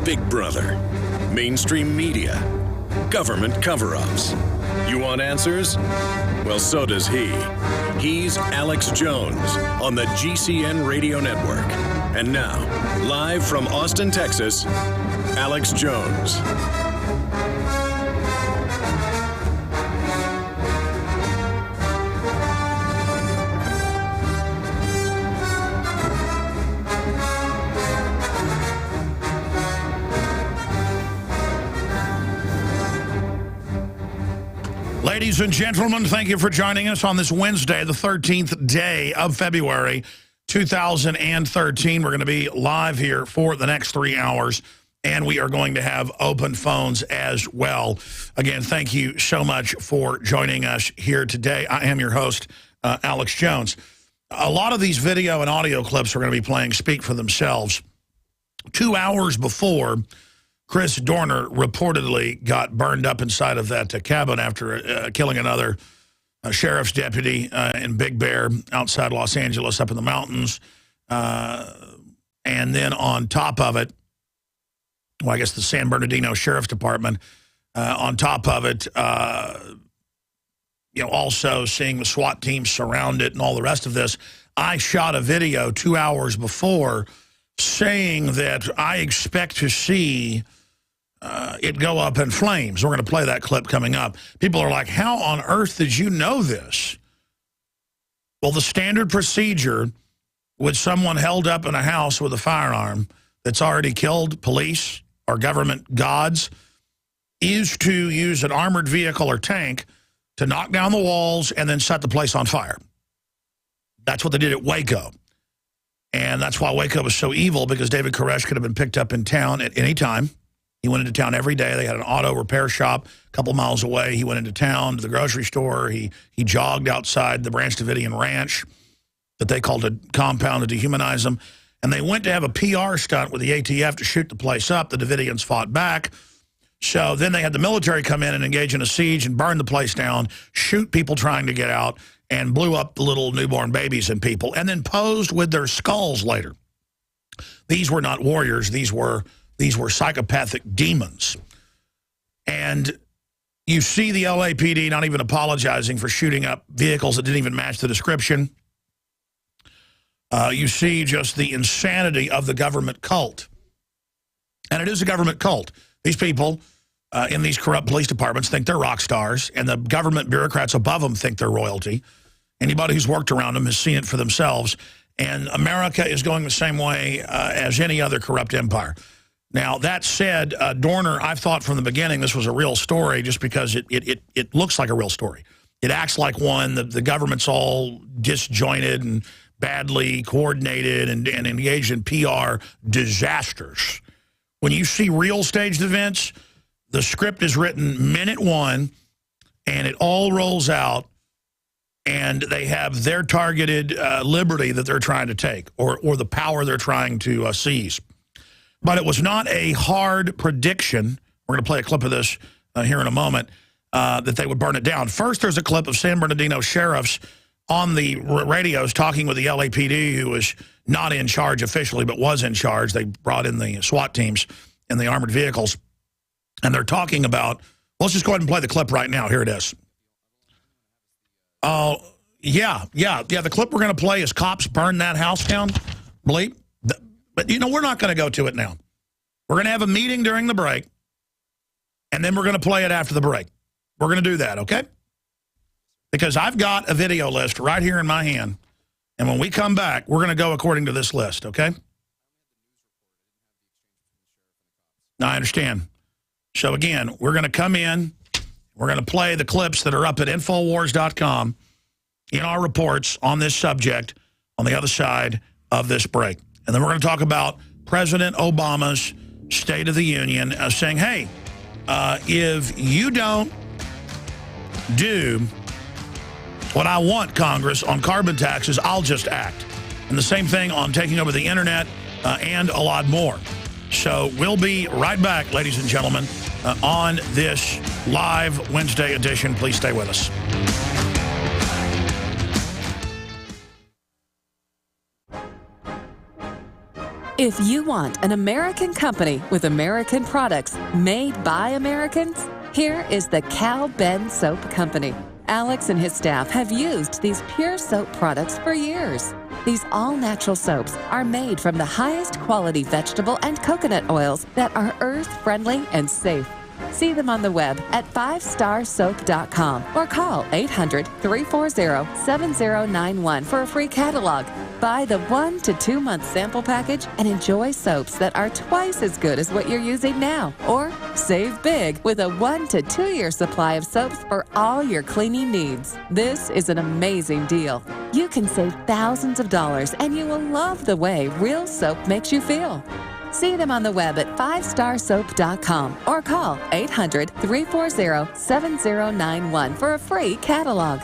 Big Brother, mainstream media, government cover-ups. You want answers? Well, so does he. He's Alex Jones on the GCN Radio Network. And now, live from Austin, Texas, Alex Jones. Ladies and gentlemen, thank you for joining us on this Wednesday, the 13th day of February, 2013. We're going to be live here for the next 3 hours, and we are going to have open phones as well. Again, thank you so much for joining us here today. I am your host, Alex Jones. A lot of these video and audio clips we're going to be playing speak for themselves. 2 hours before Chris Dorner reportedly got burned up inside of that cabin after killing another sheriff's deputy in Big Bear outside Los Angeles up in the mountains. And then on top of it, well, I guess the San Bernardino Sheriff's Department, on top of it, also seeing the SWAT team surround it and all the rest of this. I shot a video 2 hours before saying that I expect to see it go up in flames. We're going to play that clip coming up. People are like, how on earth did you know this? Well, the standard procedure with someone held up in a house with a firearm that's already killed police or government gods is to use an armored vehicle or tank to knock down the walls and then set the place on fire. That's what they did at Waco. And that's why Waco was so evil, because David Koresh could have been picked up in town at any time. He went into town every day. They had an auto repair shop a couple miles away. He went into town to the grocery store. He jogged outside the Branch Davidian Ranch that they called a compound to dehumanize them. And they went to have a PR stunt with the ATF to shoot the place up. The Davidians fought back. So then they had the military come in and engage in a siege and burn the place down, shoot people trying to get out, and blew up the little newborn babies and people, and then posed with their skulls later. These were not warriors. These were psychopathic demons. And you see the LAPD not even apologizing for shooting up vehicles that didn't even match the description. You see just the insanity of the government cult. And it is a government cult. These people in these corrupt police departments think they're rock stars, and the government bureaucrats above them think they're royalty. Anybody who's worked around them has seen it for themselves. And America is going the same way as any other corrupt empire. Now, that said, Dorner, I've thought from the beginning this was a real story just because it looks like a real story. It acts like one. The government's all disjointed and badly coordinated and engaged in PR disasters. When you see real staged events, the script is written minute one, and it all rolls out, and they have their targeted liberty that they're trying to take or the power they're trying to seize. But it was not a hard prediction. We're going to play a clip of this here in a moment, that they would burn it down. First, there's a clip of San Bernardino sheriffs on the radios talking with the LAPD, who was not in charge officially but was in charge. They brought in the SWAT teams and the armored vehicles. And they're talking about, let's just go ahead and play the clip right now. Here it is. Oh, yeah. The clip we're going to play is cops burn that house down. Bleep. But, we're not going to go to it now. We're going to have a meeting during the break, and then we're going to play it after the break. We're going to do that, okay? Because I've got a video list right here in my hand, and when we come back, we're going to go according to this list, okay? Now, I understand. So, again, we're going to come in. We're going to play the clips that are up at Infowars.com in our reports on this subject on the other side of this break. And then we're going to talk about President Obama's State of the Union saying, hey, if you don't do what I want, Congress, on carbon taxes, I'll just act. And the same thing on taking over the internet and a lot more. So we'll be right back, ladies and gentlemen, on this live Wednesday edition. Please stay with us. If you want an American company with American products made by Americans, here is the Cal Ben Soap Company. Alex and his staff have used these pure soap products for years. These all-natural soaps are made from the highest quality vegetable and coconut oils that are earth-friendly and safe. See them on the web at 5starsoap.com or call 800-340-7091 for a free catalog. Buy the 1 to 2 month sample package and enjoy soaps that are twice as good as what you're using now. Or save big with a 1 to 2 year supply of soaps for all your cleaning needs. This is an amazing deal. You can save thousands of dollars and you will love the way real soap makes you feel. See them on the web at 5starsoap.com or call 800-340-7091 for a free catalog.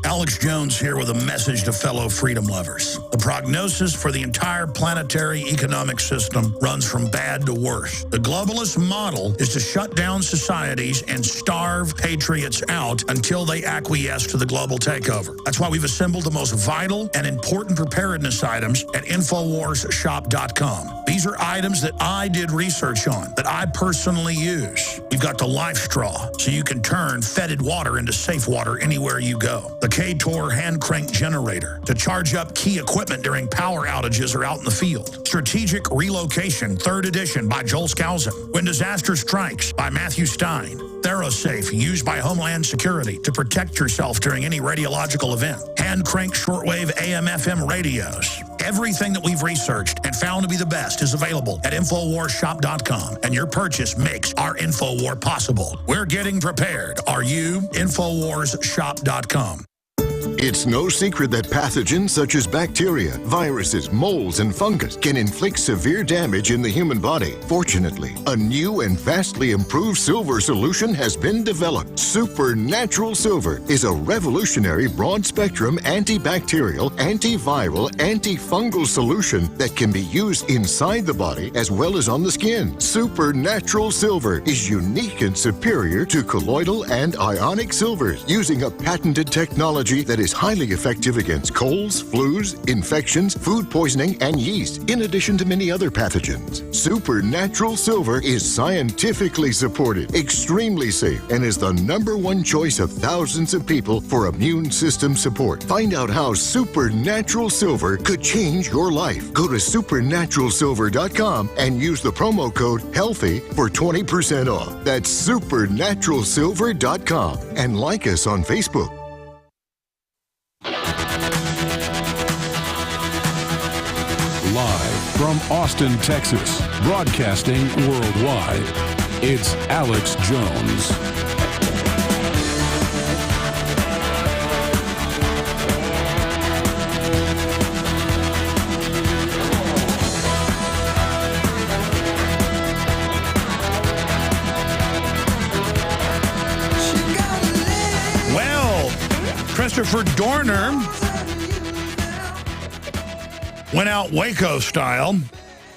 Alex Jones here with a message to fellow freedom lovers. The prognosis for the entire planetary economic system runs from bad to worse. The globalist model is to shut down societies and starve patriots out until they acquiesce to the global takeover. That's why we've assembled the most vital and important preparedness items at InfoWarsShop.com. These are items that I did research on, that I personally use. We've got the Life Straw, so you can turn fetid water into safe water anywhere you go. The K-Tor hand crank generator to charge up key equipment during power outages or out in the field. Strategic Relocation, 3rd edition by Joel Skousen. When Disaster Strikes by Matthew Stein. ThyroSafe, used by Homeland Security to protect yourself during any radiological event. Hand crank shortwave AM/FM radios. Everything that we've researched and found to be the best is available at InfoWarsShop.com, and your purchase makes our InfoWar possible. We're getting prepared. Are you? InfoWarsShop.com. It's no secret that pathogens such as bacteria, viruses, molds, and fungus can inflict severe damage in the human body. Fortunately, a new and vastly improved silver solution has been developed. Supernatural Silver is a revolutionary broad-spectrum antibacterial, antiviral, antifungal solution that can be used inside the body as well as on the skin. Supernatural Silver is unique and superior to colloidal and ionic silvers, using a patented technology that is highly effective against colds, flus, infections, food poisoning, and yeast, in addition to many other pathogens. Supernatural Silver is scientifically supported, extremely safe, and is the #1 choice of thousands of people for immune system support. Find out how Supernatural Silver could change your life. Go to supernaturalsilver.com and use the promo code HEALTHY for 20% off. That's supernaturalsilver.com. And like us on Facebook. Live from Austin, Texas, broadcasting worldwide, it's Alex Jones. Well, Christopher Dorner went out Waco style,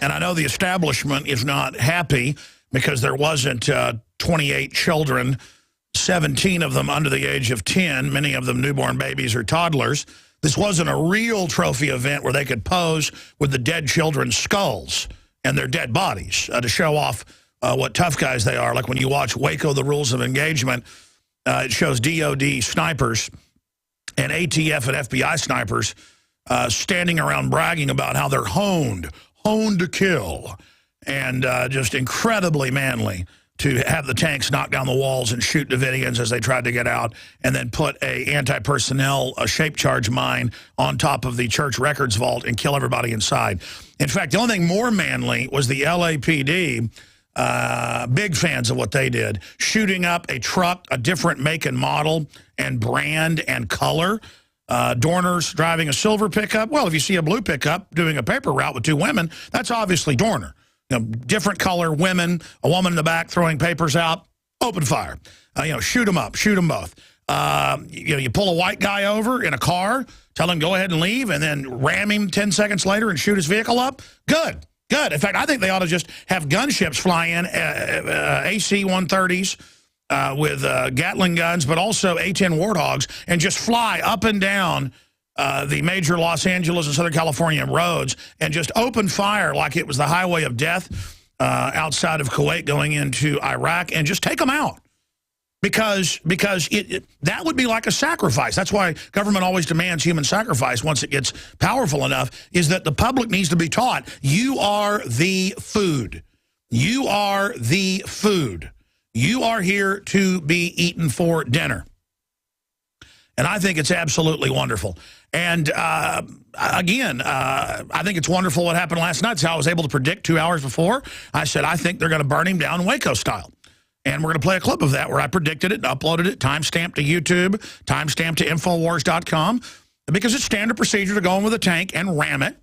and I know the establishment is not happy because there wasn't 28 children, 17 of them under the age of 10, many of them newborn babies or toddlers. This wasn't a real trophy event where they could pose with the dead children's skulls and their dead bodies to show off what tough guys they are. Like when you watch Waco, The Rules of Engagement, it shows DOD snipers and ATF and FBI snipers standing around bragging about how they're honed to kill, and just incredibly manly to have the tanks knock down the walls and shoot Davidians as they tried to get out, and then put a anti-personnel shape charge mine on top of the church records vault and kill everybody inside. In fact, the only thing more manly was the LAPD, big fans of what they did, shooting up a truck, a different make and model and brand and color. Dorner's driving a silver pickup. Well, if you see a blue pickup doing a paper route with 2 women, that's obviously Dorner. You know, different color, women, a woman in the back throwing papers out, open fire. Shoot them up, shoot them both. You pull a white guy over in a car, tell him go ahead and leave, and then ram him 10 seconds later and shoot his vehicle up. Good. In fact, I think they ought to just have gunships fly in, AC-130s, with Gatling guns, but also A-10 Warthogs, and just fly up and down the major Los Angeles and Southern California roads and just open fire like it was the highway of death outside of Kuwait going into Iraq and just take them out. Because that would be like a sacrifice. That's why government always demands human sacrifice once it gets powerful enough, is that the public needs to be taught, you are the food. You are the food. You are here to be eaten for dinner. And I think it's absolutely wonderful. And again, I think it's wonderful what happened last night. It's how I was able to predict 2 hours before. I said, I think they're going to burn him down Waco style. And we're going to play a clip of that where I predicted it and uploaded it, timestamped to YouTube, timestamped to Infowars.com, because it's standard procedure to go in with a tank and ram it,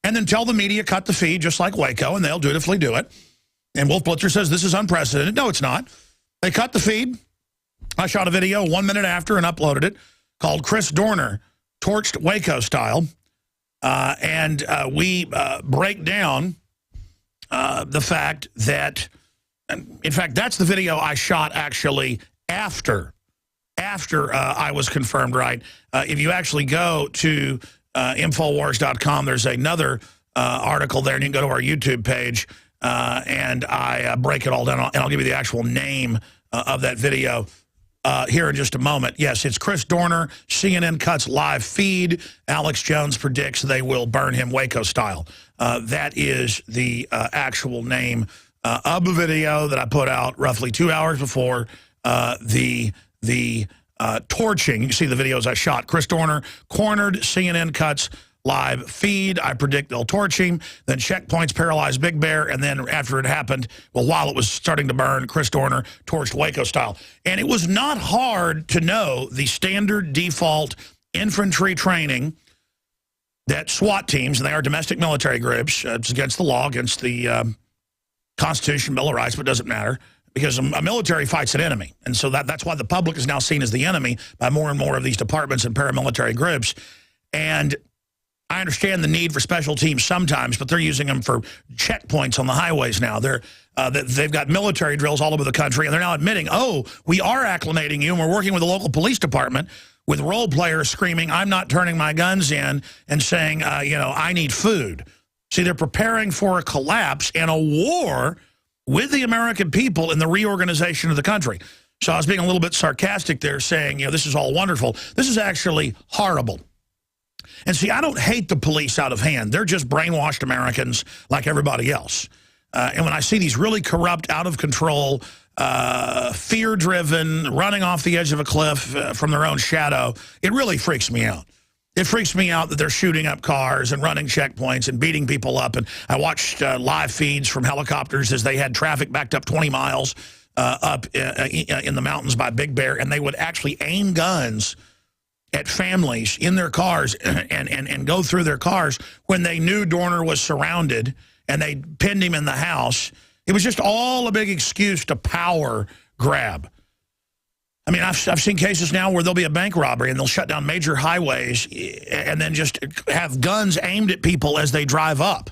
and then tell the media cut the feed just like Waco, and they'll dutifully do it. And Wolf Blitzer says this is unprecedented. No, it's not. They cut the feed. I shot a video 1 minute after and uploaded it called Chris Dorner, Torched Waco Style. And we break down the fact that, in fact, that's the video I shot actually after I was confirmed right. If you actually go to Infowars.com, there's another article there, and you can go to our YouTube page, and I break it all down, and I'll give you the actual name of that video here in just a moment. Yes, it's Chris Dorner, CNN Cuts live feed. Alex Jones predicts they will burn him Waco style. That is the actual name of the video that I put out roughly 2 hours before the torching. You can see the videos I shot. Chris Dorner cornered, CNN Cuts live feed. I predict they'll torch him. Then checkpoints paralyzed Big Bear. And then after it happened, well, while it was starting to burn, Chris Dorner torched Waco style. And it was not hard to know the standard default infantry training that SWAT teams, and they are domestic military groups, it's against the law, against the Constitution, Bill of Rights, but it doesn't matter, because a military fights an enemy. And so that's why the public is now seen as the enemy by more and more of these departments and paramilitary groups. And I understand the need for special teams sometimes, but they're using them for checkpoints on the highways now. They've got military drills all over the country, and they're now admitting, oh, we are acclimating you, and we're working with the local police department with role players screaming, I'm not turning my guns in, and saying, I need food. See, they're preparing for a collapse and a war with the American people in the reorganization of the country. So I was being a little bit sarcastic there, saying, this is all wonderful. This is actually horrible. And see, I don't hate the police out of hand. They're just brainwashed Americans like everybody else. And when I see these really corrupt, out of control, fear-driven, running off the edge of a cliff from their own shadow, it really freaks me out. It freaks me out that they're shooting up cars and running checkpoints and beating people up. And I watched live feeds from helicopters as they had traffic backed up 20 miles up in the mountains by Big Bear, and they would actually aim guns at families in their cars and go through their cars when they knew Dorner was surrounded and they pinned him in the house. It was just all a big excuse to power grab. I mean, I've seen cases now where there'll be a bank robbery and they'll shut down major highways and then just have guns aimed at people as they drive up.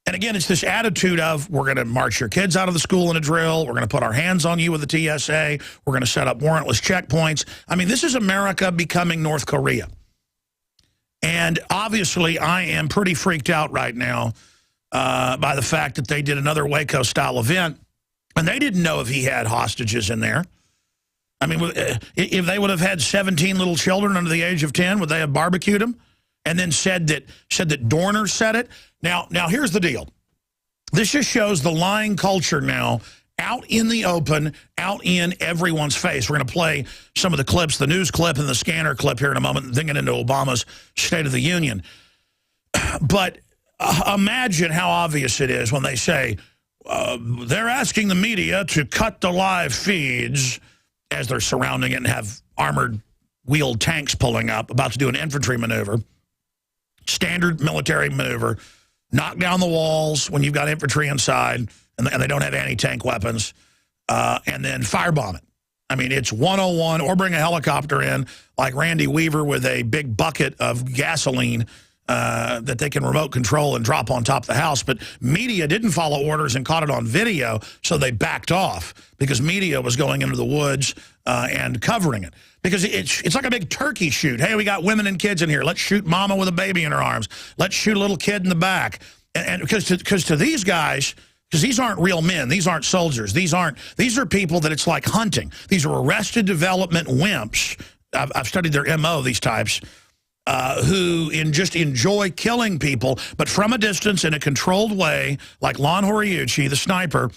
And again, it's this attitude of, we're going to march your kids out of the school in a drill. We're going to put our hands on you with the TSA. We're going to set up warrantless checkpoints. I mean, this is America becoming North Korea. And obviously, I am pretty freaked out right now by the fact that they did another Waco-style event, and they didn't know if he had hostages in there. I mean, if they would have had 17 little children under the age of 10, would they have barbecued them? And then said that Dorner said it? Now here's the deal. This just shows the lying culture now out in the open, out in everyone's face. We're going to play some of the clips, the news clip and the scanner clip here in a moment, then get into Obama's State of the Union. But imagine how obvious it is when they say, they're asking the media to cut the live feeds as they're surrounding it and have armored wheeled tanks pulling up, about to do an infantry maneuver. Standard military maneuver. Knock down the walls when you've got infantry inside and they don't have anti-tank weapons, and then firebomb it. I mean, it's 101, or bring a helicopter in like Randy Weaver with a big bucket of gasoline that they can remote control and drop on top of the house. But media didn't follow orders and caught it on video, so they backed off because media was going into the woods and covering it. Because it's like a big turkey shoot. Hey, we got women and kids in here. Let's shoot mama with a baby in her arms. Let's shoot a little kid in the back. And because to these guys, because these aren't real men, these aren't soldiers, these are people that it's like hunting. These are arrested development wimps. I've studied their MO, these types, who just enjoy killing people, but from a distance in a controlled way, like Lon Horiuchi, the sniper,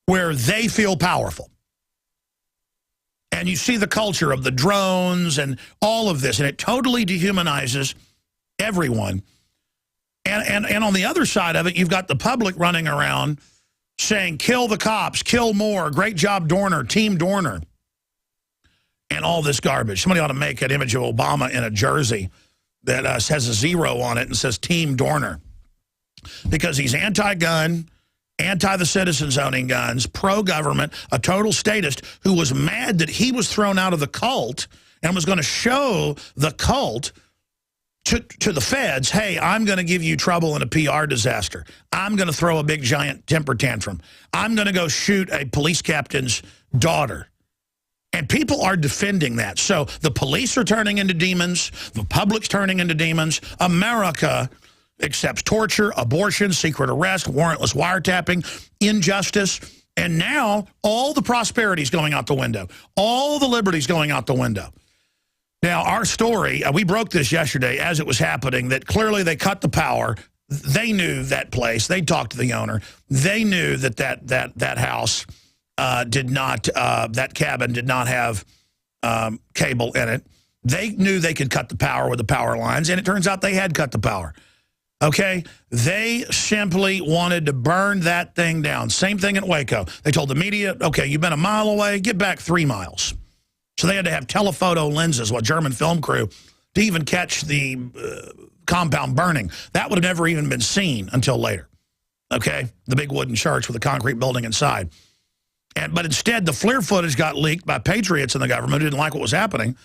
where they feel powerful. And you see the culture of the drones and all of this, and it totally dehumanizes everyone. And on the other side of it, you've got the public running around saying, kill the cops, kill more, great job, Dorner, Team Dorner, and all this garbage. Somebody ought to make an image of Obama in a jersey that has a 0 on it and says Team Dorner, because he's anti-gun, anti the citizens owning guns, pro-government, a total statist who was mad that he was thrown out of the cult and was going to show the cult to the feds, hey, I'm going to give you trouble in a PR disaster. I'm going to throw a big, giant temper tantrum. I'm going to go shoot a police captain's daughter. And people are defending that. So the police are turning into demons. The public's turning into demons. America accepts torture, abortion, secret arrest, warrantless wiretapping, injustice. And now all the prosperity is going out the window. All the liberty is going out the window. Now, our story, we broke this yesterday as it was happening, that clearly they cut the power. They knew that place. They talked to the owner. They knew that house did not, that cabin did not have cable in it. They knew they could cut the power with the power lines, and it turns out they had cut the power. Okay? They simply wanted to burn that thing down. Same thing at Waco. They told the media, okay, you've been a mile away, get back 3 miles. So they had to have telephoto lenses, a German film crew, to even catch the compound burning. That would have never even been seen until later. Okay? The big wooden church with a concrete building inside. But instead, the FLIR footage got leaked by patriots in the government who didn't like what was happening.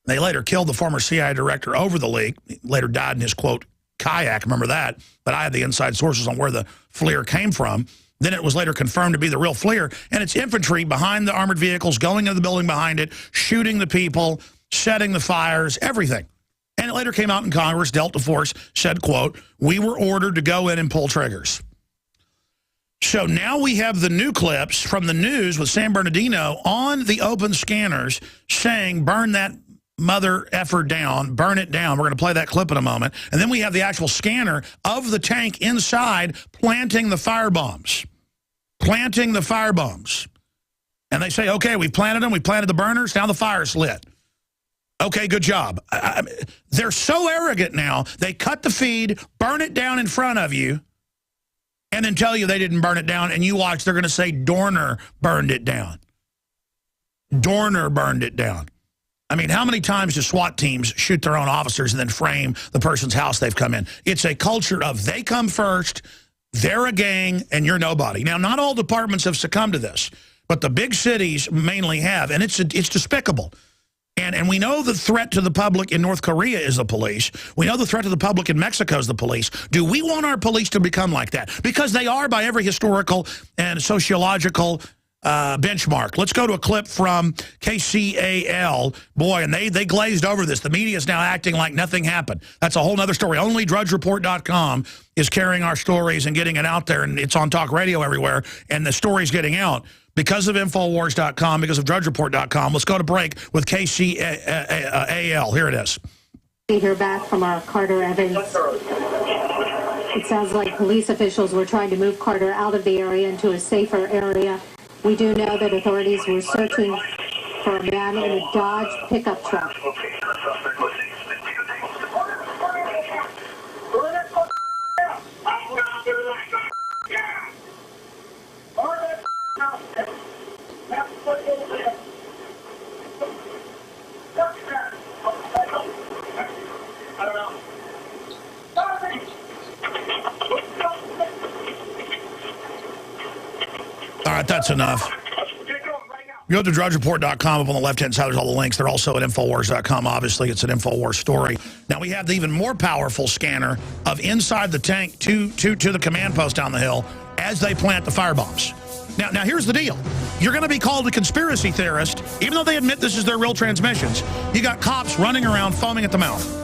They later killed the former CIA director over the leak. He later died in his, quote, kayak. Remember that? But I had the inside sources on where the FLIR came from. Then it was later confirmed to be the real FLIR. And it's infantry behind the armored vehicles, going into the building behind it, shooting the people, setting the fires, everything. And it later came out in Congress. Delta Force said, quote, we were ordered to go in and pull triggers. So now we have the new clips from the news with San Bernardino on the open scanners saying, burn that mother effer down, burn it down. We're going to play that clip in a moment. And then we have the actual scanner of the tank inside planting the firebombs. Planting the firebombs. And they say, okay, we planted them, we planted the burners, now the fire's lit. Okay, good job. They're so arrogant now, they cut the feed, burn it down in front of you, and then tell you they didn't burn it down, and you watch, they're going to say Dorner burned it down. Dorner burned it down. I mean, how many times do SWAT teams shoot their own officers and then frame the person's house they've come in? It's a culture of they come first, they're a gang, and you're nobody. Now, not all departments have succumbed to this, but the big cities mainly have, and it's despicable. And we know the threat to the public in North Korea is the police. We know the threat to the public in Mexico is the police. Do we want our police to become like that? Because they are by every historical and sociological benchmark. Let's go to a clip from KCAL. Boy, and they glazed over this. The media is now acting like nothing happened. That's a whole other story. Only DrudgeReport.com is carrying our stories and getting it out there, and it's on talk radio everywhere, and the story's getting out because of Infowars.com, because of DrudgeReport.com. Let's go to break with KCAL. Here it is. We hear back from our Carter Evans. It sounds like police officials were trying to move Carter out of the area into a safer area. We do know that authorities were searching for a man in a Dodge pickup truck. All right, that's enough. Go to drudgereport.com. Up on the left-hand side, there's all the links. They're also at Infowars.com. Obviously, it's an Infowars story. Now, we have the even more powerful scanner of inside the tank to the command post down the hill as they plant the firebombs. Now, here's the deal. You're going to be called a conspiracy theorist, even though they admit this is their real transmissions. You got cops running around foaming at the mouth.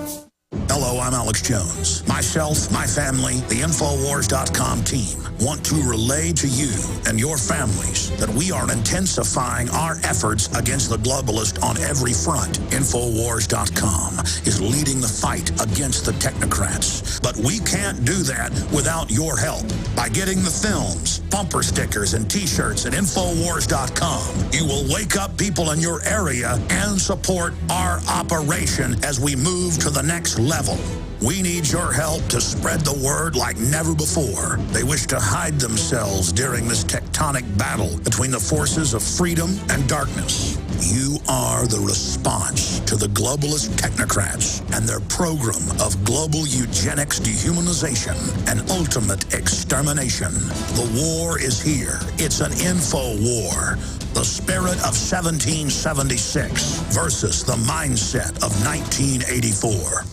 Hello, I'm Alex Jones. Myself, my family, the Infowars.com team want to relay to you and your families that we are intensifying our efforts against the globalist on every front. Infowars.com is leading the fight against the technocrats. But we can't do that without your help. By getting the films, bumper stickers, and T-shirts at Infowars.com, you will wake up people in your area and support our operation as we move to the next level. We need your help to spread the word like never before. They wish to hide themselves during this tectonic battle between the forces of freedom and darkness. You are the response to the globalist technocrats and their program of global eugenics, dehumanization, and ultimate extermination. The war is here. It's an info war. The spirit of 1776 versus the mindset of 1984.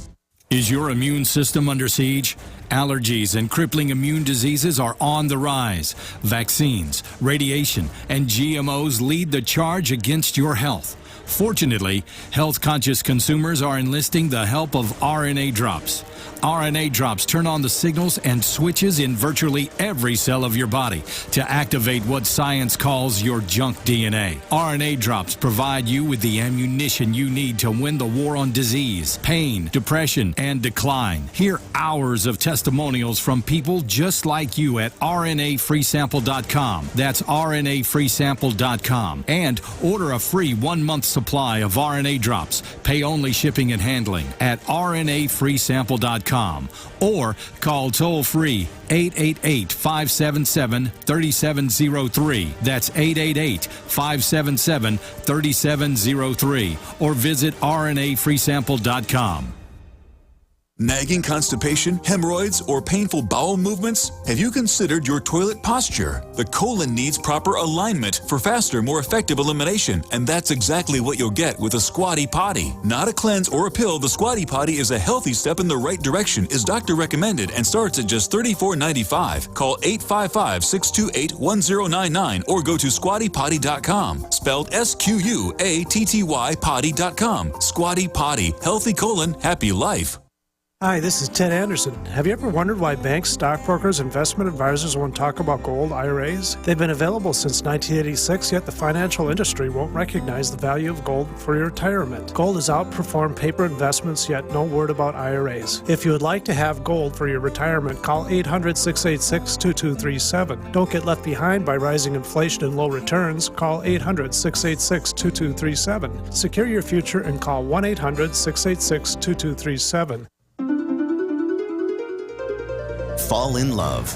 Is your immune system under siege? Allergies and crippling immune diseases are on the rise. Vaccines, radiation, and GMOs lead the charge against your health. Fortunately, health-conscious consumers are enlisting the help of RNA drops. RNA drops turn on the signals and switches in virtually every cell of your body to activate what science calls your junk DNA. RNA drops provide you with the ammunition you need to win the war on disease, pain, depression, and decline. Hear hours of testimonials from people just like you at RNAfreesample.com. That's RNAfreesample.com. And order a free 1-month supply of RNA drops. Pay only shipping and handling at RNAfreesample.com. Or call toll-free 888-577-3703. That's 888-577-3703. Or visit RNAfreesample.com. Nagging constipation, hemorrhoids, or painful bowel movements? Have you considered your toilet posture? The colon needs proper alignment for faster, more effective elimination, and that's exactly what you'll get with a Squatty Potty. Not a cleanse or a pill, the Squatty Potty is a healthy step in the right direction, is doctor recommended, and starts at just $34.95. Call 855-628-1099 or go to squattypotty.com. Spelled S-Q-U-A-T-T-Y potty.com. Squatty Potty. Healthy colon, happy life. Hi, this is Ted Anderson. Have you ever wondered why banks, stockbrokers, investment advisors won't talk about gold IRAs? They've been available since 1986, yet the financial industry won't recognize the value of gold for your retirement. Gold has outperformed paper investments, yet no word about IRAs. If you would like to have gold for your retirement, call 800-686-2237. Don't get left behind by rising inflation and low returns. Call 800-686-2237. Secure your future and call 1-800-686-2237. Fall in love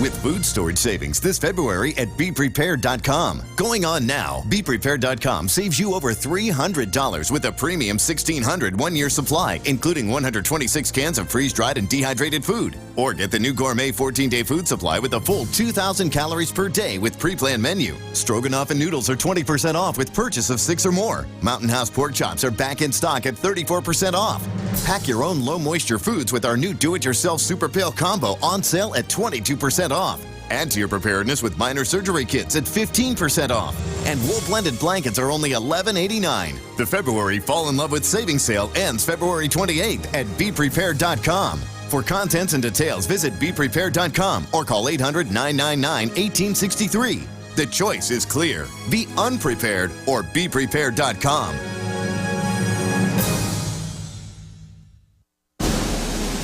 with food storage savings this February at BePrepared.com. Going on now, BePrepared.com saves you over $300 with a premium 1,600 one-year supply, including 126 cans of freeze-dried and dehydrated food. Or get the new gourmet 14-day food supply with a full 2,000 calories per day with pre-planned menu. Stroganoff and noodles are 20% off with purchase of 6 or more. Mountain House pork chops are back in stock at 34% off. Pack your own low-moisture foods with our new do-it-yourself Super Pail Combo on sale at 22% off. Add to your preparedness with minor surgery kits at 15% off. And wool blended blankets are only $11.89. The February Fall in Love with Savings Sale ends February 28th at BePrepared.com. For contents and details, visit BePrepared.com or call 800-999-1863. The choice is clear. Be unprepared or BePrepared.com.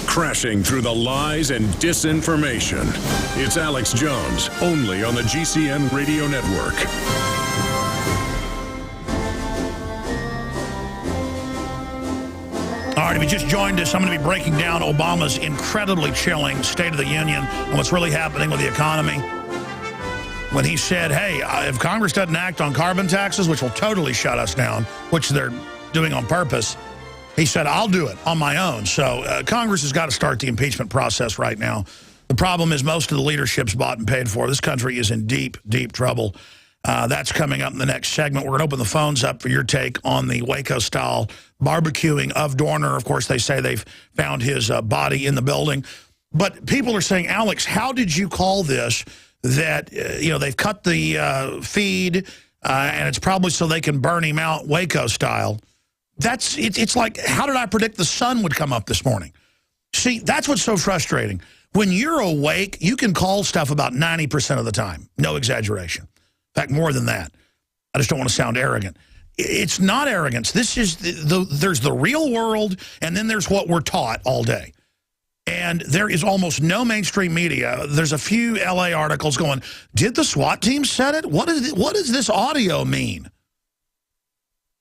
Crashing through the lies and disinformation. It's Alex Jones, only on the GCN Radio Network. All right, if you just joined us, I'm going to be breaking down Obama's incredibly chilling State of the Union and what's really happening with the economy. When he said, hey, if Congress doesn't act on carbon taxes, which will totally shut us down, which they're doing on purpose, he said, I'll do it on my own. So Congress has got to start the impeachment process right now. The problem is most of the leadership's bought and paid for. This country is in deep, deep trouble. That's coming up in the next segment. We're going to open the phones up for your take on the Waco-style barbecuing of Dorner. Of course, they say they've found his body in the building. But people are saying, Alex, how did you call this that, they've cut the feed and it's probably so they can burn him out Waco-style? It's like, how did I predict the sun would come up this morning? See, that's what's so frustrating. When you're awake, you can call stuff about 90% of the time. No exaggeration. In fact, more than that. I just don't want to sound arrogant. It's not arrogance. This is there's the real world, and then there's what we're taught all day. And there is almost no mainstream media. There's a few LA articles going, did the SWAT team set it? What does this audio mean?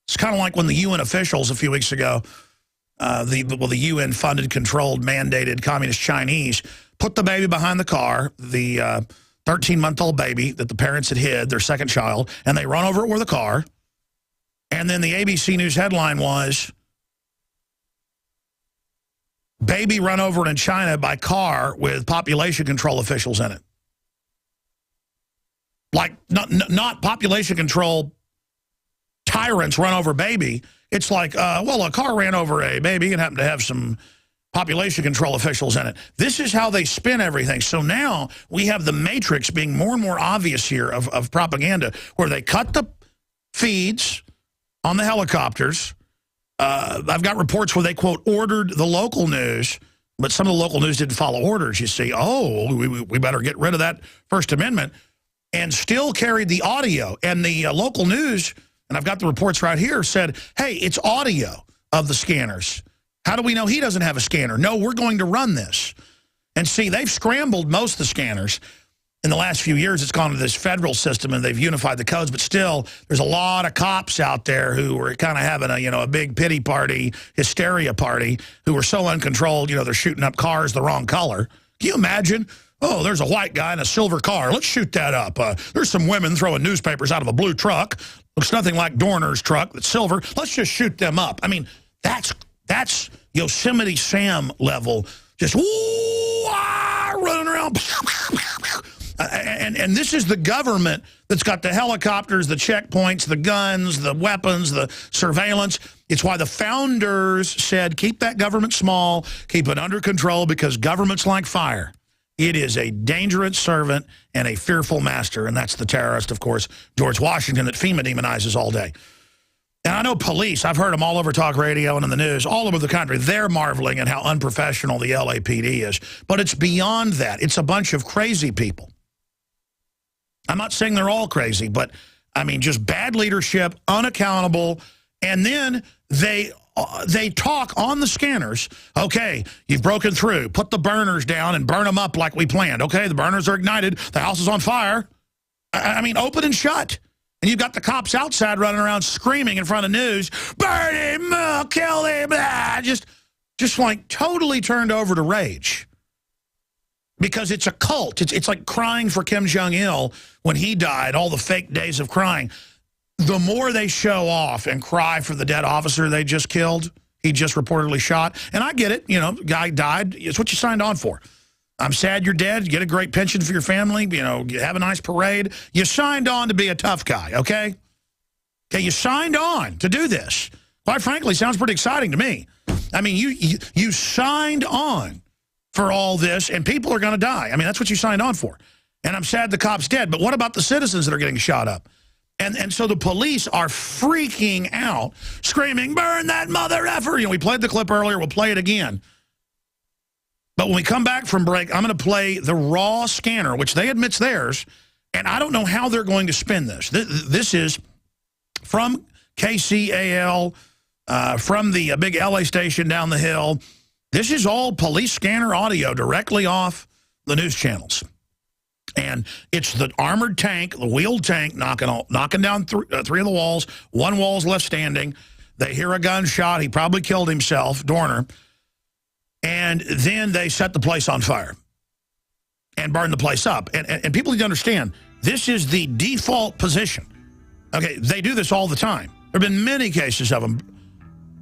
It's kind of like when the UN officials a few weeks ago, the UN-funded, controlled, mandated communist Chinese put the baby behind the car, the 13-month-old baby that the parents had hid, their second child, and they run over it with a car. And then the ABC News headline was, baby run over in China by car with population control officials in it. Like, not population control tyrants run over baby. It's like, well, a car ran over a baby and happened to have some population control officials in it. This is how they spin everything. So now we have the matrix being more and more obvious here of propaganda, where they cut the feeds on the helicopters. I've got reports where they, quote, ordered the local news, but some of the local news didn't follow orders, you see. Oh, we better get rid of that First Amendment, and still carried the audio. And the local news, and I've got the reports right here, said, hey, it's audio of the scanners. How do we know he doesn't have a scanner? No, we're going to run this. And see, they've scrambled most of the scanners. In the last few years, it's gone to this federal system, and they've unified the codes. But still, there's a lot of cops out there who are kind of having a big pity party, hysteria party, who are so uncontrolled, they're shooting up cars the wrong color. Can you imagine? Oh, there's a white guy in a silver car. Let's shoot that up. There's some women throwing newspapers out of a blue truck. Looks nothing like Dorner's truck that's silver. Let's just shoot them up. I mean, that's Yosemite Sam level. Just running around. And this is the government that's got the helicopters, the checkpoints, the guns, the weapons, the surveillance. It's why the founders said, keep that government small, keep it under control, because government's like fire. It is a dangerous servant and a fearful master, and that's the terrorist, of course, George Washington, that FEMA demonizes all day. And I know police, I've heard them all over talk radio and in the news, all over the country. They're marveling at how unprofessional the LAPD is. But it's beyond that. It's a bunch of crazy people. I'm not saying they're all crazy, but, I mean, just bad leadership, unaccountable, and then they talk on the scanners. Okay, you've broken through. Put the burners down and burn them up like we planned. Okay, the burners are ignited. The house is on fire. I mean, open and shut. And you've got the cops outside running around screaming in front of the news, burn him, kill him, just like totally turned over to rage. Because it's a cult. It's like crying for Kim Jong-il when he died, all the fake days of crying. The more they show off and cry for the dead officer they just killed, he just reportedly shot. And I get it, guy died. It's what you signed on for. I'm sad you're dead. You get a great pension for your family. You have a nice parade. You signed on to be a tough guy, okay? Okay, you signed on to do this. Quite frankly, sounds pretty exciting to me. I mean, you signed on for all this, and people are going to die. I mean, that's what you signed on for. And I'm sad the cop's dead, but what about the citizens that are getting shot up? And so the police are freaking out, screaming, burn that mother effer. We played the clip earlier. We'll play it again. But when we come back from break, I'm going to play the raw scanner, which they admit's theirs, and I don't know how they're going to spin this. This is from KCAL, from the big LA station down the hill. This is all police scanner audio directly off the news channels. And it's the armored tank, the wheeled tank, knocking down three of the walls. One wall's left standing. They hear a gunshot. He probably killed himself, Dorner. And then they set the place on fire and burn the place up. And people need to understand, this is the default position. Okay, they do this all the time. There have been many cases of them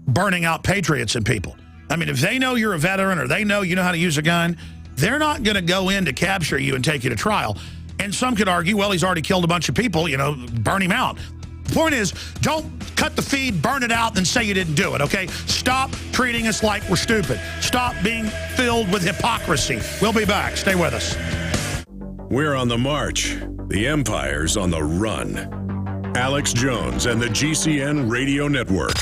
burning out patriots and people. I mean, if they know you're a veteran or they know you know how to use a gun, they're not going to go in to capture you and take you to trial. And some could argue, well, he's already killed a bunch of people, you know, burn him out. The point is, don't cut the feed, burn it out, and say you didn't do it, okay? Stop treating us like we're stupid. Stop being filled with hypocrisy. We'll be back. Stay with us. We're on the march. The empire's on the run. Alex Jones and the GCN Radio Network.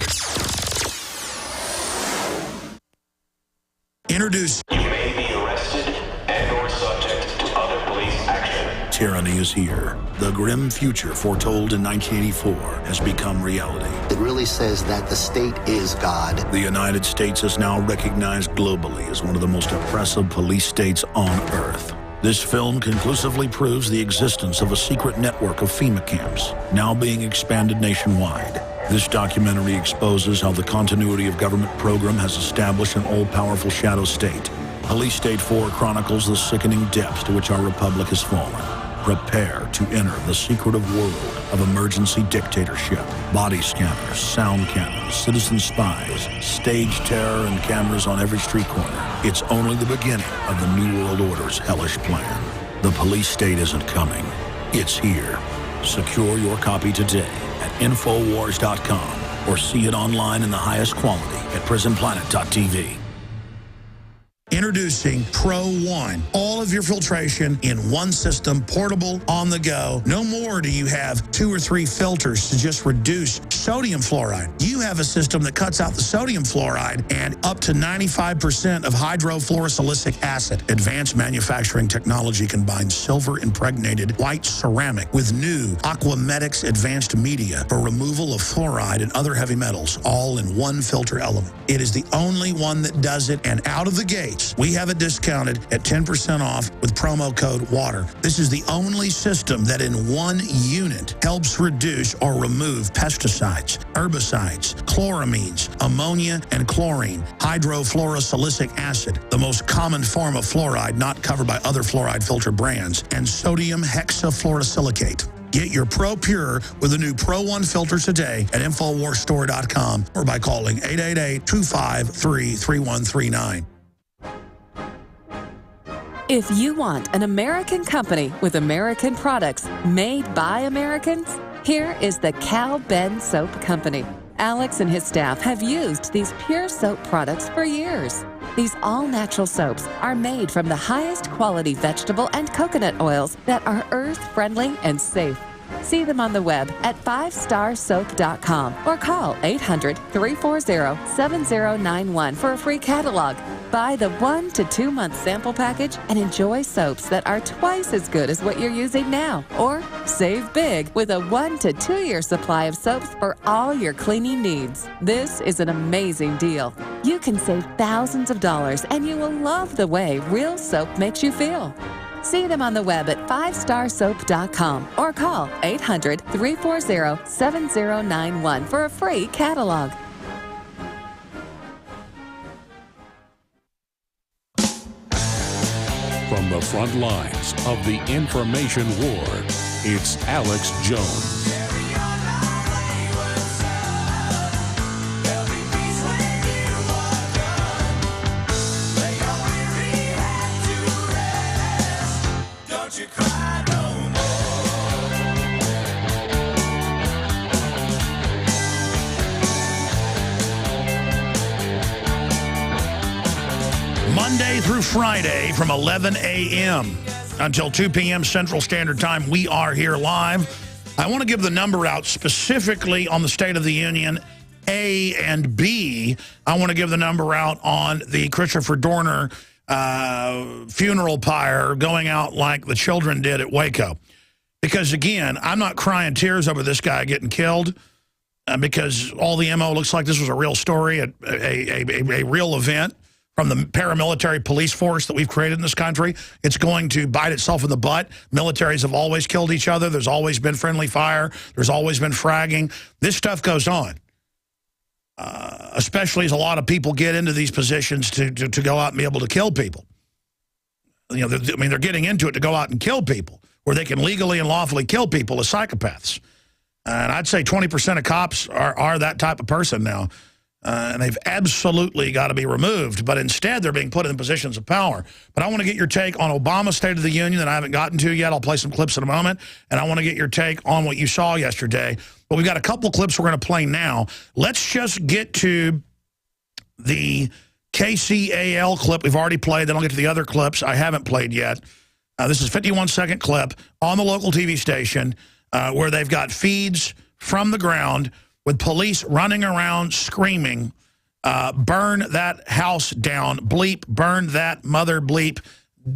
Introduce. You may be arrested and/or subject to other police action. Tyranny is here. The grim future foretold in 1984 has become reality. It really says that the state is God. The United States is now recognized globally as one of the most oppressive police states on earth. This film conclusively proves the existence of a secret network of FEMA camps, now being expanded nationwide. This documentary exposes how the continuity of government program has established an all-powerful shadow state. Police State 4 chronicles the sickening depths to which our republic has fallen. Prepare to enter the secretive world of emergency dictatorship, body scanners, sound cannons, citizen spies, stage terror, and cameras on every street corner. It's only the beginning of the New World Order's hellish plan. The police state isn't coming. It's here. Secure your copy today at Infowars.com or see it online in the highest quality at PrisonPlanet.tv. Introducing Pro One. All of your filtration in one system, portable, on the go. No more do you have 2 or 3 filters to just reduce sodium fluoride. You have a system that cuts out the sodium fluoride and up to 95% of hydrofluorosilicic acid. Advanced manufacturing technology combines silver-impregnated white ceramic with new Aquamedics advanced media for removal of fluoride and other heavy metals, all in one filter element. It is the only one that does it, and out of the gate, we have it discounted at 10% off with promo code WATER. This is the only system that in one unit helps reduce or remove pesticides, herbicides, chloramines, ammonia, and chlorine, hydrofluorosilicic acid, the most common form of fluoride not covered by other fluoride filter brands, and sodium hexafluorosilicate. Get your Pro Pure with the new Pro One filter today at InfoWarsStore.com or by calling 888-253-3139. If you want an American company with American products made by Americans, here is the Cal Ben Soap Company. Alex and his staff have used these pure soap products for years. These all-natural soaps are made from the highest quality vegetable and coconut oils that are earth-friendly and safe. See them on the web at 5starsoap.com or call 800-340-7091 for a free catalog. Buy the 1 to 2 month sample package and enjoy soaps that are twice as good as what you're using now. Or save big with a 1 to 2 year supply of soaps for all your cleaning needs. This is an amazing deal. You can save thousands of dollars and you will love the way real soap makes you feel. See them on the web at 5starsoap.com or call 800-340-7091 for a free catalog. From the front lines of the information war, it's Alex Jones. Monday through Friday from 11 a.m. until 2 p.m. Central Standard Time, we are here live. I want to give the number out specifically on the State of the Union, A and B. I want to give the number out on the Christopher Dorner funeral pyre going out like the children did at Waco. Because, again, I'm not crying tears over this guy getting killed because all the MO looks like this was a real story, a real event from the paramilitary police force that we've created in this country. It's going to bite itself in the butt. Militaries have always killed each other. There's always been friendly fire. There's always been fragging. This stuff goes on, especially as a lot of people get into these positions to go out and be able to kill people. You know, they're getting into it to go out and kill people, where they can legally and lawfully kill people as psychopaths. And I'd say 20% of cops are that type of person now. and they've absolutely got to be removed. But instead, they're being put in positions of power. But I want to get your take on Obama's State of the Union that I haven't gotten to yet. I'll play some clips in a moment. And I want to get your take on what you saw yesterday. But we've got a couple clips we're going to play now. Let's just get to the KCAL clip we've already played. Then I'll get to the other clips I haven't played yet. This is a 51-second clip on the local TV station where they've got feeds from the ground with police running around screaming, burn that house down, bleep, burn that mother bleep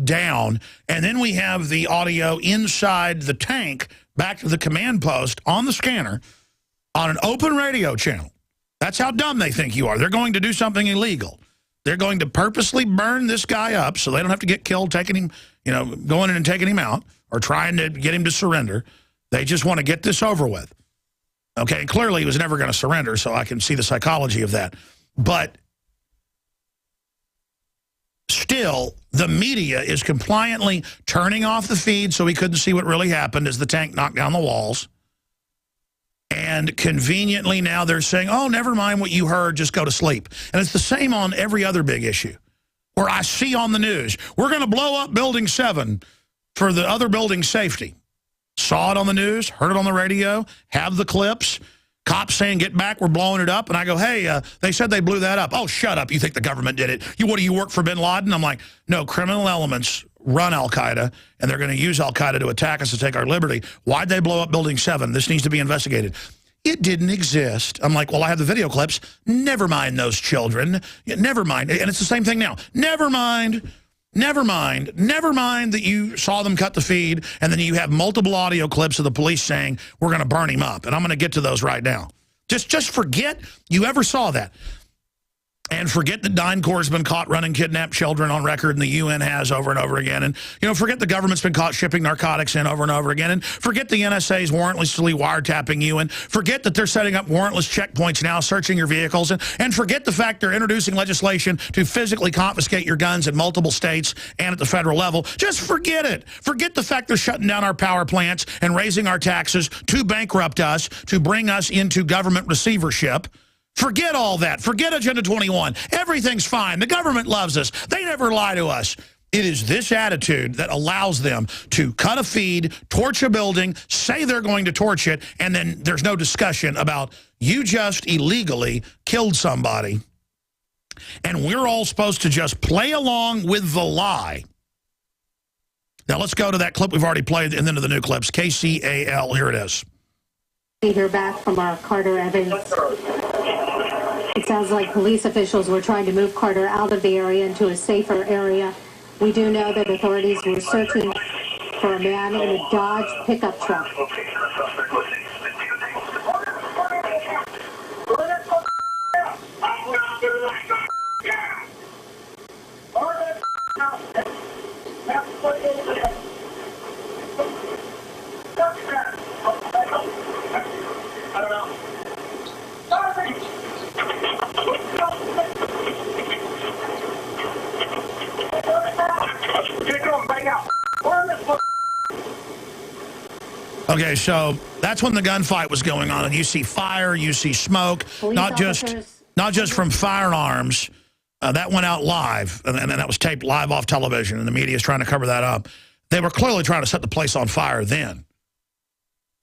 down. And then we have the audio inside the tank back to the command post on the scanner on an open radio channel. That's how dumb they think you are. They're going to do something illegal. They're going to purposely burn this guy up so they don't have to get killed, taking him, you know, going in and taking him out or trying to get him to surrender. They just want to get this over with. Okay, and clearly he was never going to surrender, so I can see the psychology of that. But still, the media is compliantly turning off the feed so we couldn't see what really happened as the tank knocked down the walls. And conveniently now they're saying, oh, never mind what you heard, just go to sleep. And it's the same on every other big issue. Where I see on the news, we're going to blow up Building 7 for the other building's safety. Saw it on the news, heard it on the radio, have the clips. Cops saying, get back, we're blowing it up. And I go, hey, they said they blew that up. Oh, shut up, you think the government did it. What do you work for bin Laden? I'm like, no, criminal elements run al-Qaeda, and they're going to use al-Qaeda to attack us to take our liberty. Why'd they blow up Building 7? This needs to be investigated. It didn't exist. I'm like, well, I have the video clips. Never mind those children. Never mind. And it's the same thing now. Never mind. Never mind. Never mind that you saw them cut the feed, and then you have multiple audio clips of the police saying, we're going to burn him up. And I'm going to get to those right now. Just forget you ever saw that. And forget that DynCorp's been caught running kidnapped children on record, and the UN has over and over again. And, you know, forget the government's been caught shipping narcotics in over and over again. And forget the NSA's warrantlessly wiretapping you. And forget that they're setting up warrantless checkpoints now, searching your vehicles. And forget the fact they're introducing legislation to physically confiscate your guns in multiple states and at the federal level. Just forget it. Forget the fact they're shutting down our power plants and raising our taxes to bankrupt us, to bring us into government receivership. Forget all that. Forget Agenda 21. Everything's fine. The government loves us. They never lie to us. It is this attitude that allows them to cut a feed, torch a building, say they're going to torch it, and then there's no discussion about you just illegally killed somebody. And we're all supposed to just play along with the lie. Now let's go to that clip we've already played and then to the new clips. KCAL, here it is. We hear back from our Carter Evans. It sounds like police officials were trying to move Carter out of the area into a safer area. We do know that authorities were searching for a man in a Dodge pickup truck. Okay, so that's when the gunfight was going on, and you see fire, you see smoke, not just from firearms. That went out live, and that was taped live off television, and the media is trying to cover that up. They were clearly trying to set the place on fire then.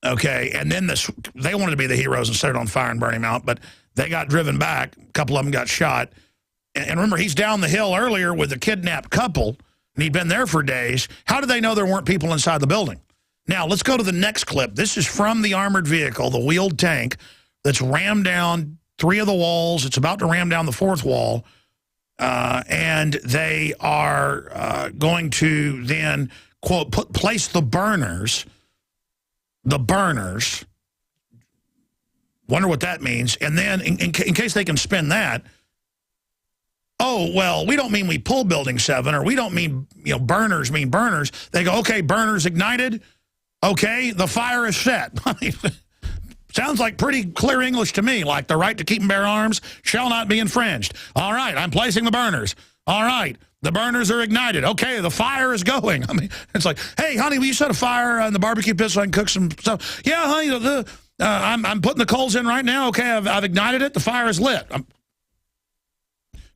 Okay, and then they wanted to be the heroes and set it on fire and burn him out, but they got driven back. A couple of them got shot. And remember, he's down the hill earlier with a kidnapped couple, and he'd been there for days. How did they know there weren't people inside the building? Now, let's go to the next clip. This is from the armored vehicle, the wheeled tank, that's rammed down 3 of the walls. It's about to ram down the 4th wall. And they are going to then, quote, place the burners. Wonder what that means. And then, in case they can spin that, oh, well, we don't mean we pull Building 7, or we don't mean, you know, burners mean burners. They go, okay, burners ignited. Okay, the fire is set. Sounds like pretty clear English to me, like the right to keep and bear arms shall not be infringed. All right, I'm placing the burners. All right, the burners are ignited. Okay, the fire is going. I mean, it's like, hey, honey, will you set a fire on the barbecue pit so I can cook some stuff? Yeah, honey, I'm putting the coals in right now. Okay, I've ignited it. The fire is lit.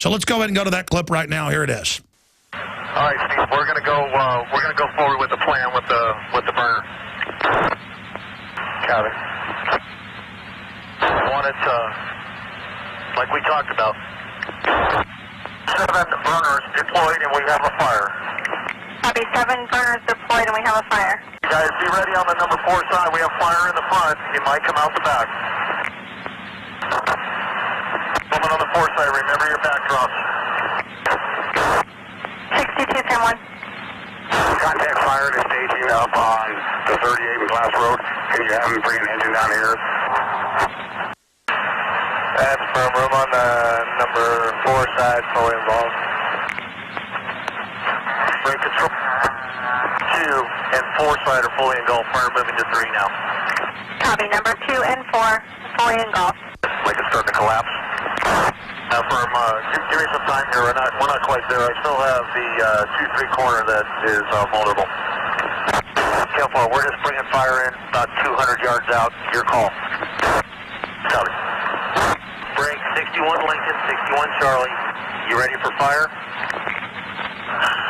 So let's go ahead and go to that clip right now. Here it is. All right, Steve, we're gonna go forward with the plan with the burner. Got it. One, it's like we talked about. 7 burners deployed and we have a fire. Copy, 7 burners deployed and we have a fire. Guys, be ready on the number 4 side. We have fire in the front. It might come out the back. Woman on the 4 side, remember your backdrops. 62-10-1. Contact fire is staging up on the 38 and Glass Road. Can you have them bring an engine down here? That's firm. Room on the number 4 side, fully involved. Brake control. 2 and 4 side are fully engulfed. Fire moving to 3 now. Copy, number 2 and 4 fully engulfed. Like it's starting to collapse. Firm, give me some time here. We're not quite there. I still have the 2-3 corner that is vulnerable. Careful, we're just bringing fire in about 200 yards out. Your call. Copy. Break 61 Lincoln, 61 Charlie. You ready for fire?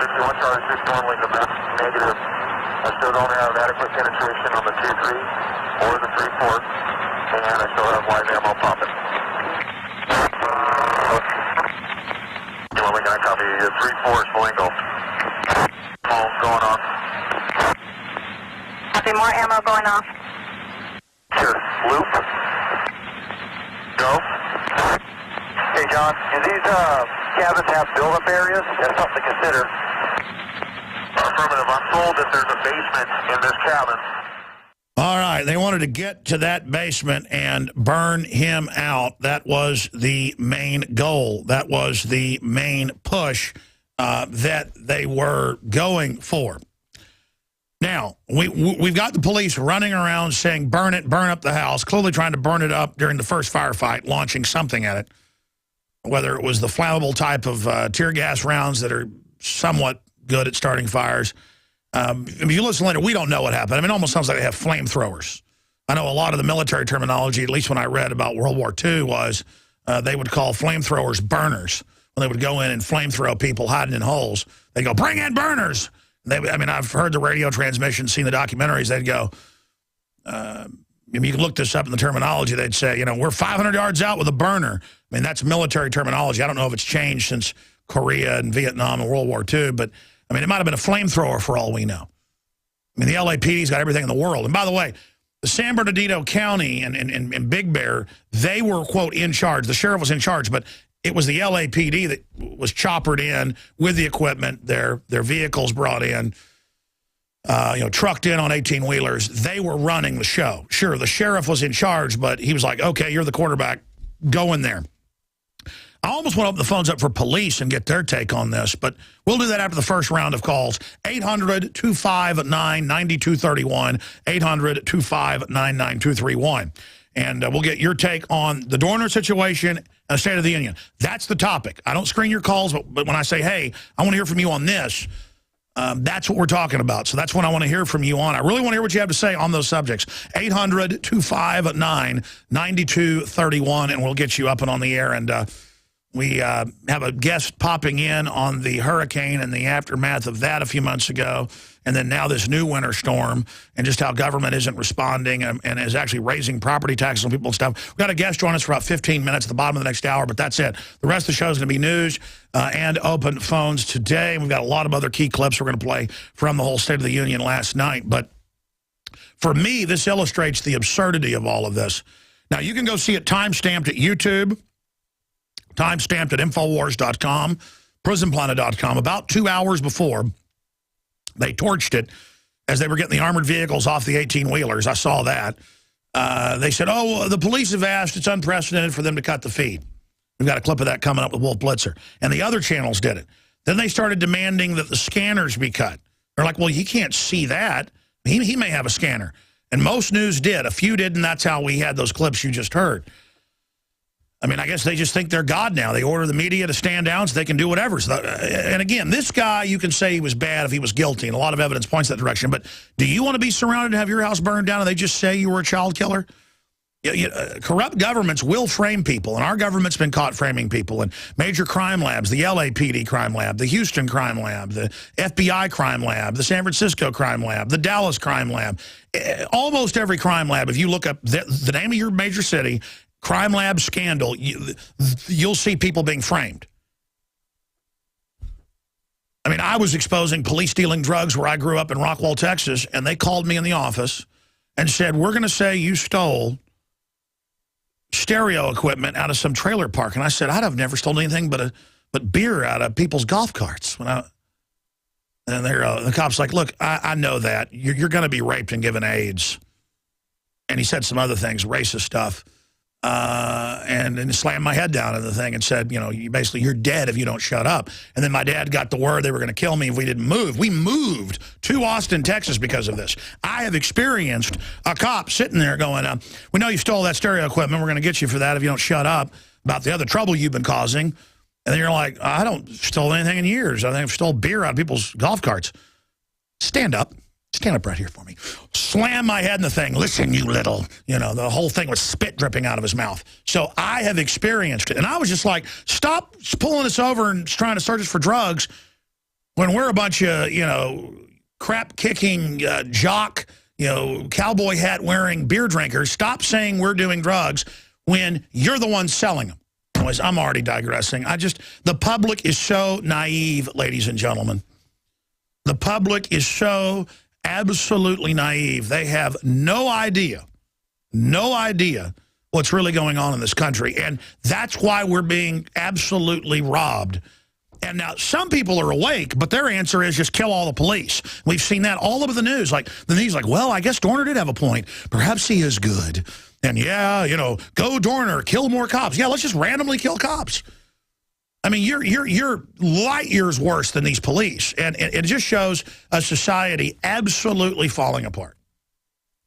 61 Charlie, 61 Lincoln. That's negative. I still don't have adequate penetration on the 2-3 or the 3-4, and I still have live ammo popping. I copy. 3-4 is full engulfed. Going on. Copy, more ammo going off. Sure. Loop. Go. Hey, John, do these cabins have build-up areas? That's something to consider. Affirmative. I'm told that there's a basement in this cabin. All right, they wanted to get to that basement and burn him out. That was the main goal. That was the main push that they were going for. Now, we've got the police running around saying, burn it, burn up the house, clearly trying to burn it up during the first firefight, launching something at it, whether it was the flammable type of tear gas rounds that are somewhat good at starting fires. If you listen later, we don't know what happened. I mean, it almost sounds like they have flamethrowers. I know a lot of the military terminology, at least when I read about World War II, was they would call flamethrowers burners. When they would go in and flamethrow people hiding in holes, they go, bring in burners. I mean, I've heard the radio transmission, seen the documentaries. They'd go, you can look this up in the terminology. They'd say, you know, we're 500 yards out with a burner. I mean, that's military terminology. I don't know if it's changed since Korea and Vietnam and World War II, but I mean, it might have been a flamethrower for all we know. I mean, the LAPD's got everything in the world. And by the way, the San Bernardino County and Big Bear, they were, quote, in charge. The sheriff was in charge, but it was the LAPD that was choppered in with the equipment, their vehicles brought in, trucked in on 18-wheelers. They were running the show. Sure, the sheriff was in charge, but he was like, okay, you're the quarterback. Go in there. I almost want to open the phones up for police and get their take on this, but we'll do that after the first round of calls. 800-259-9231, 800-259-9231. And we'll get your take on the Dorner situation and the State of the Union. That's the topic. I don't screen your calls, but when I say, hey, I want to hear from you on this, that's what we're talking about. So that's what I want to hear from you on. I really want to hear what you have to say on those subjects. 800-259-9231, and we'll get you up and on the air. And we have a guest popping in on the hurricane and the aftermath of that a few months ago, and then now this new winter storm, and just how government isn't responding and is actually raising property taxes on people and stuff. We've got a guest join us for about 15 minutes at the bottom of the next hour, but that's it. The rest of the show is going to be news and open phones today. We've got a lot of other key clips we're going to play from the whole State of the Union last night. But for me, this illustrates the absurdity of all of this. Now, you can go see it time-stamped at YouTube, time-stamped at Infowars.com, PrisonPlanet.com. About 2 hours before, they torched it as they were getting the armored vehicles off the 18-wheelers. I saw that. They said, oh, the police have asked. It's unprecedented for them to cut the feed. We've got a clip of that coming up with Wolf Blitzer. And the other channels did it. Then they started demanding that the scanners be cut. They're like, well, you can't see that. He may have a scanner. And most news did. A few didn't. That's how we had those clips you just heard. I mean, I guess they just think they're God now. They order the media to stand down so they can do whatever. So, and again, this guy, you can say he was bad if he was guilty, and a lot of evidence points that direction. But do you want to be surrounded and have your house burned down and they just say you were a child killer? Corrupt governments will frame people, and our government's been caught framing people. And major crime labs, the LAPD crime lab, the Houston crime lab, the FBI crime lab, the San Francisco crime lab, the Dallas crime lab, almost every crime lab, if you look up the name of your major city, crime lab scandal, you'll see people being framed. I mean, I was exposing police stealing drugs where I grew up in Rockwall, Texas, and they called me in the office and said, we're going to say you stole stereo equipment out of some trailer park. And I said, I'd have never stolen anything but beer out of people's golf carts. And the cop's like, look, I know that. You're going to be raped and given AIDS. And he said some other things, racist stuff. And slammed my head down in the thing and said, you're dead if you don't shut up. And then my dad got the word they were going to kill me if we didn't move. We moved to Austin, Texas because of this. I have experienced a cop sitting there going, we know you stole that stereo equipment. We're going to get you for that if you don't shut up about the other trouble you've been causing. And then you're like, I don't stole anything in years. I think I've stole beer out of people's golf carts. Stand up. Stand up right here for me. Slam my head in the thing. Listen, you little, the whole thing was spit dripping out of his mouth. So I have experienced it. And I was just like, stop pulling us over and trying to search us for drugs when we're a bunch of, crap-kicking, jock, cowboy hat-wearing beer drinkers. Stop saying we're doing drugs when you're the one selling them. Anyways, I'm already digressing. The public is so naive, ladies and gentlemen. The public is so absolutely naive. They have no idea what's really going on in this country. And that's why we're being absolutely robbed. And now some people are awake, but their answer is just kill all the police. We've seen that all over the news. Like the news, well, I guess Dorner did have a point. Perhaps he is good. And yeah, go Dorner, kill more cops. Yeah, let's just randomly kill cops. I mean, you're light years worse than these police. And it just shows a society absolutely falling apart.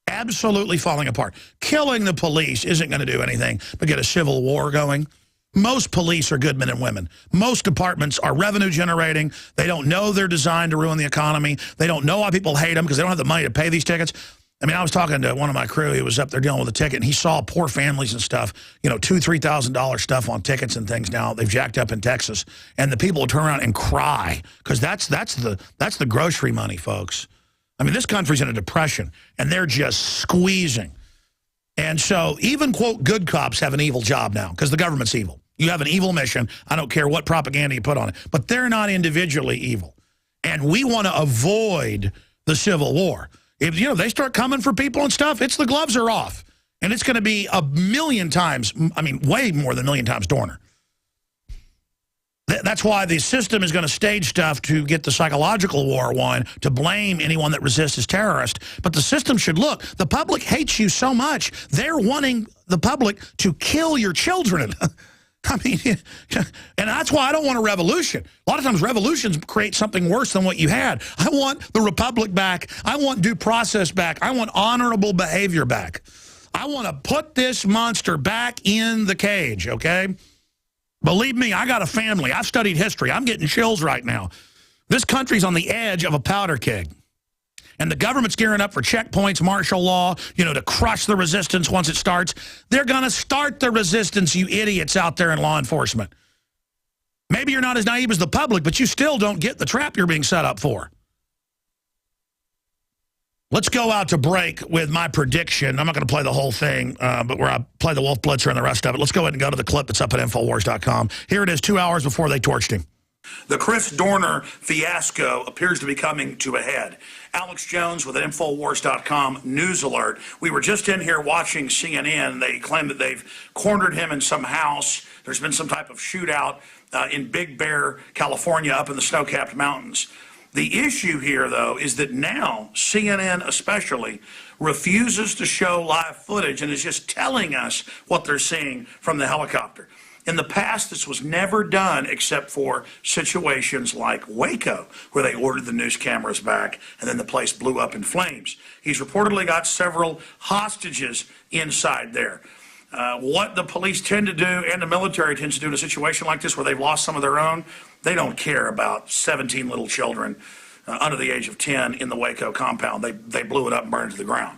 Absolutely falling apart. Killing the police isn't going to do anything but get a civil war going. Most police are good men and women. Most departments are revenue generating. They don't know they're designed to ruin the economy. They don't know why people hate them because they don't have the money to pay these tickets. I mean, I was talking to one of my crew. He was up there dealing with a ticket, and he saw poor families and stuff, $2,000, $3,000 stuff on tickets and things now. They've jacked up in Texas. And the people will turn around and cry because that's the grocery money, folks. I mean, this country's in a depression, and they're just squeezing. And so even, quote, good cops have an evil job now because the government's evil. You have an evil mission. I don't care what propaganda you put on it. But they're not individually evil. And we want to avoid the Civil War. If, they start coming for people and stuff, it's the gloves are off. And it's going to be a million times, way more than a million times Dorner. That's why the system is going to stage stuff to get the psychological war won, to blame anyone that resists as terrorist. But the system should look. The public hates you so much, they're wanting the public to kill your children. I mean, and that's why I don't want a revolution. A lot of times revolutions create something worse than what you had. I want the republic back. I want due process back. I want honorable behavior back. I want to put this monster back in the cage, okay? Believe me, I got a family. I've studied history. I'm getting chills right now. This country's on the edge of a powder keg. And the government's gearing up for checkpoints, martial law, to crush the resistance once it starts. They're going to start the resistance, you idiots out there in law enforcement. Maybe you're not as naive as the public, but you still don't get the trap you're being set up for. Let's go out to break with my prediction. I'm not going to play the whole thing, but where I play the Wolf Blitzer and the rest of it. Let's go ahead and go to the clip that's up at Infowars.com. Here it is 2 hours before they torched him. The Chris Dorner fiasco appears to be coming to a head. Alex Jones with an Infowars.com news alert. We were just in here watching CNN. They claim that they've cornered him in some house. There's been some type of shootout in Big Bear, California, up in the snow-capped mountains. The issue here, though, is that now CNN especially refuses to show live footage and is just telling us what they're seeing from the helicopter. In the past, this was never done except for situations like Waco, where they ordered the news cameras back and then the place blew up in flames. He's reportedly got several hostages inside there. What the police tend to do and the military tends to do in a situation like this where they've lost some of their own, they don't care about 17 little children under the age of 10 in the Waco compound. They blew it up and burned it to the ground.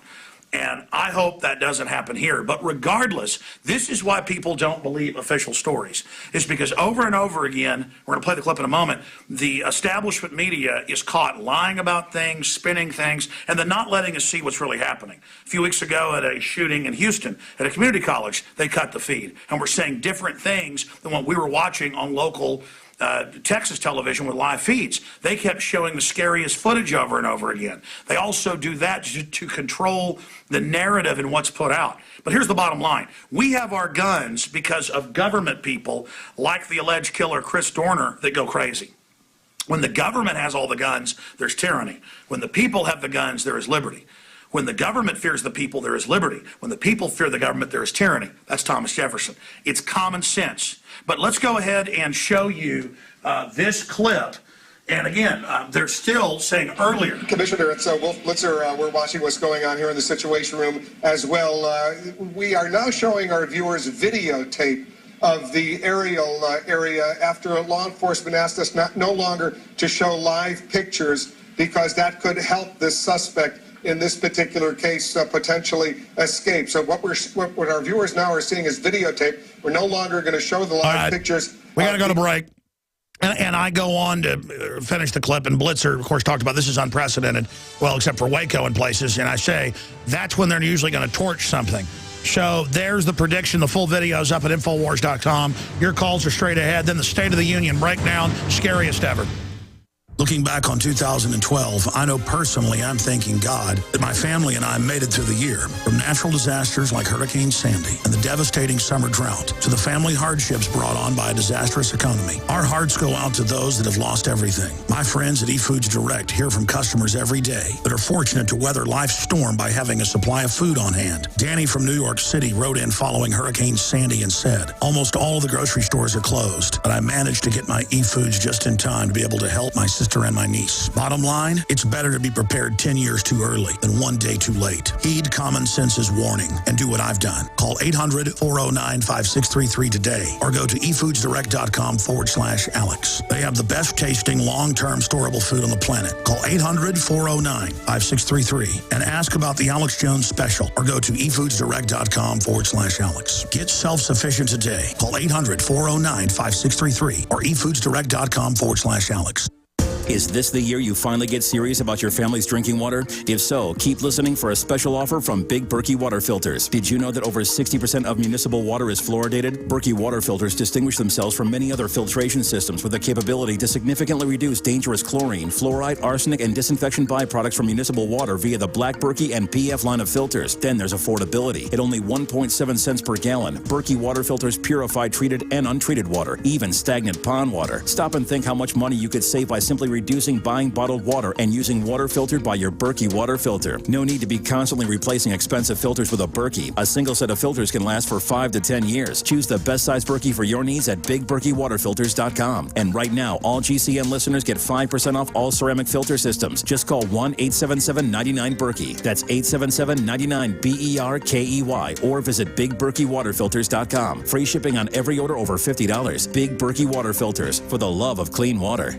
And I hope that doesn't happen here. But regardless, this is why people don't believe official stories. It's because over and over again, we're going to play the clip in a moment, the establishment media is caught lying about things, spinning things, and then not letting us see what's really happening. A few weeks ago at a shooting in Houston at a community college, they cut the feed. And we're saying different things than what we were watching on local Texas television with live feeds. They kept showing the scariest footage over and over again. They also do that to control the narrative and what's put out. But here's the bottom line. We have our guns because of government people like the alleged killer Chris Dorner that go crazy. When the government has all the guns, there's tyranny. When the people have the guns, there is liberty. When the government fears the people, there is liberty. When the people fear the government, there is tyranny. That's Thomas Jefferson. It's common sense. But let's go ahead and show you this clip. And again, they're still saying earlier. Commissioner, it's Wolf Blitzer. We're watching what's going on here in the Situation Room as well. We are now showing our viewers videotape of the aerial area after law enforcement asked us no longer to show live pictures because that could help this suspect in this particular case potentially escape. So what our viewers now are seeing is videotape. We're no longer going to show the live pictures. We got to go to break. And I go on to finish the clip, and Blitzer, of course, talked about this is unprecedented, well, except for Waco and places, and I say that's when they're usually going to torch something. So there's the prediction. The full video's up at Infowars.com. Your calls are straight ahead. Then the State of the Union breakdown, scariest ever. Looking back on 2012, I know personally I'm thanking God that my family and I made it through the year. From natural disasters like Hurricane Sandy and the devastating summer drought to the family hardships brought on by a disastrous economy. Our hearts go out to those that have lost everything. My friends at eFoods Direct hear from customers every day that are fortunate to weather life's storm by having a supply of food on hand. Danny from New York City wrote in following Hurricane Sandy and said, almost all of the grocery stores are closed, but I managed to get my eFoods just in time to be able to help my sister and my niece. Bottom line, it's better to be prepared 10 years too early than one day too late. Heed common sense's warning and do what I've done. Call 800-409-5633 today or go to efoodsdirect.com/Alex. They have the best tasting long-term storable food on the planet. Call 800-409-5633 and ask about the Alex Jones special or go to efoodsdirect.com/Alex. Get self-sufficient today. Call 800-409-5633 or efoodsdirect.com/Alex. Is this the year you finally get serious about your family's drinking water? If so, keep listening for a special offer from Big Berkey Water Filters. Did you know that over 60% of municipal water is fluoridated? Berkey Water Filters distinguish themselves from many other filtration systems with the capability to significantly reduce dangerous chlorine, fluoride, arsenic, and disinfection byproducts from municipal water via the Black Berkey and PF line of filters. Then there's affordability. At only 1.7 cents per gallon, Berkey Water Filters purify treated and untreated water, even stagnant pond water. Stop and think how much money you could save by simply reducing buying bottled water and using water filtered by your Berkey water filter. No need to be constantly replacing expensive filters with a Berkey. A single set of filters can last for 5 to 10 years. Choose the best size Berkey for your needs at BigBerkeyWaterFilters.com. And right now, all GCN listeners get 5% off all ceramic filter systems. Just call 1-877-99-BERKEY. That's 877-99-BERKEY or visit BigBerkeyWaterFilters.com. Free shipping on every order over $50. Big Berkey Water Filters, for the love of clean water.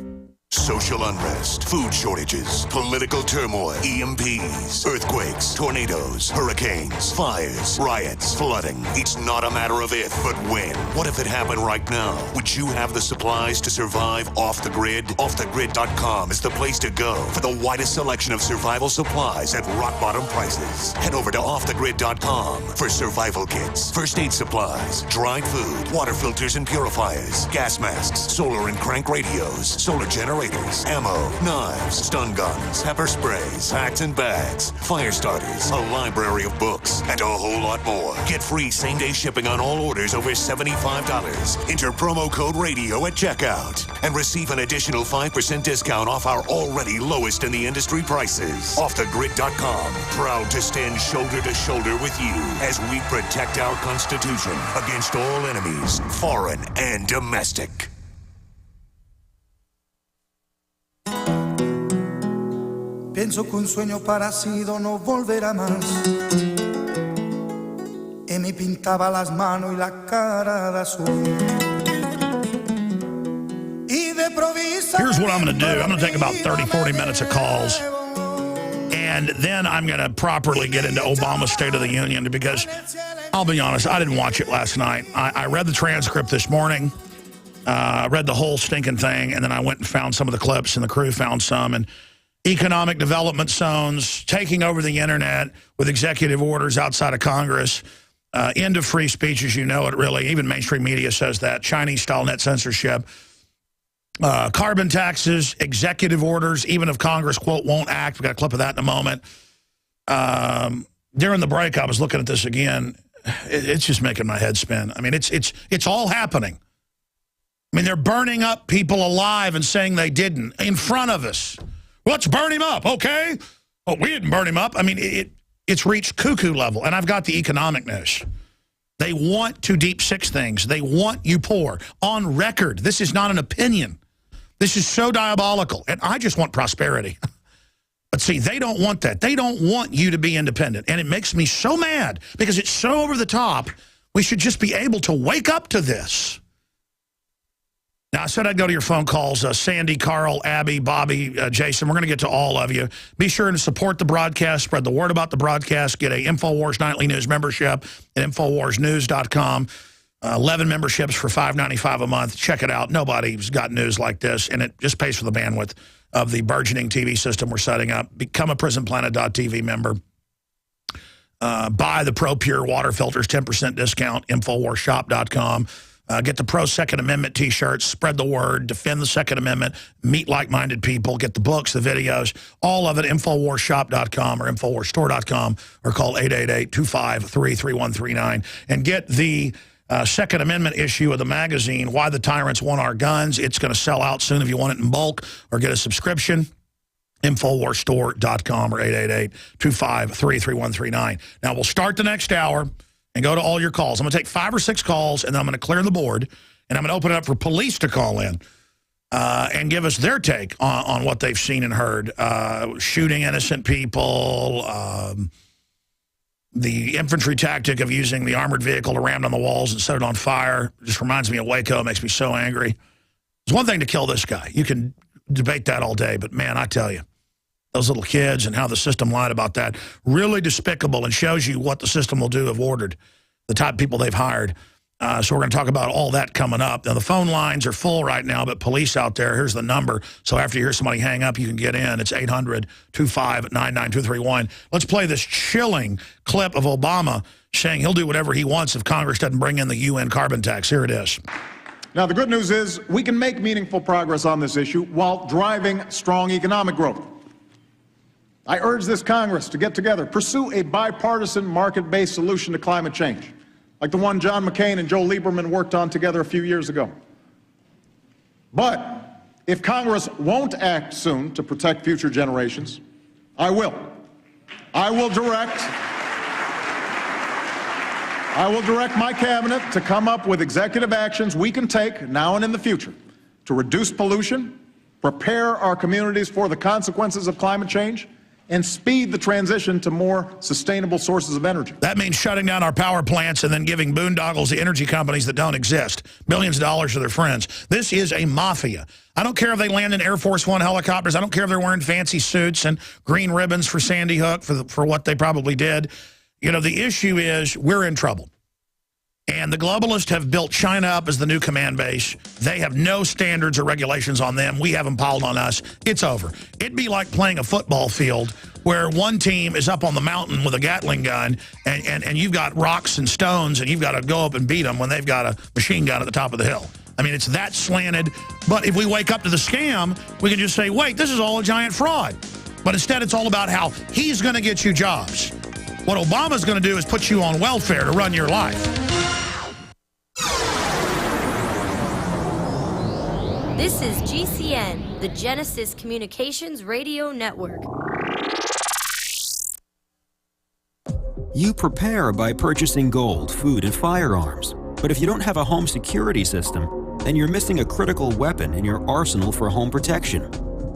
Social unrest, food shortages, political turmoil, EMPs, earthquakes, tornadoes, hurricanes, fires, riots, flooding. It's not a matter of if, but when. What if it happened right now? Would you have the supplies to survive off the grid? OffTheGrid.com is the place to go for the widest selection of survival supplies at rock bottom prices. Head over to OffTheGrid.com for survival kits, first aid supplies, dried food, water filters and purifiers, gas masks, solar and crank radios, solar generators, ammo, knives, stun guns, pepper sprays, packs and bags, fire starters, a library of books, and a whole lot more. Get free same-day shipping on all orders over $75. Enter promo code RADIO at checkout and receive an additional 5% discount off our already lowest in the industry prices. OffTheGrid.com, proud to stand shoulder to shoulder with you as we protect our Constitution against all enemies, foreign and domestic. Pienso que un sueño parecido no volverá más. Y me pintaba las manos y la cara de azul. Here's what I'm going to do. I'm going to take about 30, 40 minutes of calls. And And then I'm going to properly get into Obama's State of the Union because, I'll be honest, I didn't watch it last night. I read the transcript this morning. I read the whole stinking thing, and then I went and found some of the clips, and the crew found some. And economic development zones, taking over the internet with executive orders outside of Congress, end of free speech as you know it, really. Even mainstream media says that. Chinese-style net censorship. Carbon taxes, executive orders, even if Congress, quote, won't act. We've got a clip of that in a moment. During the break, I was looking at this again. It's just making my head spin. I mean, it's all happening. I mean, they're burning up people alive and saying they didn't in front of us. Let's burn him up, okay? Oh, we didn't burn him up. I mean, it's reached cuckoo level. And I've got the economic news. They want to deep six things. They want you poor. On record, this is not an opinion. This is so diabolical. And I just want prosperity. But see, they don't want that. They don't want you to be independent. And it makes me so mad because it's so over the top. We should just be able to wake up to this. Now, I said I'd go to your phone calls. Sandy, Carl, Abby, Bobby, Jason. We're going to get to all of you. Be sure to support the broadcast. Spread the word about the broadcast. Get a InfoWars Nightly News membership at InfoWarsNews.com. 11 memberships for $5.95 a month. Check it out. Nobody's got news like this, and it just pays for the bandwidth of the burgeoning TV system we're setting up. Become a PrisonPlanet.tv member. Buy the Pro Pure water filters, 10% discount, InfoWarsShop.com. Get the Pro Second Amendment T-shirts, spread the word, defend the Second Amendment, meet like-minded people, get the books, the videos, all of it, InfoWarsShop.com or InfoWarsStore.com, or call 888-253-3139, and get the Second Amendment issue of the magazine, Why the Tyrants Want Our Guns. It's going to sell out soon if you want it in bulk, or get a subscription, InfoWarsStore.com or 888-253-3139. Now, we'll start the next hour and go to all your calls. I'm going to take 5 or 6 calls, and then I'm going to clear the board, and I'm going to open it up for police to call in and give us their take on what they've seen and heard. Shooting innocent people, the infantry tactic of using the armored vehicle to ram down the walls and set it on fire. Just reminds me of Waco. It makes me so angry. It's one thing to kill this guy. You can debate that all day, but, man, I tell you, those little kids and how the system lied about that, really despicable, and shows you what the system will do if ordered, the type of people they've hired. So we're going to talk about all that coming up. Now, the phone lines are full right now, but police out there, here's the number. So after you hear somebody hang up, you can get in. It's 800-259-9231. Let's play this chilling clip of Obama saying he'll do whatever he wants if Congress doesn't bring in the UN carbon tax. Here it is. Now, the good news is we can make meaningful progress on this issue while driving strong economic growth. I urge this Congress to get together, pursue a bipartisan market-based solution to climate change, like the one John McCain and Joe Lieberman worked on together a few years ago. But if Congress won't act soon to protect future generations, I will. I will direct my cabinet to come up with executive actions we can take now and in the future to reduce pollution, prepare our communities for the consequences of climate change, and speed the transition to more sustainable sources of energy. That means shutting down our power plants and then giving boondoggles to energy companies that don't exist. Billions of dollars to their friends. This is a mafia. I don't care if they land in Air Force One helicopters. I don't care if they're wearing fancy suits and green ribbons for Sandy Hook for what they probably did. You know, the issue is we're in trouble. And the globalists have built China up as the new command base. They have no standards or regulations on them. We have them piled on us. It's over. It'd be like playing a football field where one team is up on the mountain with a Gatling gun and you've got rocks and stones and you've got to go up and beat them when they've got a machine gun at the top of the hill. I mean, it's that slanted. But if we wake up to the scam, we can just say, wait, this is all a giant fraud. But instead, it's all about how he's going to get you jobs. What Obama's going to do is put you on welfare to run your life. This is GCN, the Genesis Communications Radio Network. You prepare by purchasing gold, food, and firearms. But if you don't have a home security system, then you're missing a critical weapon in your arsenal for home protection.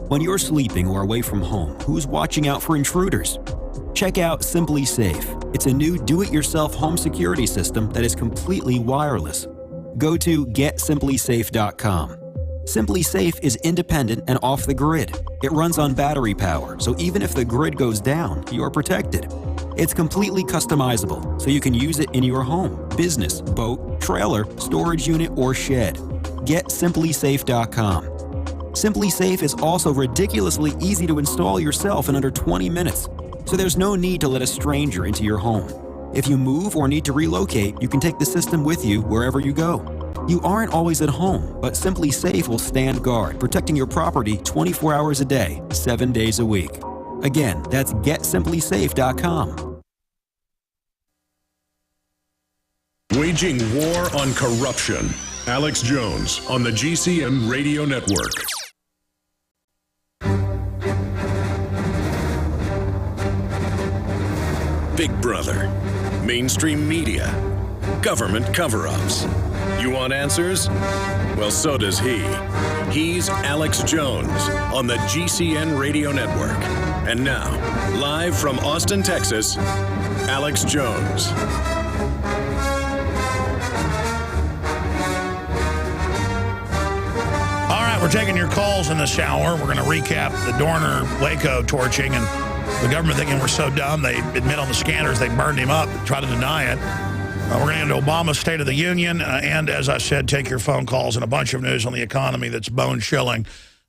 When you're sleeping or away from home, who's watching out for intruders? Check out Simply Safe. It's a new do-it-yourself home security system that is completely wireless. Go to GetSimplySafe.com. Simply Safe is independent and off the grid. It runs on battery power, so even if the grid goes down, you're protected. It's completely customizable, so you can use it in your home, business, boat, trailer, storage unit, or shed. Get simplysafe.com. Simply Safe is also ridiculously easy to install yourself in under 20 minutes, so there's no need to let a stranger into your home. If you move or need to relocate, you can take the system with you wherever you go. You aren't always at home, but Simply Safe will stand guard, protecting your property 24 hours a day, 7 days a week. Again, that's getsimplysafe.com. Waging war on corruption. Alex Jones on the GCN Radio Network. Big Brother, mainstream media, government cover-ups. You want answers? Well, so does he. He's Alex Jones on the GCN Radio Network. And now, live from Austin, Texas, Alex Jones. All right, we're taking your calls in this hour. We're going to recap the Dorner Waco torching, and the government thinking we're so dumb, they admit on the scanners they burned him up, try to deny it. We're going to get into Obama's State of the Union, and as I said, take your phone calls and a bunch of news on the economy that's bone-chilling.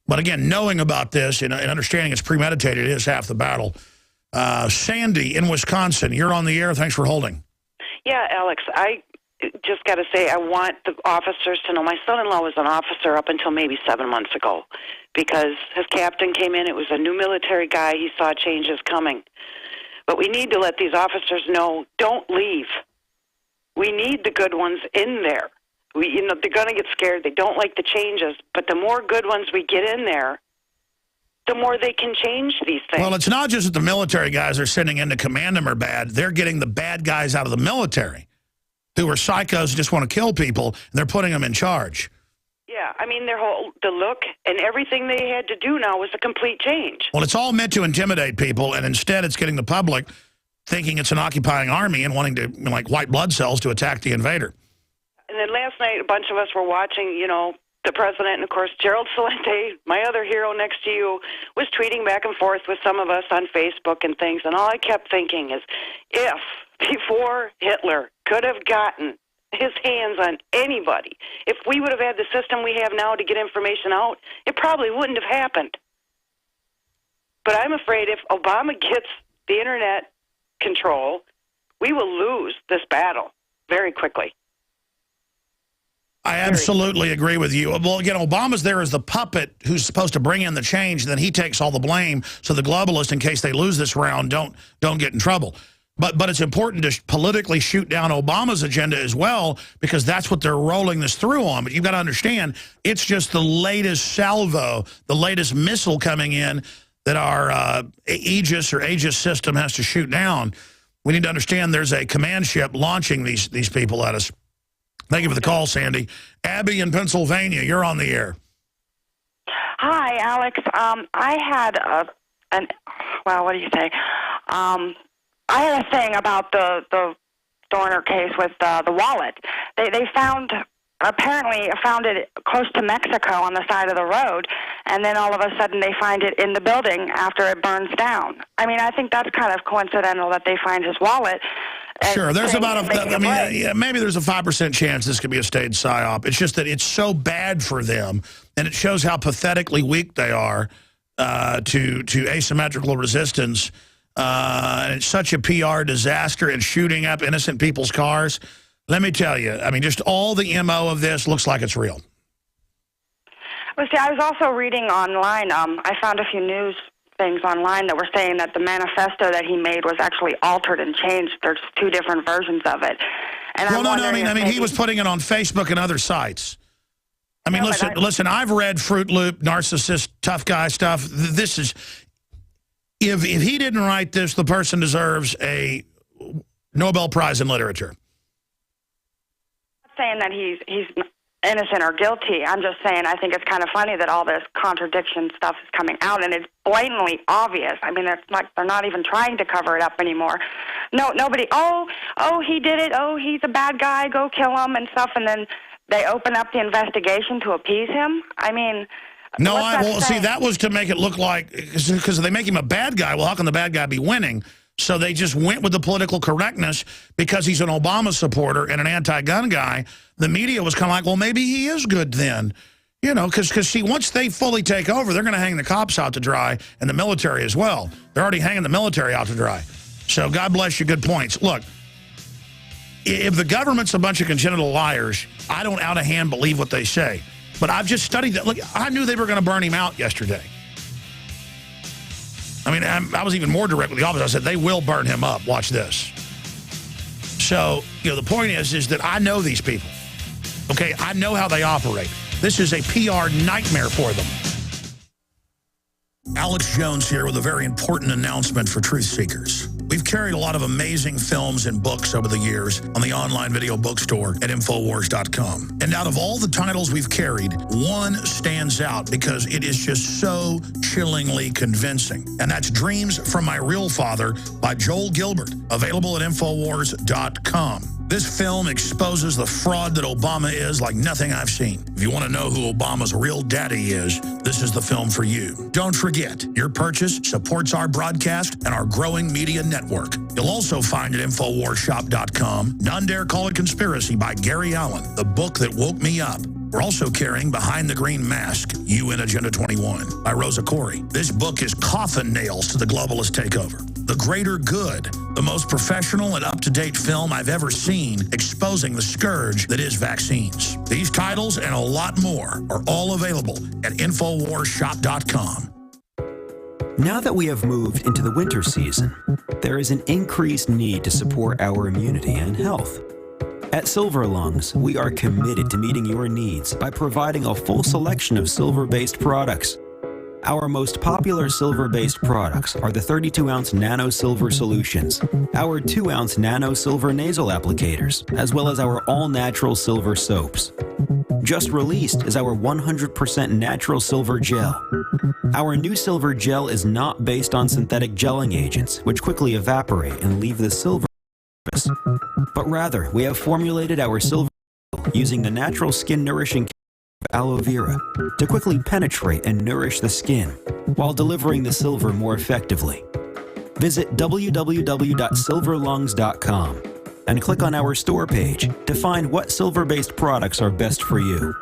But again, knowing about this and understanding it's premeditated is half the battle. Sandy in Wisconsin, you're on the air. Thanks for holding. Yeah, Alex, I just got to say I want the officers to know my son-in-law was an officer up until maybe 7 months ago because his captain came in. It was a new military guy. He saw changes coming. But we need to let these officers know, don't leave. We need the good ones in there. They're going to get scared. They don't like the changes. But the more good ones we get in there, the more they can change these things. Well, it's not just that the military guys are sending in to command them are bad. They're getting the bad guys out of the military who are psychos who just want to kill people, and they're putting them in charge. Yeah, I mean, the look and everything they had to do now was a complete change. Well, it's all meant to intimidate people, and instead it's getting the public thinking it's an occupying army and wanting to, like white blood cells, to attack the invader. And then last night, a bunch of us were watching, the president, and of course, Gerald Celente, my other hero next to you, was tweeting back and forth with some of us on Facebook and things, and all I kept thinking is, if before Hitler could have gotten his hands on anybody, if we would have had the system we have now to get information out, it probably wouldn't have happened. But I'm afraid if Obama gets the internet control, we will lose this battle very quickly. I absolutely agree with you. Well, again, Obama's there as the puppet who's supposed to bring in the change, and then he takes all the blame so the globalists, in case they lose this round, don't get in trouble. But it's important to politically shoot down Obama's agenda as well, because that's what they're rolling this through on. But you've got to understand, it's just the latest salvo, the latest missile coming in that our Aegis system has to shoot down. We need to understand there's a command ship launching these people at us. Thank you for the call, Sandy. Abby in Pennsylvania, you're on the air. Hi, Alex. I had what do you say? I had a thing about the Dorner case with the wallet. They apparently found it close to Mexico on the side of the road, and then all of a sudden they find it in the building after it burns down. I mean, I think that's kind of coincidental that they find his wallet. Sure, there's about maybe there's a 5% chance this could be a staged psyop. It's just that it's so bad for them, and it shows how pathetically weak they are to asymmetrical resistance. And it's such a PR disaster and shooting up innocent people's cars. Let me tell you, I mean, just all the MO of this looks like it's real. Well, see, I was also reading online. I found a few news things online that were saying that the manifesto that he made was actually altered and changed. There's two different versions of it. And I mean, he was putting it on Facebook and other sites. I mean, listen, I've read Fruit Loop, narcissist, tough guy stuff. This is, if he didn't write this, the person deserves a Nobel Prize in Literature. I'm not saying that he's innocent or guilty. I'm just saying I think it's kind of funny that all this contradiction stuff is coming out, and it's blatantly obvious. I mean, it's like they're not even trying to cover it up anymore. Nobody, he did it, he's a bad guy, go kill him and stuff, and then they open up the investigation to appease him? I mean, no, see, that was to make it look like, because they make him a bad guy. Well, how can the bad guy be winning? So they just went with the political correctness because he's an Obama supporter and an anti-gun guy. The media was kind of like, well, maybe he is good then. You know, because see, once they fully take over, they're going to hang the cops out to dry and the military as well. They're already hanging the military out to dry. So God bless you, good points. Look, if the government's a bunch of congenital liars, I don't out of hand believe what they say. But I've just studied that. Look, I knew they were going to burn him out yesterday. I mean, I was even more direct with the office. I said, they will burn him up. Watch this. So, you know, the point is that I know these people. Okay, I know how they operate. This is a PR nightmare for them. Alex Jones here with a very important announcement for truth seekers. We've carried a lot of amazing films and books over the years on the online video bookstore at Infowars.com. And out of all the titles we've carried, one stands out because it is just so chillingly convincing. And that's Dreams from My Real Father by Joel Gilbert, available at Infowars.com. This film exposes the fraud that Obama is like nothing I've seen. If you want to know who Obama's real daddy is, this is the film for you. Don't forget, your purchase supports our broadcast and our growing media network. You'll also find at InfoWarsShop.com, None Dare Call It Conspiracy by Gary Allen, the book that woke me up. We're also carrying Behind the Green Mask, You in Agenda 21 by Rosa Corey. This book is coffin nails to the globalist takeover. The Greater Good, the most professional and up-to-date film I've ever seen exposing the scourge that is vaccines. These titles and a lot more are all available at InfoWarsShop.com. Now that we have moved into the winter season, there is an increased need to support our immunity and health. At Silver Lungs, we are committed to meeting your needs by providing a full selection of silver-based products. Our most popular silver-based products are the 32-ounce Nano Silver Solutions, our 2-ounce Nano Silver Nasal Applicators, as well as our all-natural silver soaps. Just released is our 100% natural silver gel. Our new silver gel is not based on synthetic gelling agents, which quickly evaporate and leave the silver surface, but rather we have formulated our silver gel using the natural skin-nourishing aloe vera to quickly penetrate and nourish the skin while delivering the silver more effectively. Visit www.silverlungs.com and click on our store page to find what silver-based products are best for you.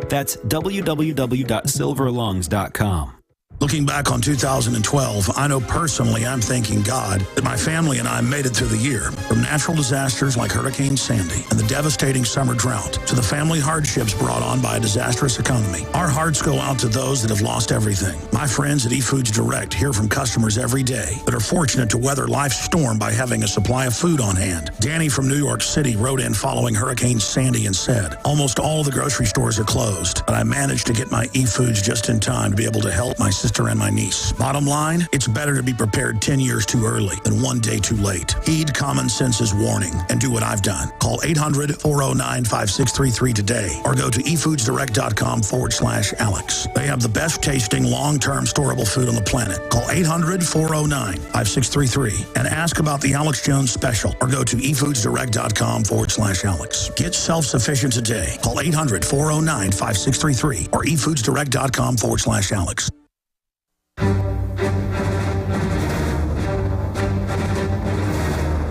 That's www.silverlungs.com. Looking back on 2012, I know personally I'm thanking God that my family and I made it through the year. From natural disasters like Hurricane Sandy and the devastating summer drought to the family hardships brought on by a disastrous economy. Our hearts go out to those that have lost everything. My friends at eFoods Direct hear from customers every day that are fortunate to weather life's storm by having a supply of food on hand. Danny from New York City wrote in following Hurricane Sandy and said, almost all of the grocery stores are closed, but I managed to get my eFoods just in time to be able to help my sister and my niece. Bottom line, it's better to be prepared 10 years too early than one day too late. Heed common sense's warning and do what I've done. Call 800-409-5633 today or go to efoodsdirect.com/Alex. They have the best tasting long-term storable food on the planet. Call 800-409-5633 and ask about the Alex Jones special or go to efoodsdirect.com/Alex. Get self-sufficient today. Call 800-409-5633 or efoodsdirect.com/Alex.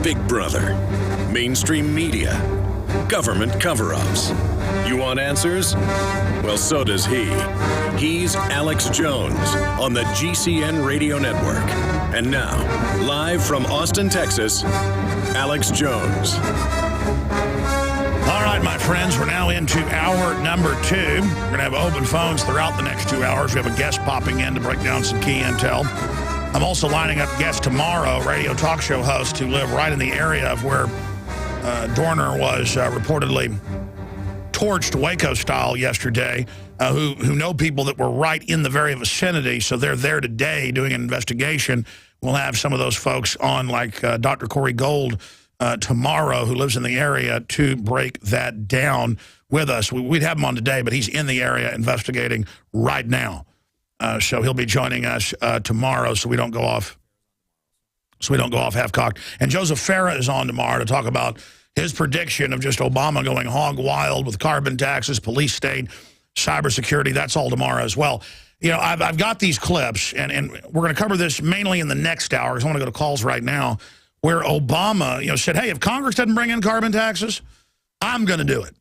Big Brother, mainstream media, government cover-ups. You want answers? Well, so does he. He's Alex Jones on the GCN Radio Network. And now, live from Austin, Texas, Alex Jones. All right, my friends, we're now into hour number 2. We're going to have open phones throughout the next 2 hours. We have a guest popping in to break down some key intel. I'm also lining up guests tomorrow, radio talk show hosts who live right in the area of where Dorner was reportedly torched Waco style yesterday, who know people that were right in the very vicinity, so they're there today doing an investigation. We'll have some of those folks on, like Dr. Corey Gold, tomorrow, who lives in the area, to break that down with us. We'd have him on today, but he's in the area investigating right now. So he'll be joining us tomorrow, so we don't go off half-cocked. And Joseph Farah is on tomorrow to talk about his prediction of just Obama going hog wild with carbon taxes, police state, cybersecurity, that's all tomorrow as well. You know, I've got these clips, and we're going to cover this mainly in the next hour, because I want to go to calls right now, where Obama, you know, said, hey, if Congress doesn't bring in carbon taxes, I'm going to do it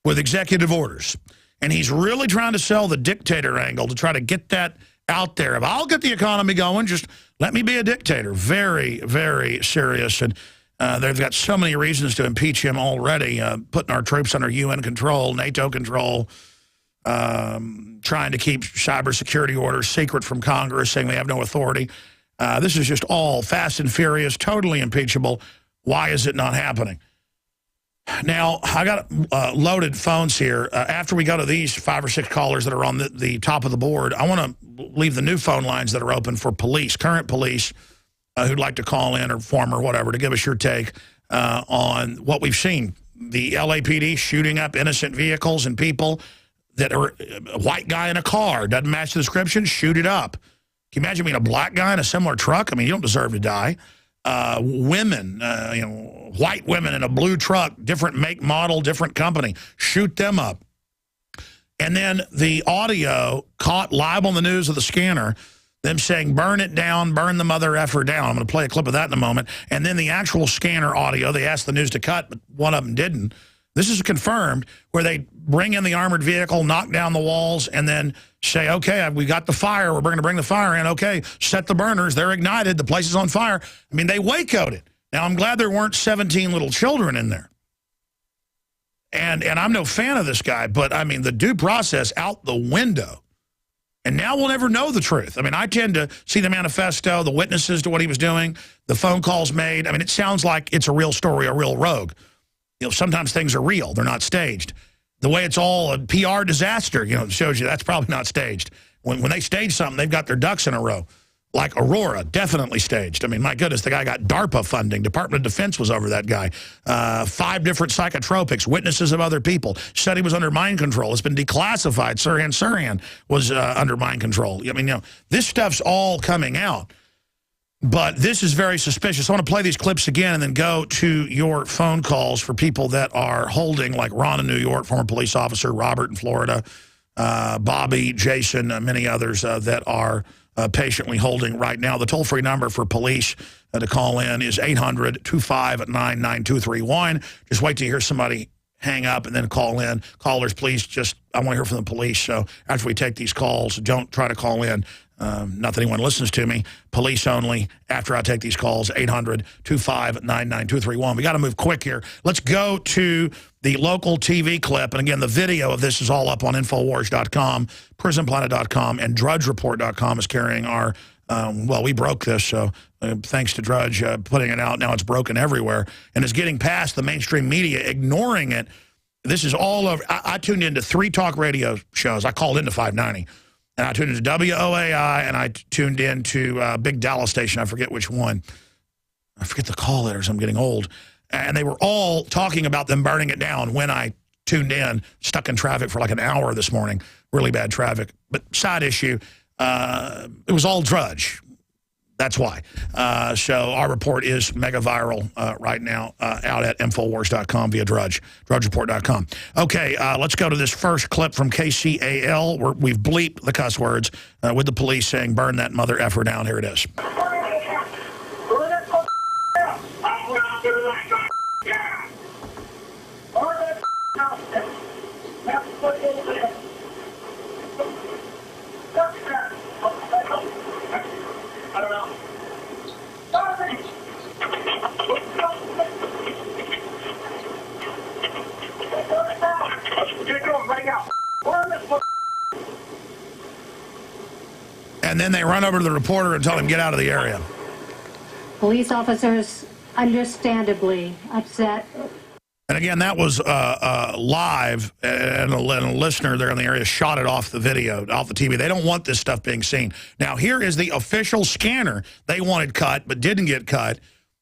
with executive orders. And he's really trying to sell the dictator angle to try to get that out there. If I'll get the economy going, just let me be a dictator. Very, very serious. And they've got so many reasons to impeach him already, putting our troops under UN control, NATO control, trying to keep cybersecurity orders secret from Congress, saying they have no authority. This is just all fast and furious, totally impeachable. Why is it not happening? Now, I got loaded phones here. After we go to these 5 or 6 callers that are on the top of the board, I want to leave the new phone lines that are open for police, current police, who'd like to call in, or former, whatever, to give us your take on what we've seen. The LAPD shooting up innocent vehicles and people that are a white guy in a car, doesn't match the description, shoot it up. Can you imagine being a black guy in a similar truck? I mean, you don't deserve to die. Women, you know, white women in a blue truck, different make, model, different company, shoot them up. And then the audio caught live on the news of the scanner, them saying, burn it down, burn the mother effer down. I'm going to play a clip of that in a moment. And then the actual scanner audio, they asked the news to cut, but one of them didn't. This is confirmed, where they bring in the armored vehicle, knock down the walls, and then say, okay, we got the fire. We're going to bring the fire in. Okay, set the burners. They're ignited. The place is on fire. I mean, they Waco'd it. Now, I'm glad there weren't 17 little children in there. And I'm no fan of this guy, but, I mean, the due process out the window. And now we'll never know the truth. I mean, I tend to see the manifesto, the witnesses to what he was doing, the phone calls made. I mean, it sounds like it's a real story, a real rogue. You know, sometimes things are real. They're not staged. The way it's all a PR disaster, you know, shows you that's probably not staged. When they stage something, they've got their ducks in a row. Like Aurora, definitely staged. I mean, my goodness, the guy got DARPA funding. Department of Defense was over that guy. 5 different psychotropics, witnesses of other people. Said he was under mind control. It's been declassified. Sirhan was under mind control. I mean, you know, this stuff's all coming out. But this is very suspicious. I want to play these clips again and then go to your phone calls for people that are holding, like Ron in New York, former police officer, Robert in Florida, Bobby, Jason, many others that are patiently holding right now. The toll-free number for police to call in is 800-259-9231. Just wait till you hear somebody hang up and then call in. Callers, please, I want to hear from the police. So after we take these calls, don't try to call in. Not that anyone listens to me. Police only. After I take these calls, 800-259-9231. We got to move quick here. Let's go to the local TV clip. And again, the video of this is all up on Infowars.com, PrisonPlanet.com, and DrudgeReport.com is carrying our, well, we broke this, so thanks to Drudge putting it out. Now it's broken everywhere and is getting past the mainstream media, ignoring it. This is all over. I tuned into 3 talk radio shows. I called into 590. And I tuned into WOAI, and I tuned into a big Dallas station. I forget which one. I forget the call letters. I'm getting old. And they were all talking about them burning it down when I tuned in, stuck in traffic for like an hour this morning. Really bad traffic. But side issue, it was all Drudge. That's why. So our report is mega viral right now out at Infowars.com via Drudge, DrudgeReport.com. Okay, let's go to this first clip from KCAL where we've bleeped the cuss words with the police saying, burn that mother effer down. Here it is. And then they run over to the reporter and tell him, get out of the area. Police officers understandably upset. And again, that was live, and a listener there in the area shot it off the video, off the TV. They don't want this stuff being seen. Now, here is the official scanner they wanted cut but didn't get cut.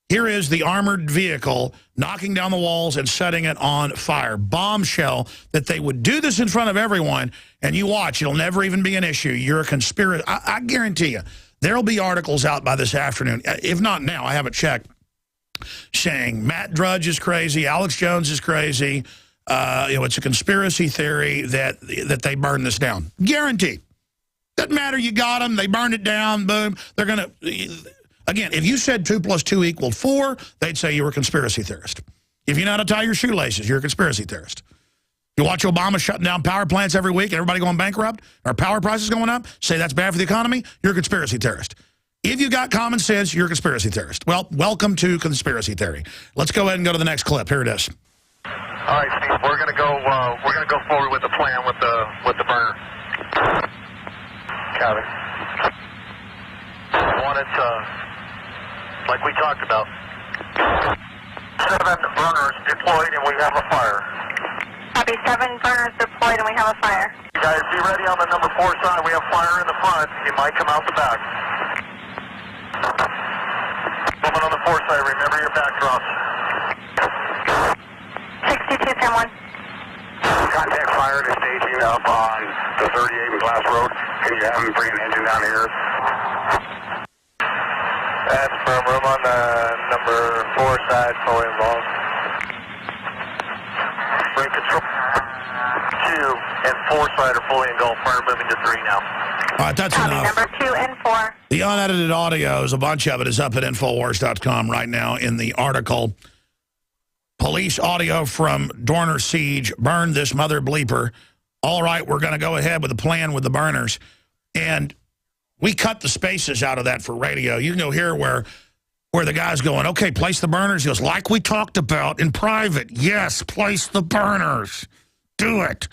Here is the armored vehicle knocking down the walls and setting it on fire. Bombshell that they would do this in front of everyone, and you watch, it'll never even be an issue. You're a conspiracy. I guarantee you, there'll be articles out by this afternoon. If not now, I haven't checked. saying Matt Drudge is crazy, Alex Jones is crazy. It's a conspiracy theory that they burn this down. Guaranteed. Doesn't matter, you got them, they burned it down, boom. They're going to, again, if you said 2 + 2 = 4, they'd say you were a conspiracy theorist. If you know how to tie your shoelaces, you're a conspiracy theorist. You watch Obama shutting down power plants every week, everybody going bankrupt, or power prices going up, say that's bad for the economy, you're a conspiracy theorist. If you got common sense, you're a conspiracy theorist. Well, welcome to conspiracy theory. Let's go ahead and go to the next clip. Here it is. All right, Steve, we're gonna go forward with the plan with the burner. Copy. One, it's like we talked about. 7 burners deployed and we have a fire. Copy, 7 burners deployed and we have a fire. Guys, be ready on the number 4 side. We have fire in the front. It might come out the back. Woman on the 4 side, remember your backdrops. 62-10-1. Contact fire to staging up on the 38 and Glass Road. Can you have them bring an engine down here? That's firm room on the number 4 side, fully involved. Bring control. 2 and 4 side are fully engulfed. Fire moving to 3 now. All right, that's enough. Number 2 and 4. The unedited audio, a bunch of it is up at Infowars.com right now in the article. Police audio from Dorner siege, burn this mother bleeper. All right, we're going to go ahead with the plan with the burners. And we cut the spaces out of that for radio. You can go hear where the guy's going, okay, place the burners. He goes, like we talked about in private. Yes, place the burners. Do it.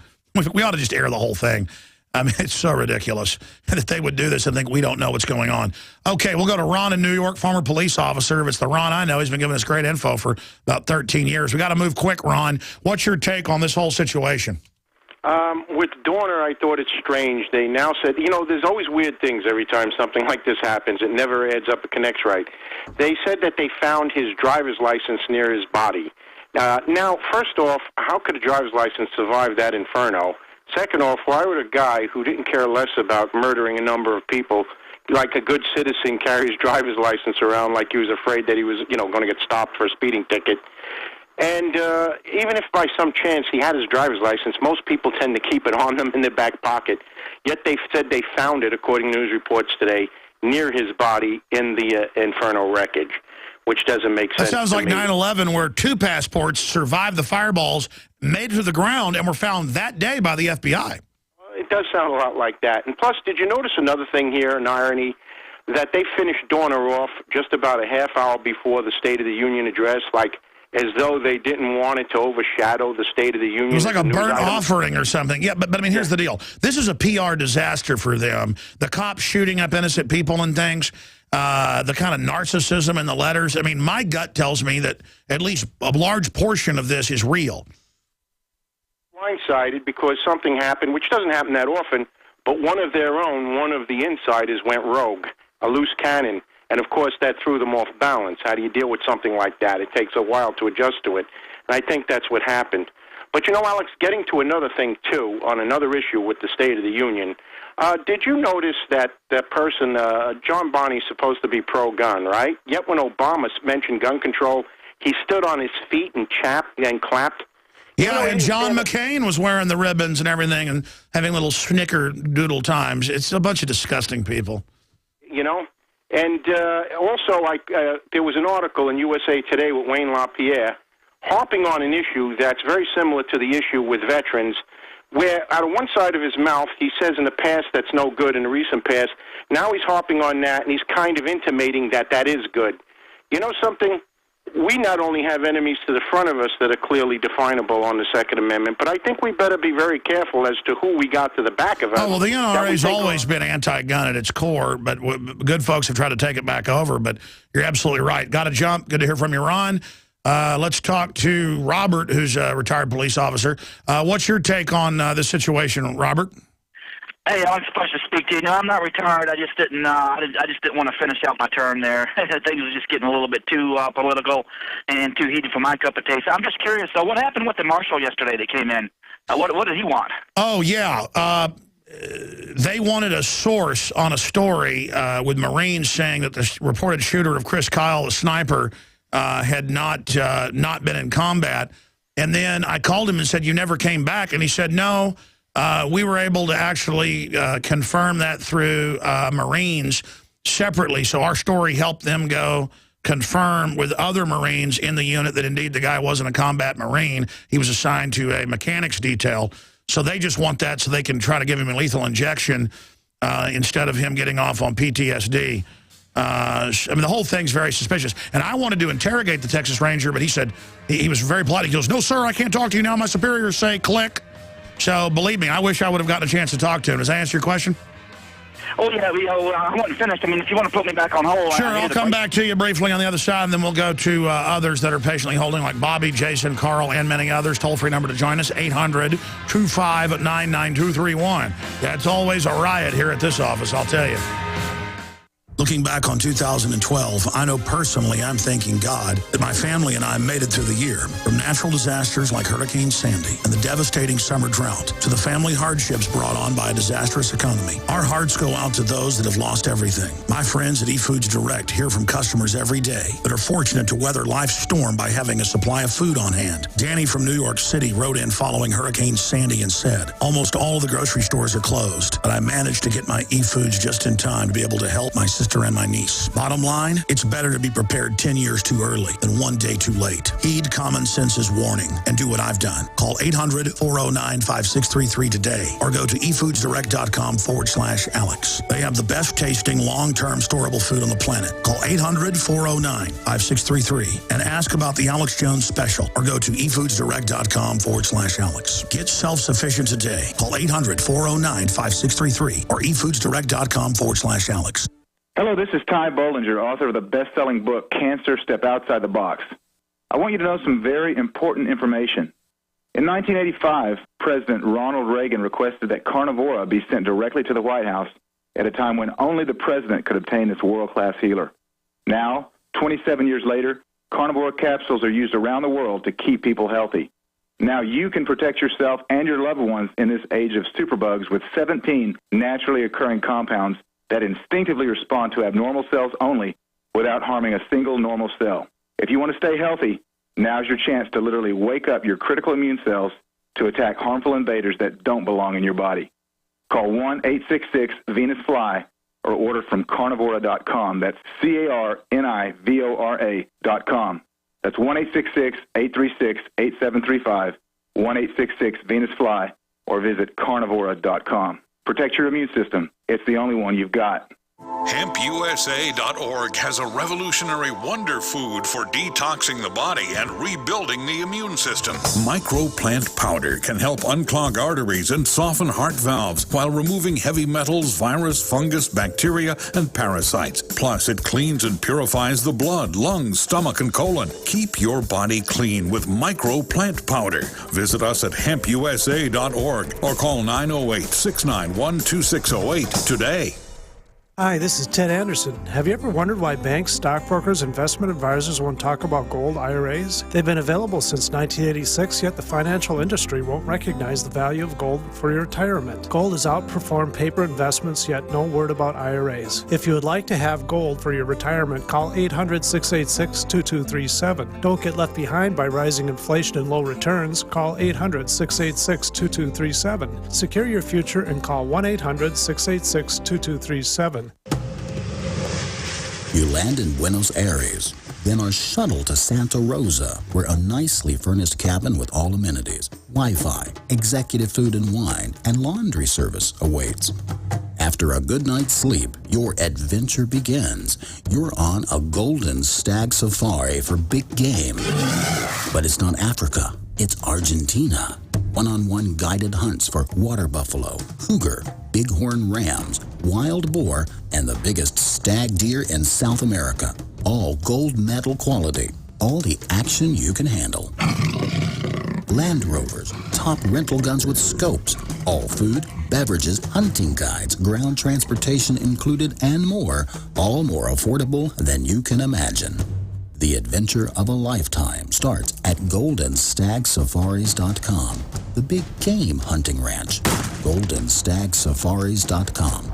We ought to just air the whole thing. I mean, it's so ridiculous that they would do this and think we don't know what's going on. Okay, we'll go to Ron in New York, former police officer. If it's the Ron I know, he's been giving us great info for about 13 years. We got to move quick, Ron. What's your take on this whole situation? With Dorner, I thought it's strange. They now said, there's always weird things every time something like this happens. It never adds up, it connects right. They said that they found his driver's license near his body. Now, first off, how could a driver's license survive that inferno? Second off, why would a guy who didn't care less about murdering a number of people, like a good citizen, carry his driver's license around like he was afraid that he was, going to get stopped for a speeding ticket? And even if by some chance he had his driver's license, most people tend to keep it on them in their back pocket. Yet they said they found it, according to news reports today, near his body in the Inferno wreckage, which doesn't make sense. That sounds like 9/11, where 2 passports survived the fireballs, made it to the ground, and were found that day by the FBI. It does sound a lot like that. And plus, did you notice another thing here, an irony, that they finished Dorner off just about a half hour before the State of the Union address, like as though they didn't want it to overshadow the State of the Union. It was like a burnt offering or something. Yeah, but I mean, here's the deal. This is a PR disaster for them. The cops shooting up innocent people and things, the kind of narcissism in the letters. I mean, my gut tells me that at least a large portion of this is real. Blindsided because something happened, which doesn't happen that often, but one of their own, one of the insiders went rogue, a loose cannon. And, of course, that threw them off balance. How do you deal with something like that? It takes a while to adjust to it. And I think that's what happened. But, Alex, getting to another thing, too, on another issue with the State of the Union, did you notice that that person, John Bonney's supposed to be pro-gun, right? Yet when Obama mentioned gun control, he stood on his feet and clapped. Yeah, and John McCain was wearing the ribbons and everything and having little snickerdoodle times. It's a bunch of disgusting people. And also, there was an article in USA Today with Wayne LaPierre harping on an issue that's very similar to the issue with veterans, where out of one side of his mouth, he says in the past that's no good, in the recent past. Now he's harping on that, and he's kind of intimating that that is good. You know something? We not only have enemies to the front of us that are clearly definable on the Second Amendment, but I think we better be very careful as to who we got to the back of us. Oh, well, the NRA's always been anti-gun at its core, but good folks have tried to take it back over. But you're absolutely right. Got to jump. Good to hear from you, Ron. Let's talk to Robert, who's a retired police officer. What's your take on this situation, Robert? Hey, Alex, pleasure to speak to you. No, I'm not retired. I just didn't. I just didn't want to finish out my term there. Things were just getting a little bit too political and too heated for my cup of tea. So I'm just curious. So, what happened with the marshal yesterday that came in? What did he want? Oh yeah, they wanted a source on a story with Marines saying that the reported shooter of Chris Kyle, the sniper, had not been in combat. And then I called him and said, "You never came back." And he said, "No, we were able to actually confirm that through Marines separately. So our story helped them go confirm with other Marines in the unit that indeed the guy wasn't a combat Marine. He was assigned to a mechanics detail. So they just want that so they can try to give him a lethal injection instead of him getting off on PTSD. I mean, the whole thing's very suspicious. And I wanted to interrogate the Texas Ranger, but he said, he was very polite. He goes, "No, sir, I can't talk to you now. My superiors say click." So believe me, I wish I would have gotten a chance to talk to him. Does that answer your question? Oh, yeah, I wasn't finished. I mean, if you want to put me back on hold. Sure, I'll come back to you briefly on the other side, and then we'll go to others that are patiently holding, like Bobby, Jason, Carl, and many others. Toll-free number to join us, 800-259-9231. That's always a riot here at this office, I'll tell you. Looking back on 2012, I know personally I'm thanking God that my family and I made it through the year. From natural disasters like Hurricane Sandy and the devastating summer drought to the family hardships brought on by a disastrous economy, our hearts go out to those that have lost everything. My friends at eFoods Direct hear from customers every day that are fortunate to weather life's storm by having a supply of food on hand. Danny from New York City wrote in following Hurricane Sandy and said, "Almost all of the grocery stores are closed, but I managed to get my eFoods just in time to be able to help my sister and my niece. Bottom line, it's better to be prepared 10 years too early than 1 day too late. Heed common sense's warning and do what I've done. Call 800-409-5633 today or go to efoodsdirect.com/Alex. They have the best tasting long-term storable food on the planet. Call 800-409-5633 and ask about the Alex Jones special or go to efoodsdirect.com/Alex. Get self-sufficient today. Call 800-409-5633 or efoodsdirect.com/Alex. Hello, this is Ty Bollinger, author of the best-selling book, Cancer, Step Outside the Box. I want you to know some very important information. In 1985, President Ronald Reagan requested that Carnivora be sent directly to the White House at a time when only the president could obtain this world-class healer. Now, 27 years later, Carnivora capsules are used around the world to keep people healthy. Now you can protect yourself and your loved ones in this age of superbugs with 17 naturally occurring compounds that instinctively respond to abnormal cells only without harming a single normal cell. If you want to stay healthy, now's your chance to literally wake up your critical immune cells to attack harmful invaders that don't belong in your body. Call 1-866-VENUS-FLY or order from carnivora.com. That's carnivora.com. That's 1-866-836-8735, 1-866-VENUS-FLY, or visit carnivora.com. Protect your immune system. It's the only one you've got. HempUSA.org has a revolutionary wonder food for detoxing the body and rebuilding the immune system. Microplant powder can help unclog arteries and soften heart valves while removing heavy metals, virus, fungus, bacteria, and parasites. Plus, it cleans and purifies the blood, lungs, stomach, and colon. Keep your body clean with Microplant powder. Visit us at HempUSA.org or call 908-691-2608 today. Hi, this is Ted Anderson. Have you ever wondered why banks, stockbrokers, investment advisors won't talk about gold IRAs? They've been available since 1986, yet the financial industry won't recognize the value of gold for your retirement. Gold has outperformed paper investments, yet no word about IRAs. If you would like to have gold for your retirement, call 800-686-2237. Don't get left behind by rising inflation and low returns. Call 800-686-2237. Secure your future and call 1-800-686-2237. You land in Buenos Aires, then are shuttled to Santa Rosa, where a nicely furnished cabin with all amenities, Wi-Fi, executive food and wine, and laundry service awaits. After a good night's sleep, your adventure begins. You're on a golden stag safari for big game. But it's not Africa, it's Argentina. One-on-one guided hunts for water buffalo, cougar, bighorn rams, wild boar, and the biggest stag deer in South America. All gold medal quality. All the action you can handle. Land Rovers, top rental guns with scopes, all food, beverages, hunting guides, ground transportation included, and more, all more affordable than you can imagine. The adventure of a lifetime starts at goldenstagsafaris.com. The big game hunting ranch. goldenstagsafaris.com.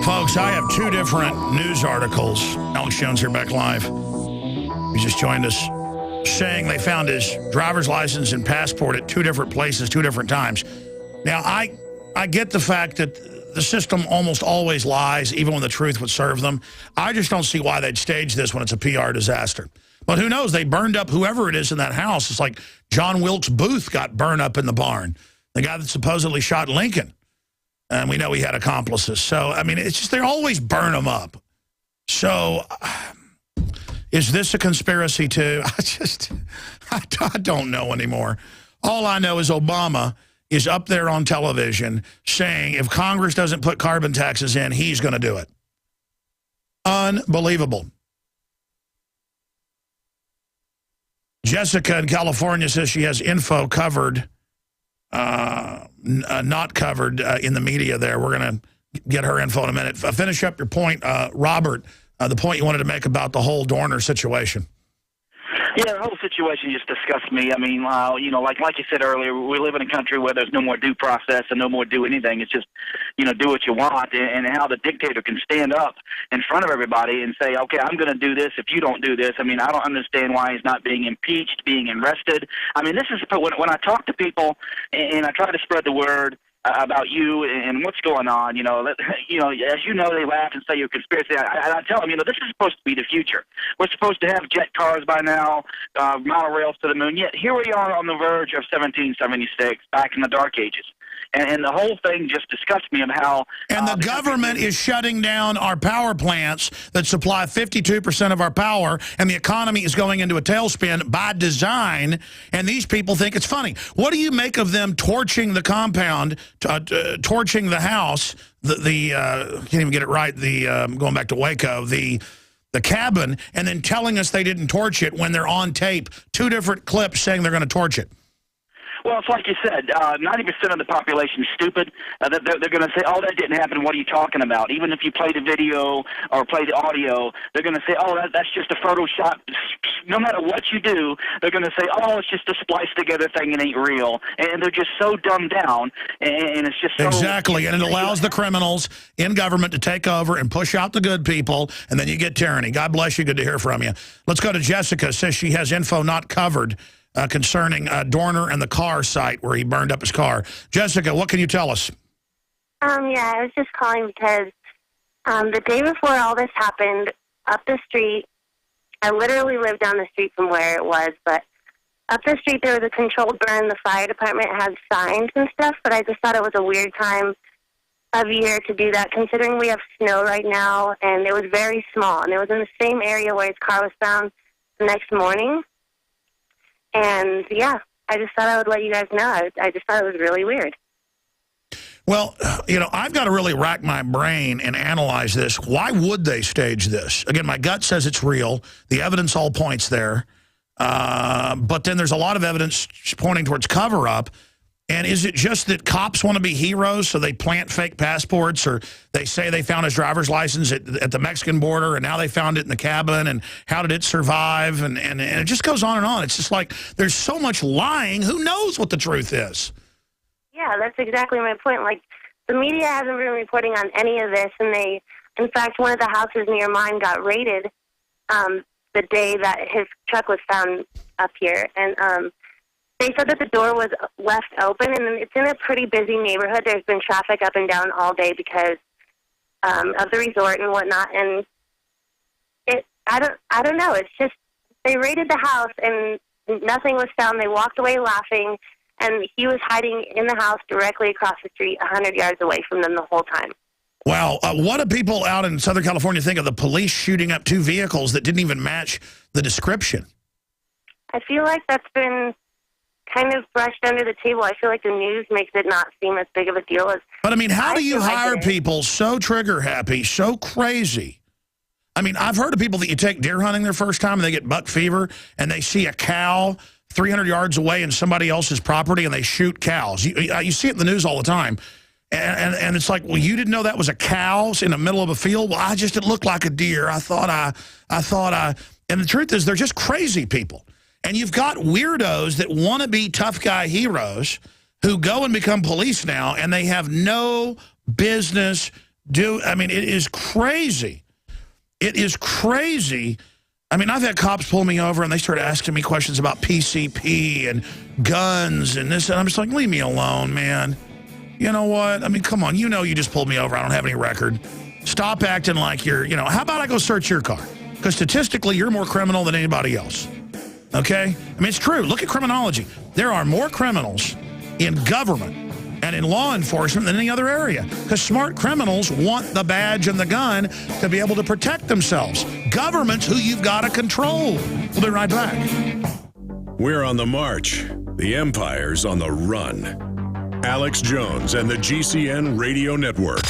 Folks, I have two different news articles. Alex Jones here, back live. He just joined us, saying they found his driver's license and passport at two different places, two different times. Now, I get the fact that the system almost always lies, even when the truth would serve them. I just don't see why they'd stage this when it's a PR disaster. But who knows? They burned up whoever it is in that house. It's like John Wilkes Booth got burned up in the barn, the guy that supposedly shot Lincoln. And we know he had accomplices. So, I mean, it's just they always burn them up. So, is this a conspiracy too? I don't know anymore. All I know is Obama is up there on television saying if Congress doesn't put carbon taxes in, he's going to do it. Unbelievable. Jessica in California says she has info covered, not covered in the media there. We're going to get her info in a minute. Finish up your point, Robert, the point you wanted to make about the whole Dorner situation. Yeah, the whole situation just disgusts me. I mean, you know, like you said earlier, we live in a country where there's no more due process and no more do anything. It's just, you know, do what you want, and how the dictator can stand up in front of everybody and say, okay, I'm going to do this if you don't do this. I mean, I don't understand why he's not being impeached, being arrested. I mean, this is when I talk to people and I try to spread the word about you and what's going on, you know, as you know, they laugh and say you're a conspiracy. I tell them, you know, this is supposed to be the future. We're supposed to have jet cars by now, monorails to the moon. Yet here we are on the verge of 1776, back in the Dark Ages. And the whole thing just disgusts me of how... And the government is shutting down our power plants that supply 52% of our power, and the economy is going into a tailspin by design, and these people think it's funny. What do you make of them torching the compound, torching the house, can't even get it right, going back to Waco, the cabin, and then telling us they didn't torch it when they're on tape, two different clips saying they're going to torch it? Well, it's like you said, 90% of the population is stupid. They're going to say, oh, that didn't happen. What are you talking about? Even if you play the video or play the audio, they're going to say, oh, that's just a Photoshop. No matter what you do, they're going to say, oh, it's just a spliced together thing. It ain't real. And they're just so dumbed down, and it's just so... Exactly, and it allows the criminals in government to take over and push out the good people, and then you get tyranny. God bless you. Good to hear from you. Let's go to Jessica. Says she has info not covered concerning Dorner and the car site where he burned up his car. Jessica, what can you tell us? Yeah, I was just calling because the day before all this happened, up the street, I literally lived down the street from where it was, but up the street there was a controlled burn. The fire department had signs and stuff, but I just thought it was a weird time of year to do that, considering we have snow right now, and it was very small, and it was in the same area where his car was found the next morning. And, yeah, I just thought I would let you guys know. I just thought it was really weird. Well, you know, I've got to really rack my brain and analyze this. Why would they stage this? Again, my gut says it's real. The evidence all points there. But then there's a lot of evidence pointing towards cover-up. And is it just that cops want to be heroes, so they plant fake passports, or they say they found his driver's license at the Mexican border, and now they found it in the cabin, and how did it survive? And it just goes on and on. It's just like there's so much lying. Who knows what the truth is? Yeah, that's exactly my point. Like, the media hasn't been reporting on any of this, and in fact, one of the houses near mine got raided the day that his truck was found up here, and they said that the door was left open, and it's in a pretty busy neighborhood. There's been traffic up and down all day because of the resort and whatnot. And I don't know. It's just they raided the house and nothing was found. They walked away laughing, and he was hiding in the house directly across the street, 100 yards away from them the whole time. Wow. What do people out in Southern California think of the police shooting up two vehicles that didn't even match the description? I feel like that's been kind of brushed under the table. I feel like the news makes it not seem as big of a deal as... But, I mean, how do you hire people so trigger-happy, so crazy? I mean, I've heard of people that you take deer hunting their first time and they get buck fever and they see a cow 300 yards away in somebody else's property and they shoot cows. You see it in the news all the time. And it's like, well, you didn't know that was a cow in the middle of a field? Well, it looked like a deer. I thought I... And the truth is, they're just crazy people. And you've got weirdos that want to be tough guy heroes who go and become police now, and they have no business I mean, it is crazy. It is crazy. I mean, I've had cops pull me over and they start asking me questions about PCP and guns and this, and I'm just like, leave me alone, man. You know what? I mean, come on. You know you just pulled me over. I don't have any record. Stop acting like you're, how about I go search your car? Because statistically, you're more criminal than anybody else. Okay? I mean, it's true. Look at criminology. There are more criminals in government and in law enforcement than any other area. Because smart criminals want the badge and the gun to be able to protect themselves. Government's who you've got to control. We'll be right back. We're on the march. The empire's on the run. Alex Jones and the GCN Radio Network.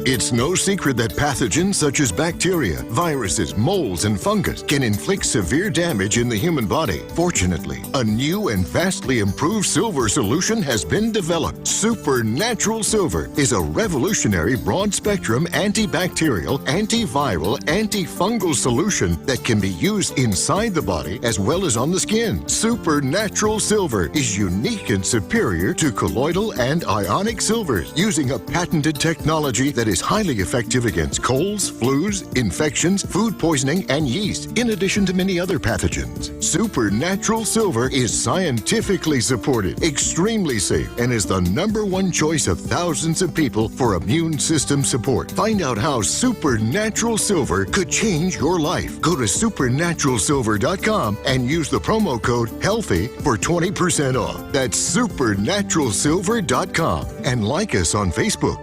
It's no secret that pathogens such as bacteria, viruses, molds, and fungus can inflict severe damage in the human body. Fortunately, a new and vastly improved silver solution has been developed. Supernatural Silver is a revolutionary broad-spectrum antibacterial, antiviral, antifungal solution that can be used inside the body as well as on the skin. Supernatural Silver is unique and superior to colloidal and ionic silvers, using a patented technology that is highly effective against colds, flus, infections, food poisoning, and yeast, in addition to many other pathogens. Supernatural Silver is scientifically supported, extremely safe, and is the #1 choice of thousands of people for immune system support. Find out how Supernatural Silver could change your life. Go to supernaturalsilver.com and use the promo code HEALTHY for 20% off. That's supernaturalsilver.com. And like us on Facebook.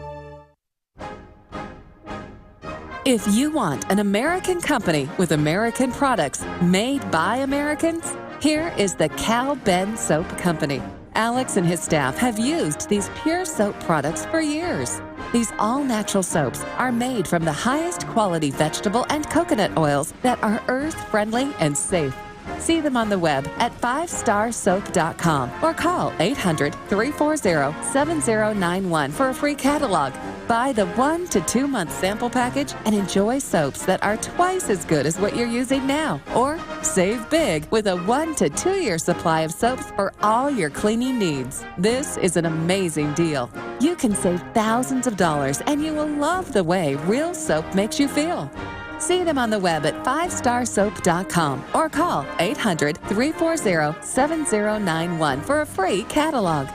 If you want an American company with American products made by Americans, here is the Cal Ben Soap Company. Alex and his staff have used these pure soap products for years. These all-natural soaps are made from the highest quality vegetable and coconut oils that are earth-friendly and safe. See them on the web at 5starsoap.com or call 800-340-7091 for a free catalog. Buy the 1 to 2 month sample package and enjoy soaps that are twice as good as what you're using now. Or save big with a 1 to 2 year supply of soaps for all your cleaning needs. This is an amazing deal. You can save thousands of dollars and you will love the way real soap makes you feel. See them on the web at 5starsoap.com or call 800-340-7091 for a free catalog.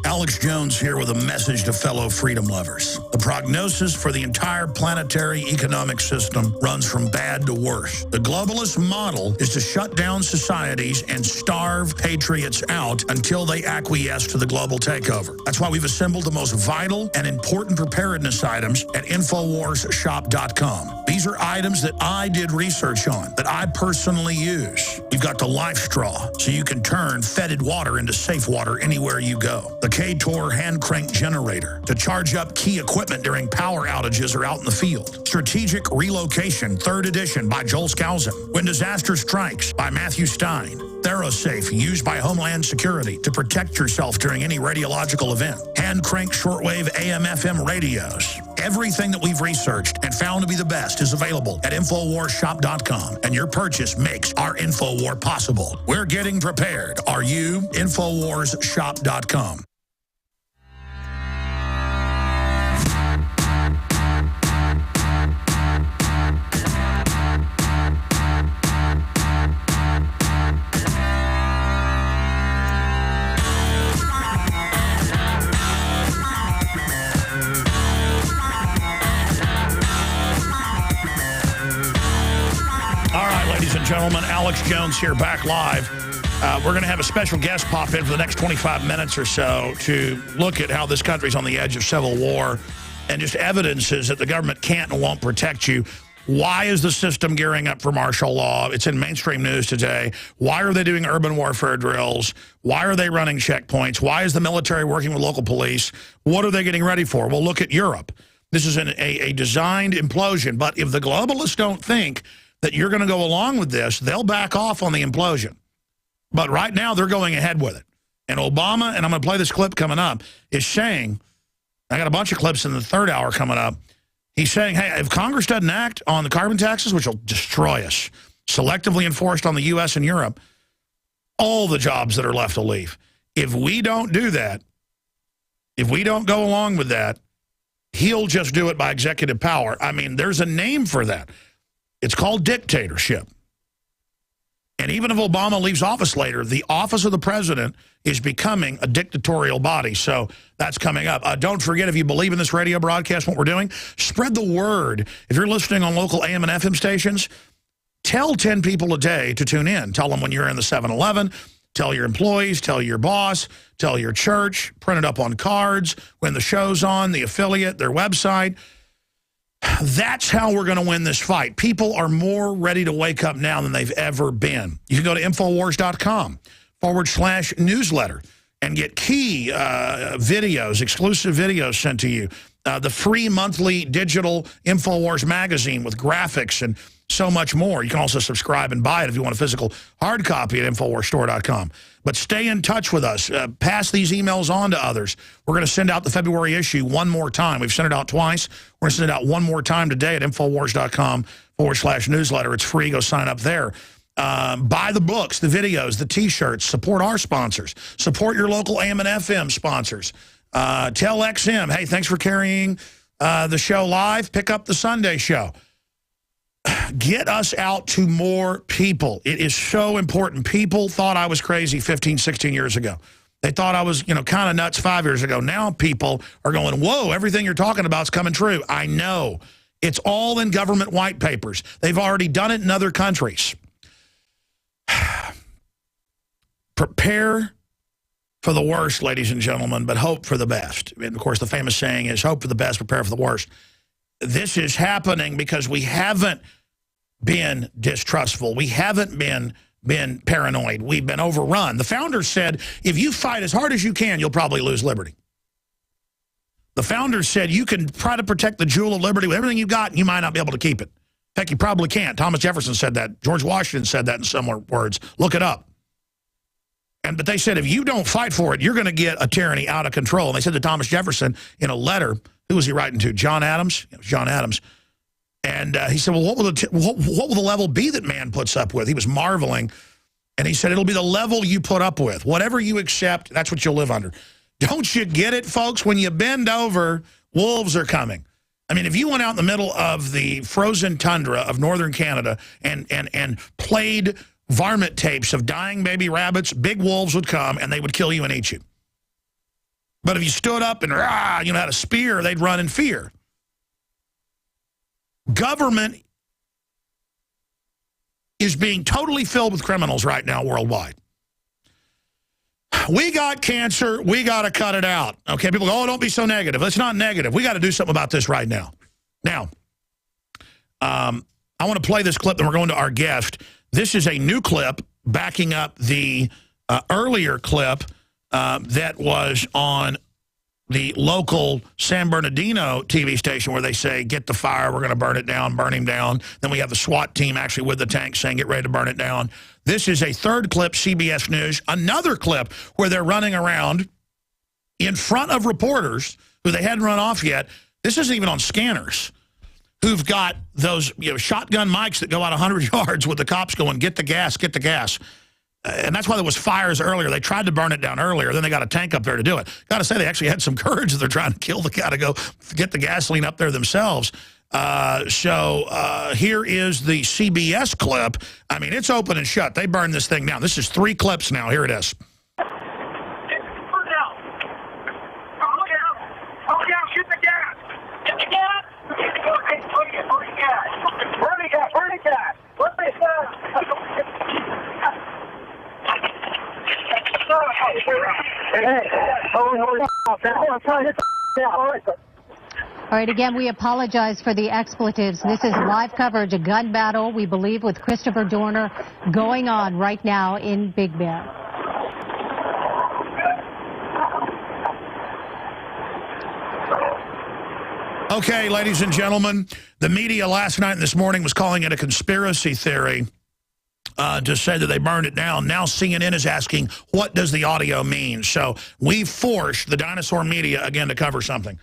Alex Jones here with a message to fellow freedom lovers. The prognosis for the entire planetary economic system runs from bad to worse. The globalist model is to shut down societies and starve patriots out until they acquiesce to the global takeover. That's why we've assembled the most vital and important preparedness items at InfoWarsShop.com. These are items that I did research on, that I personally use. We've got the Life Straw, so you can turn fetid water into safe water anywhere you go. The K-Tor hand crank generator to charge up key equipment during power outages or out in the field. Strategic Relocation, 3rd edition by Joel Skousen. When Disaster Strikes by Matthew Stein. ThyroSafe, used by Homeland Security to protect yourself during any radiological event. Hand crank shortwave AM/FM radios. Everything that we've researched and found to be the best is available at InfoWarsShop.com, and your purchase makes our InfoWar possible. We're getting prepared. Are you? InfoWarsShop.com. Ladies and gentlemen, Alex Jones here, back live. We're going to have a special guest pop in for the next 25 minutes or so to look at how this country's on the edge of civil war and just evidences that the government can't and won't protect you. Why is the system gearing up for martial law? It's in mainstream news today. Why are they doing urban warfare drills? Why are they running checkpoints? Why is the military working with local police? What are they getting ready for? Well, look at Europe. This is a designed implosion, but if the globalists don't think that you're going to go along with this, they'll back off on the implosion. But right now, they're going ahead with it. And Obama, and I'm going to play this clip coming up, is saying, I got a bunch of clips in the third hour coming up, he's saying, hey, if Congress doesn't act on the carbon taxes, which will destroy us, selectively enforced on the U.S. and Europe, all the jobs that are left will leave. If we don't do that, if we don't go along with that, he'll just do it by executive power. I mean, there's a name for that. It's called dictatorship. And even if Obama leaves office later, the office of the president is becoming a dictatorial body. So that's coming up. Don't forget, if you believe in this radio broadcast, what we're doing, spread the word. If you're listening on local AM and FM stations, tell 10 people a day to tune in. Tell them when you're in the 7-Eleven. Tell your employees, tell your boss, tell your church, print it up on cards, when the show's on, the affiliate, their website. That's how we're going to win this fight. People are more ready to wake up now than they've ever been. You can go to Infowars.com/newsletter and get key videos, exclusive videos sent to you. The free monthly digital Infowars magazine with graphics and so much more. You can also subscribe and buy it if you want a physical hard copy at InfoWarsStore.com. But stay in touch with us. Pass these emails on to others. We're going to send out the February issue one more time. We've sent it out twice. We're going to send it out one more time today at Infowars.com/newsletter. It's free. Go sign up there. Buy the books, the videos, the T-shirts. Support our sponsors. Support your local AM and FM sponsors. Tell XM, hey, thanks for carrying the show live. Pick up the Sunday show. Get us out to more people. It is so important. People thought I was crazy 15, 16 years ago. They thought I was, kind of nuts 5 years ago. Now people are going, whoa, everything you're talking about is coming true. I know. It's all in government white papers. They've already done it in other countries. Prepare for the worst, ladies and gentlemen, but hope for the best. And, of course, the famous saying is hope for the best, prepare for the worst. This is happening because we haven't been distrustful. We haven't been paranoid. We've been overrun. The founders said, if you fight as hard as you can, you'll probably lose liberty. The founders said you can try to protect the jewel of liberty with everything you got, and you might not be able to keep it. In fact, you probably can't. Thomas Jefferson said that. George Washington said that in similar words. Look it up. But they said if you don't fight for it, you're going to get a tyranny out of control. And they said to Thomas Jefferson in a letter, who was he writing to? John Adams? It was John Adams. And he said, well, what will the level be that man puts up with? He was marveling. And he said, it'll be the level you put up with. Whatever you accept, that's what you'll live under. Don't you get it, folks? When you bend over, wolves are coming. I mean, if you went out in the middle of the frozen tundra of northern Canada and played varmint tapes of dying baby rabbits, big wolves would come and they would kill you and eat you. But if you stood up and had a spear, they'd run in fear. Government is being totally filled with criminals right now worldwide. We got cancer. We got to cut it out. Okay, people go, oh, don't be so negative. It's not negative. We got to do something about this right now. Now, I want to play this clip, then we're going to our guest. This is a new clip backing up the earlier clip that was on the local San Bernardino TV station where they say, get the fire, we're going to burn it down, burn him down. Then we have the SWAT team actually with the tank saying, get ready to burn it down. This is a third clip, CBS News, another clip where they're running around in front of reporters who they hadn't run off yet. This isn't even on scanners, who've got those shotgun mics that go out 100 yards with the cops going, get the gas, get the gas. And that's why there was fires earlier. They tried to burn it down earlier. Then they got a tank up there to do it. Got to say, they actually had some courage that they're trying to kill the guy to go get the gasoline up there themselves. So here is the CBS clip. I mean, it's open and shut. They burned this thing down. This is 3 clips now. Here it is. All right, again, we apologize for the expletives. This is live coverage, a gun battle, we believe, with Christopher Dorner going on right now in Big Bear. Okay, ladies and gentlemen, the media last night and this morning was calling it a conspiracy theory to say that they burned it down. Now CNN is asking, what does the audio mean? So we forced the dinosaur media again to cover something.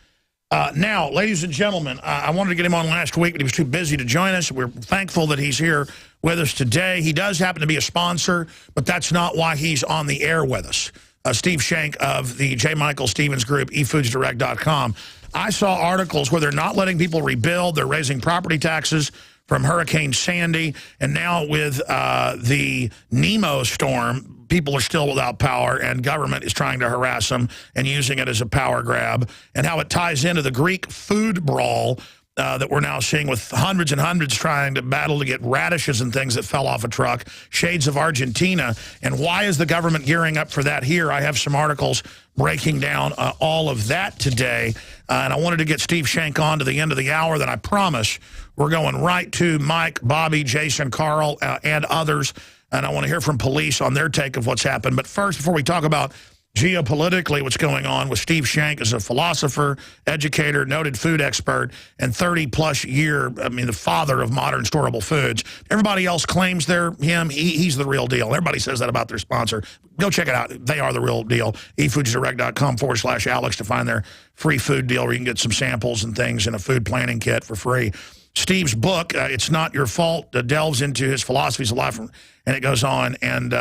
Now, ladies and gentlemen, I wanted to get him on last week, but he was too busy to join us. We're thankful that he's here with us today. He does happen to be a sponsor, but that's not why he's on the air with us. Steve Shank of the J. Michael Stevens Group, efoodsdirect.com. I saw articles where they're not letting people rebuild. They're raising property taxes from Hurricane Sandy. And now with the Nemo storm, people are still without power, and government is trying to harass them and using it as a power grab, and how it ties into the Greek food brawl that we're now seeing, with hundreds and hundreds trying to battle to get radishes and things that fell off a truck, shades of Argentina. And why is the government gearing up for that here? I have some articles breaking down all of that today. And I wanted to get Steve Shank on to the end of the hour. Then I promise we're going right to Mike, Bobby, Jason, Carl, and others. And I want to hear from police on their take of what's happened. But first, before we talk about geopolitically what's going on with Steve Shank, as a philosopher, educator, noted food expert, and 30-plus year, the father of modern storable foods. Everybody else claims they're him. He's the real deal. Everybody says that about their sponsor. Go check it out. They are the real deal. efoodsdirect.com/Alex to find their free food deal where you can get some samples and things and a food planning kit for free. Steve's book, It's Not Your Fault, delves into his philosophies of life, and it goes on. And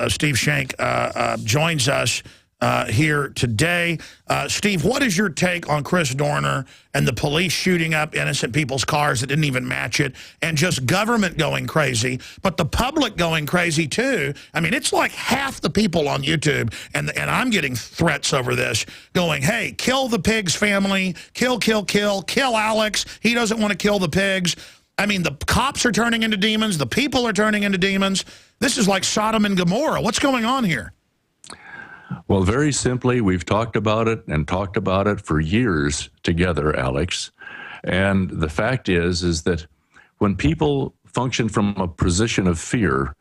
Steve Shank joins us here today. Steve, what is your take on Chris Dorner and the police shooting up innocent people's cars that didn't even match it, and just government going crazy, but the public going crazy too? I mean, it's like half the people on YouTube, and I'm getting threats over this, going, hey, kill the pigs family, kill Alex. He doesn't want to kill the pigs. I mean, the cops are turning into demons. The people are turning into demons. This is like Sodom and Gomorrah. What's going on here? Well, very simply, we've talked about it for years together, Alex. And the fact is that when people function from a position of fear,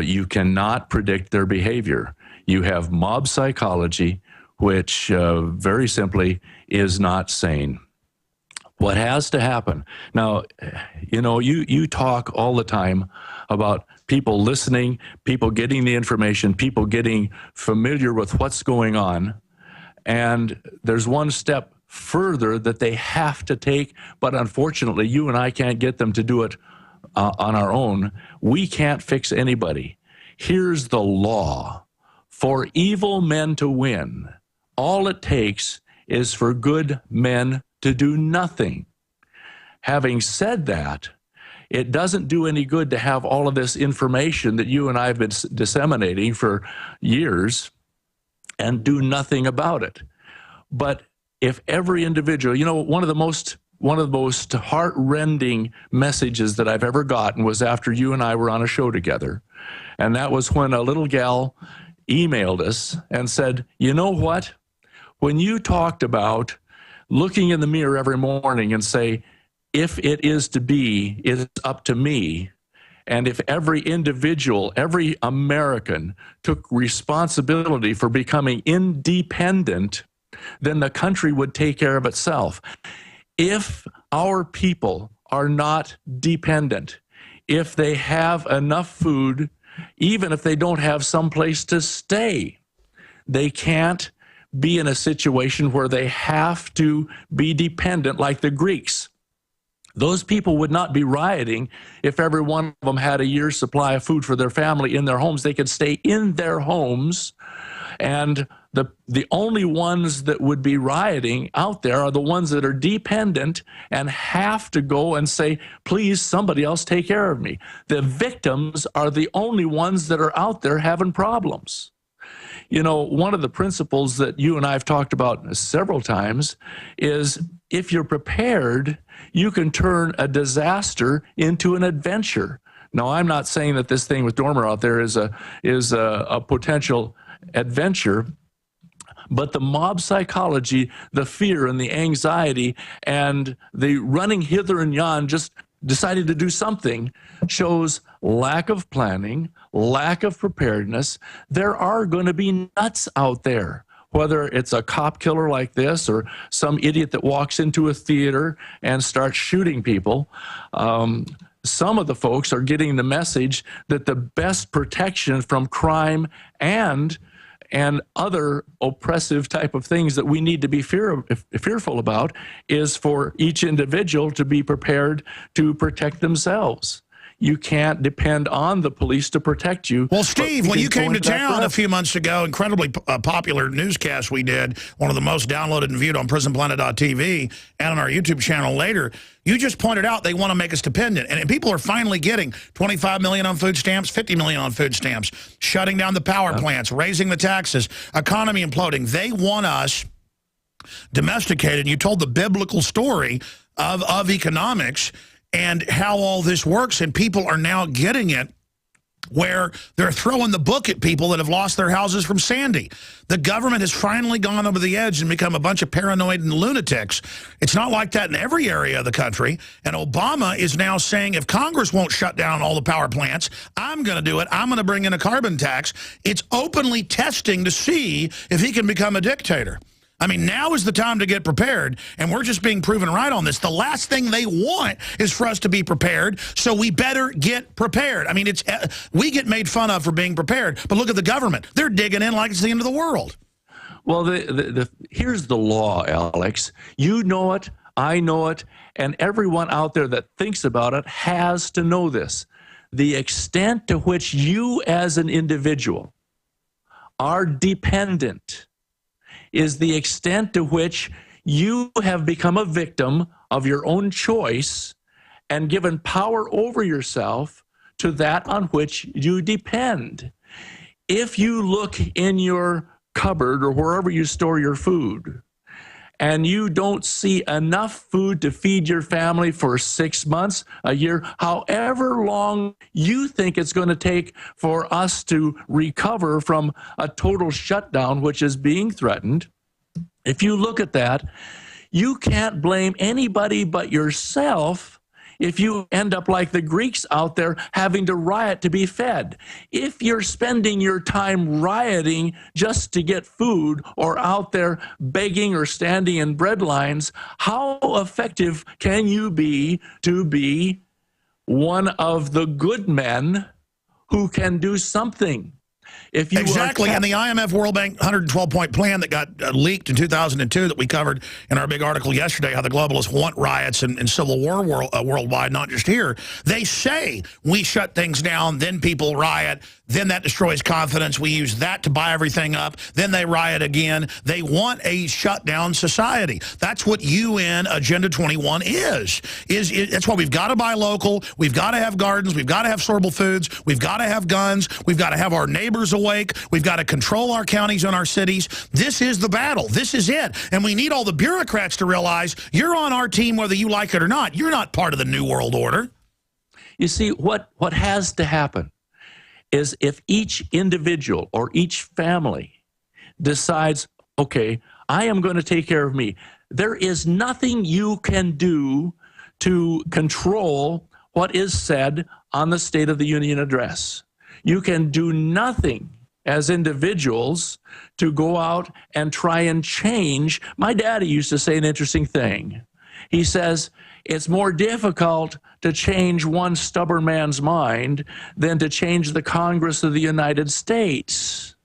you cannot predict their behavior. You have mob psychology, which very simply is not sane. What has to happen? Now, you talk all the time about people listening, people getting the information, people getting familiar with what's going on. And there's one step further that they have to take, but unfortunately, you and I can't get them to do it on our own. We can't fix anybody. Here's the law. For evil men to win, all it takes is for good men to do nothing. Having said that, it doesn't do any good to have all of this information that you and I have been disseminating for years and do nothing about it. But if every individual, one of the most heart-rending messages that I've ever gotten was after you and I were on a show together. And that was when a little gal emailed us and said, you know what? When you talked about looking in the mirror every morning and say, if it is to be, it's up to me. And if every individual, every American took responsibility for becoming independent, then the country would take care of itself. If our people are not dependent, if they have enough food, even if they don't have some place to stay, they can't be in a situation where they have to be dependent like the Greeks. Those people would not be rioting if every one of them had a year's supply of food for their family in their homes. They could stay in their homes, and the only ones that would be rioting out there are the ones that are dependent and have to go and say, please, somebody else take care of me. The victims are the only ones that are out there having problems. One of the principles that you and I have talked about several times is if you're prepared, you can turn a disaster into an adventure. Now, I'm not saying that this thing with Dormer out there is a potential adventure, but the mob psychology, the fear and the anxiety and the running hither and yon, just decided to do something, shows lack of planning, lack of preparedness. There are going to be nuts out there, whether it's a cop killer like this or some idiot that walks into a theater and starts shooting people. some of the folks are getting the message that the best protection from crime and other oppressive type of things that we need to be fearful about is for each individual to be prepared to protect themselves. You can't depend on the police to protect you. Well, Steve, when you came to town a few months ago, incredibly popular newscast we did, one of the most downloaded and viewed on prisonplanet.tv and on our YouTube channel later, you just pointed out they want to make us dependent. And people are finally getting 25 million on food stamps, 50 million on food stamps, shutting down the power plants, raising the taxes, economy imploding. They want us domesticated. You told the biblical story of economics and how all this works, and people are now getting it, where they're throwing the book at people that have lost their houses from Sandy. The government has finally gone over the edge and become a bunch of paranoid and lunatics. It's not like that in every area of the country, and Obama is now saying if Congress won't shut down all the power plants, I'm going to do it. I'm going to bring in a carbon tax. It's openly testing to see if he can become a dictator. I mean, now is the time to get prepared, and we're just being proven right on this. The last thing they want is for us to be prepared, so we better get prepared. I mean, we get made fun of for being prepared, but look at the government. They're digging in like it's the end of the world. Well, here's the law, Alex. You know it, I know it, and everyone out there that thinks about it has to know this. The extent to which you as an individual are dependent is the extent to which you have become a victim of your own choice and given power over yourself to that on which you depend. If you look in your cupboard or wherever you store your food, and you don't see enough food to feed your family for 6 months, a year, however long you think it's going to take for us to recover from a total shutdown, which is being threatened, if you look at that, you can't blame anybody but yourself if you end up like the Greeks out there having to riot to be fed. If you're spending your time rioting just to get food or out there begging or standing in bread lines, how effective can you be to be one of the good men who can do something? If you exactly, and the IMF World Bank 112-point plan that got leaked in 2002 that we covered in our big article yesterday, how the globalists want riots and civil war worldwide, not just here. They say we shut things down, then people riot, then that destroys confidence. We use that to buy everything up. Then they riot again. They want a shutdown society. That's what UN Agenda 21 is. That's why we've got to buy local. We've got to have gardens. We've got to have storable foods. We've got to have guns. We've got to have our neighbors awake. We've got to control our counties and our cities. This is the battle. This is it. And we need all the bureaucrats to realize you're on our team whether you like it or not. You're not part of the New World Order. You see, what has to happen is if each individual or each family decides, okay, I am going to take care of me, there is nothing you can do to control what is said on the State of the Union address. You can do nothing as individuals to go out and try and change. My daddy used to say an interesting thing. He says, it's more difficult to change one stubborn man's mind than to change the Congress of the United States.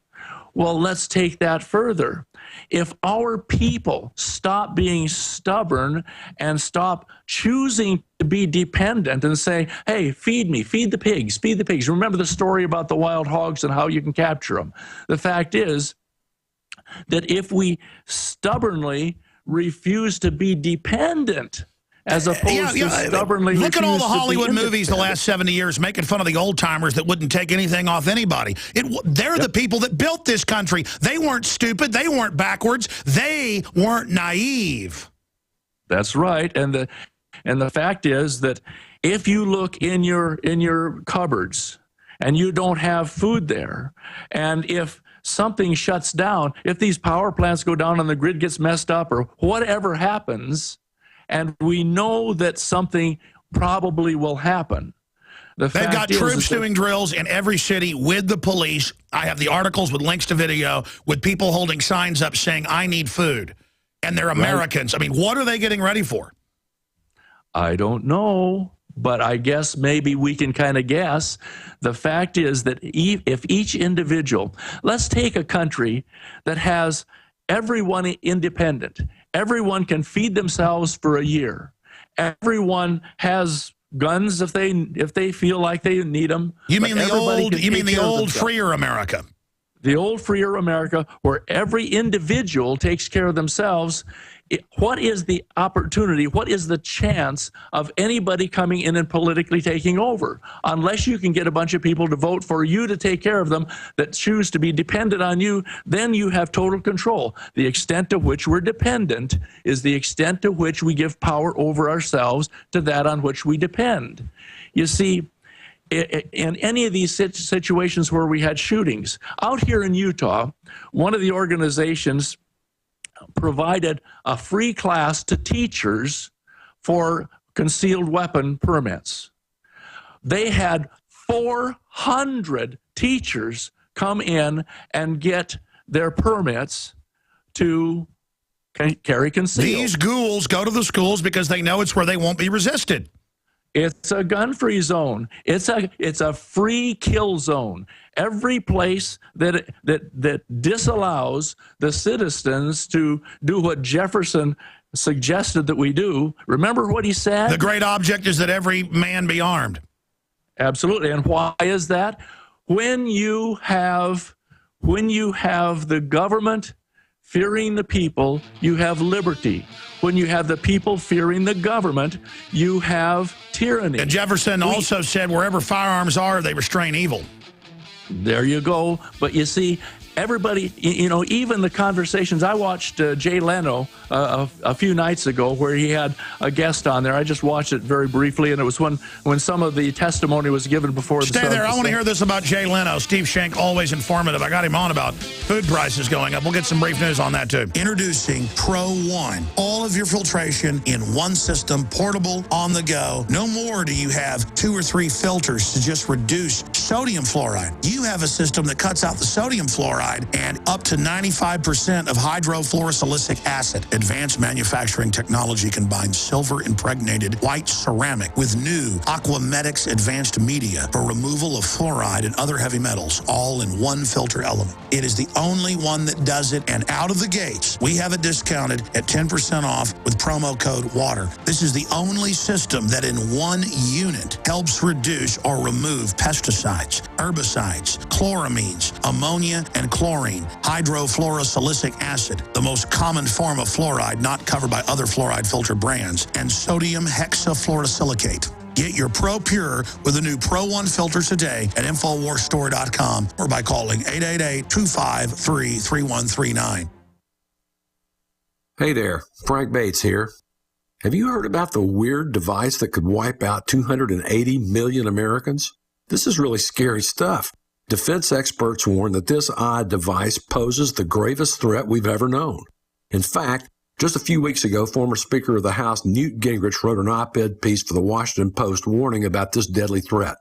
Well, let's take that further. If our people stop being stubborn and stop choosing to be dependent and say, hey, feed me, feed the pigs, feed the pigs. Remember the story about the wild hogs and how you can capture them. The fact is that if we stubbornly refuse to be dependent, as opposed to stubbornly look at all the Hollywood movies the independent. last 70 years making fun of the old-timers that wouldn't take anything off anybody. They're the people that built this country. They weren't stupid. They weren't backwards. They weren't naive. That's right. And the fact is that if you look in your cupboards and you don't have food there, and if something shuts down, if these power plants go down and the grid gets messed up or whatever happens, and we know that something probably will happen. They've got troops doing drills in every city with the police. I have the articles with links to video with people holding signs up saying, I need food. And they're Americans. Right. I mean, what are they getting ready for? I don't know. but I guess maybe we can kind of guess. The fact is that if each individual, let's take a country that has everyone independent, everyone can feed themselves for a year, everyone has guns if they feel like they need them. You mean the old freer America? The old freer America, where every individual takes care of themselves. What is the opportunity? What is the chance of anybody coming in and politically taking over? Unless you can get a bunch of people to vote for you to take care of them that choose to be dependent on you, then you have total control. The extent to which we're dependent is the extent to which we give power over ourselves to that on which we depend. You see, in any of these situations where we had shootings, out here in Utah, one of the organizations provided a free class to teachers for concealed weapon permits. They had 400 teachers come in and get their permits to carry concealed. These ghouls go to the schools because they know it's where they won't be resisted. It's a gun-free zone. It's a free kill zone. Every place that disallows the citizens to do what Jefferson suggested that we do. Remember what he said? The great object is that every man be armed. Absolutely. And why is that? When you have the government fearing the people, you have liberty. When you have the people fearing the government, you have tyranny. And Jefferson also said wherever firearms are, they restrain evil. There you go. But you see, everybody, even the conversations, I watched Jay Leno a few nights ago where he had a guest on there. I just watched it very briefly, and it was when some of the testimony was given before. Stay there. I want to hear this about Jay Leno. Steve Schenck, always informative. I got him on about food prices going up. We'll get some brief news on that, too. Introducing Pro One. All of your filtration in one system, portable, on the go. No more do you have 2 or 3 filters to just reduce sodium fluoride. You have a system that cuts out the sodium fluoride and up to 95% of hydrofluorosilicic acid. Advanced manufacturing technology combines silver-impregnated white ceramic with new Aquamedics advanced media for removal of fluoride and other heavy metals, all in one filter element. It is the only one that does it, and out of the gates, we have it discounted at 10% off with promo code WATER. This is the only system that in one unit helps reduce or remove pesticides, herbicides, chloramines, ammonia, and chlorine, hydrofluorosilicic acid, the most common form of fluoride not covered by other fluoride filter brands, and sodium hexafluorosilicate. Get your Pro Pure with the new Pro One filter today at InfoWarsStore.com or by calling 888-253-3139. Hey there, Frank Bates here. Have you heard about the weird device that could wipe out 280 million Americans? This is really scary stuff. Defense experts warn that this odd device poses the gravest threat we've ever known. In fact, just a few weeks ago, former Speaker of the House Newt Gingrich wrote an op-ed piece for the Washington Post warning about this deadly threat.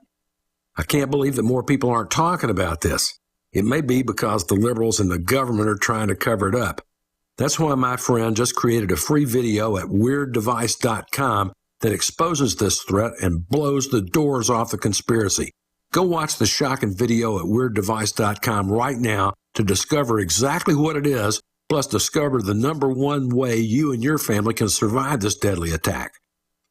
I can't believe that more people aren't talking about this. It may be because the liberals and the government are trying to cover it up. That's why my friend just created a free video at weirddevice.com that exposes this threat and blows the doors off the conspiracy. Go watch the shocking video at weirddevice.com right now to discover exactly what it is, plus discover the #1 way you and your family can survive this deadly attack.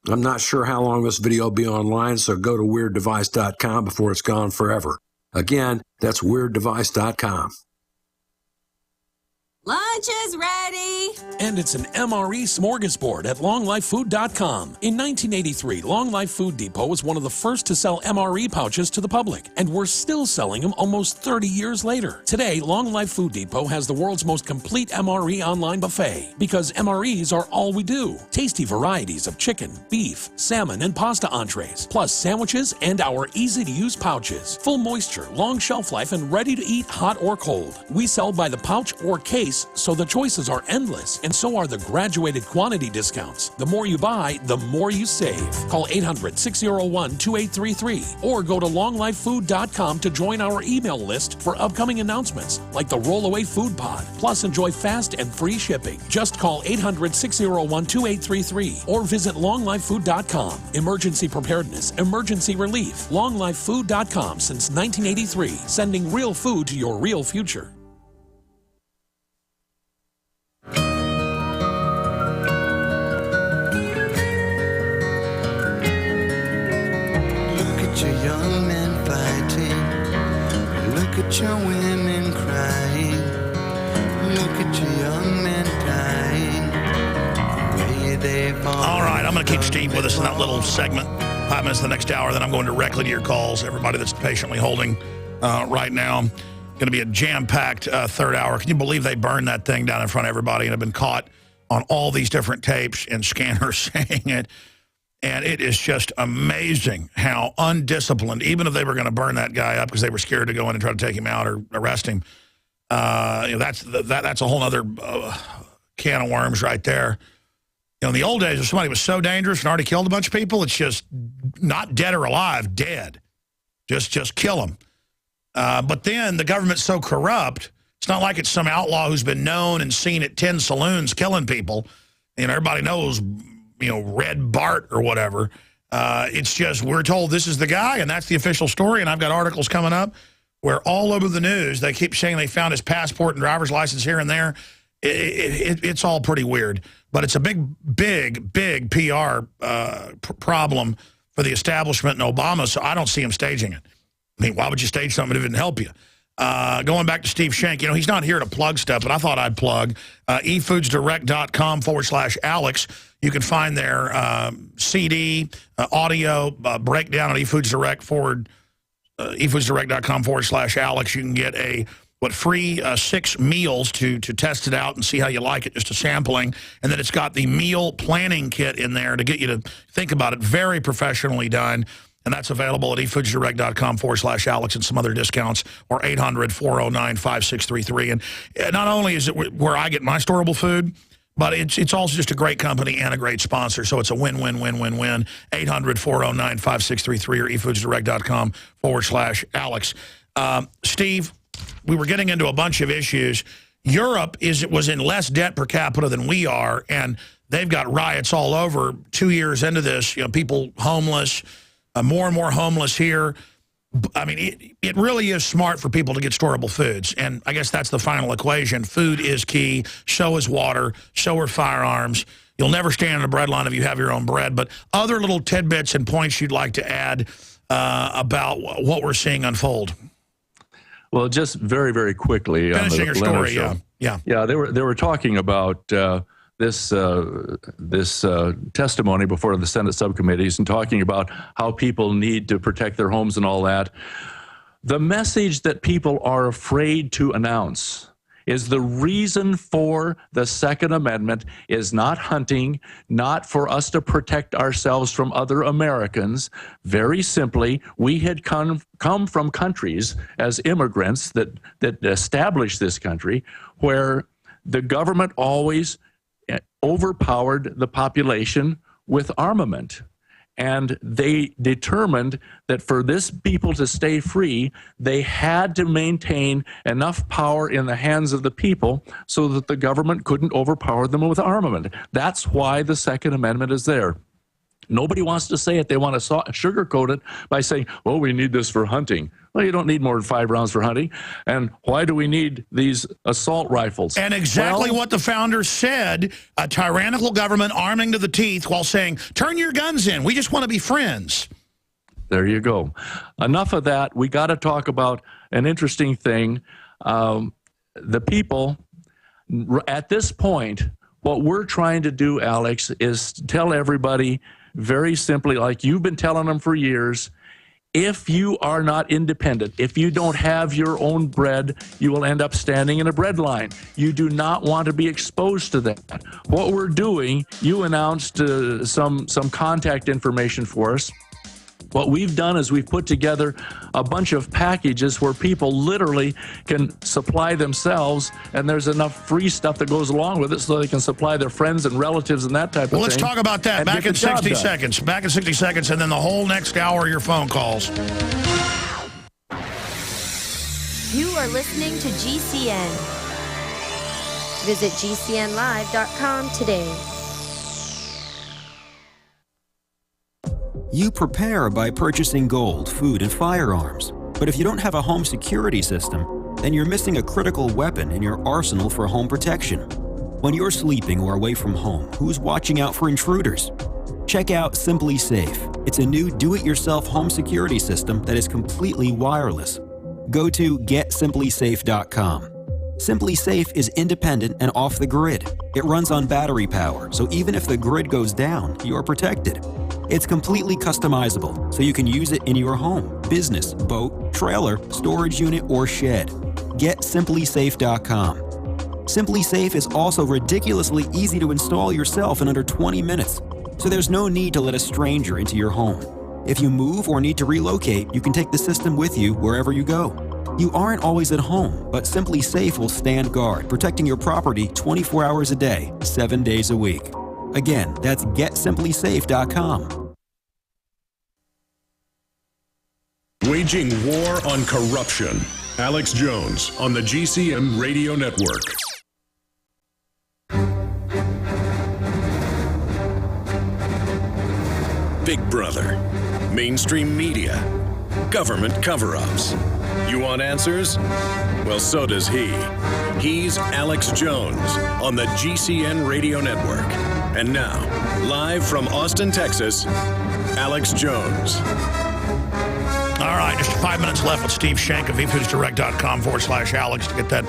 I'm not sure how long this video will be online, so go to weirddevice.com before it's gone forever. Again, that's weirddevice.com. Lunch is ready! And it's an MRE smorgasbord at longlifefood.com. In 1983, Long Life Food Depot was one of the first to sell MRE pouches to the public, and we're still selling them almost 30 years later. Today, Long Life Food Depot has the world's most complete MRE online buffet, because MREs are all we do. Tasty varieties of chicken, beef, salmon, and pasta entrees, plus sandwiches and our easy-to-use pouches. Full moisture, long shelf life, and ready to eat hot or cold. We sell by the pouch or case, so so the choices are endless, and so are the graduated quantity discounts. The more you buy, the more you save. Call 800-601-2833 or go to longlifefood.com to join our email list for upcoming announcements like the Rollaway Food Pod. Plus, enjoy fast and free shipping. Just call 800-601-2833 or visit longlifefood.com. Emergency preparedness, emergency relief. longlifefood.com since 1983, sending real food to your real future. Your young men fighting, look at your women crying, look at your young men dying, the way they fall. All right, I'm going to keep Steve with us in that little segment, 5 minutes the next hour, then I'm going directly to your calls, everybody that's patiently holding right now. Going to be a jam-packed third hour. Can you believe they burned that thing down in front of everybody and have been caught on all these different tapes and scanners saying it? And it is just amazing how undisciplined, even if they were going to burn that guy up because they were scared to go in and try to take him out or arrest him, that's a whole other can of worms right there. In the old days, if somebody was so dangerous and already killed a bunch of people, it's just not dead or alive, dead. Just kill them. But then the government's so corrupt, it's not like it's some outlaw who's been known and seen at 10 saloons killing people. Everybody knows, Red Bart or whatever. It's just we're told this is the guy, and that's the official story. And I've got articles coming up where all over the news they keep saying they found his passport and driver's license here and there. It's all pretty weird. But it's a big PR problem for the establishment and Obama, so I don't see him staging it. I mean, why would you stage something if it didn't help you? Going back to Steve Schenck, he's not here to plug stuff, but I thought I'd plug efoodsdirect.com/Alex. You can find their CD, audio breakdown on efoodsdirect.com/Alex. You can get free 6 meals to test it out and see how you like it, just a sampling. And then it's got the meal planning kit in there to get you to think about it. Very professionally done. And that's available at efoodsdirect.com/Alex and some other discounts, or 800-409-5633. And not only is it where I get my storable food, but it's also just a great company and a great sponsor. So it's a win-win-win-win-win. 800-409-5633 or efoodsdirect.com/Alex. Steve, we were getting into a bunch of issues. Europe was in less debt per capita than we are, and they've got riots all over 2 years into this. People homeless, more and more homeless here. I mean, it really is smart for people to get storable foods. And I guess that's the final equation. Food is key. So is water. So are firearms. You'll never stand in a bread line if you have your own bread. But other little tidbits and points you'd like to add about what we're seeing unfold. Well, just very, very quickly. Finishing your story, show. Yeah. They were talking about this testimony before the Senate subcommittees and talking about how people need to protect their homes and all that. The message that people are afraid to announce is the reason for the Second Amendment is not hunting, not for us to protect ourselves from other Americans. Very simply, we had come from countries as immigrants that established this country where the government always overpowered the population with armament. And they determined that for this people to stay free, they had to maintain enough power in the hands of the people so that the government couldn't overpower them with armament. That's why the Second Amendment is there. Nobody wants to say it. They want to sugarcoat it by saying, well, we need this for hunting. Well, you don't need more than 5 rounds for hunting. And why do we need these assault rifles? And exactly what the founders said, a tyrannical government arming to the teeth while saying, turn your guns in. We just want to be friends. There you go. Enough of that. We got to talk about an interesting thing. The people, at this point, what we're trying to do, Alex, is tell everybody very simply, like you've been telling them for years, if you are not independent, if you don't have your own bread, you will end up standing in a bread line. You do not want to be exposed to that. What we're doing, you announced some contact information for us. What we've done is we've put together a bunch of packages where people literally can supply themselves, and there's enough free stuff that goes along with it so they can supply their friends and relatives and that type of thing. Well, let's talk about that. Back in 60 seconds. Back in 60 seconds, and then the whole next hour, your phone calls. You are listening to GCN. Visit GCNlive.com today. You prepare by purchasing gold, food, and firearms. But if you don't have a home security system, then you're missing a critical weapon in your arsenal for home protection. When you're sleeping or away from home, who's watching out for intruders? Check out Simply Safe. It's a new do-it-yourself home security system that is completely wireless. Go to GetSimplySafe.com. Simply Safe is independent and off the grid. It runs on battery power, so even if the grid goes down, you're protected. It's completely customizable, so you can use it in your home, business, boat, trailer, storage unit, or shed. GetSimplySafe.com. Simply Safe is also ridiculously easy to install yourself in under 20 minutes, so there's no need to let a stranger into your home. If you move or need to relocate, you can take the system with you wherever you go. You aren't always at home, but Simply Safe will stand guard, protecting your property 24 hours a day, 7 days a week. Again, that's GetSimplySafe.com. Waging war on corruption. Alex Jones on the GCN Radio Network. Big Brother, mainstream media, government cover-ups. You want answers? Well, so does he. He's Alex Jones on the GCN Radio Network. And now, live from Austin, Texas, Alex Jones. All right, just 5 minutes left with Steve Shank of eFoodsDirect.com/Alex to get that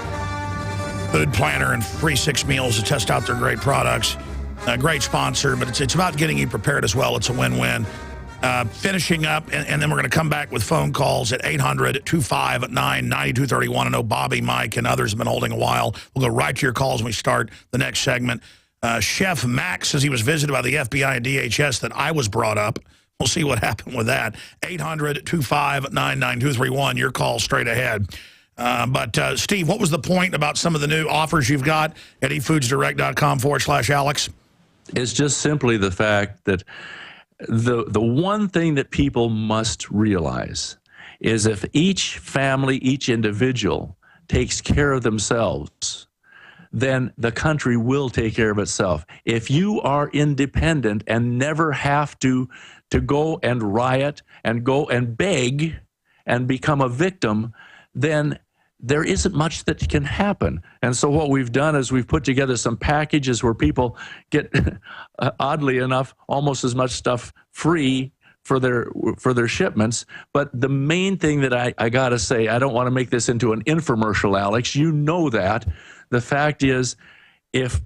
food planner and free 6 meals to test out their great products. A great sponsor, but it's about getting you prepared as well. It's a win-win. Finishing up, and then we're going to come back with phone calls at 800-259-9231. I know Bobby, Mike, and others have been holding a while. We'll go right to your calls when we start the next segment. Chef Max says he was visited by the FBI and DHS that I was brought up. We'll see what happened with that. 800-259-9231. Your call straight ahead. But Steve, what was the point about some of the new offers you've got at eFoodsDirect.com/Alex? It's just simply the fact that the one thing that people must realize is if each family, each individual takes care of themselves, then the country will take care of itself. If you are independent and never have to go and riot and go and beg and become a victim, then there isn't much that can happen. And so what we've done is we've put together some packages where people get, oddly enough, almost as much stuff free for their shipments. But the main thing that I got to say, I don't want to make this into an infomercial, Alex. You know that. The fact is, if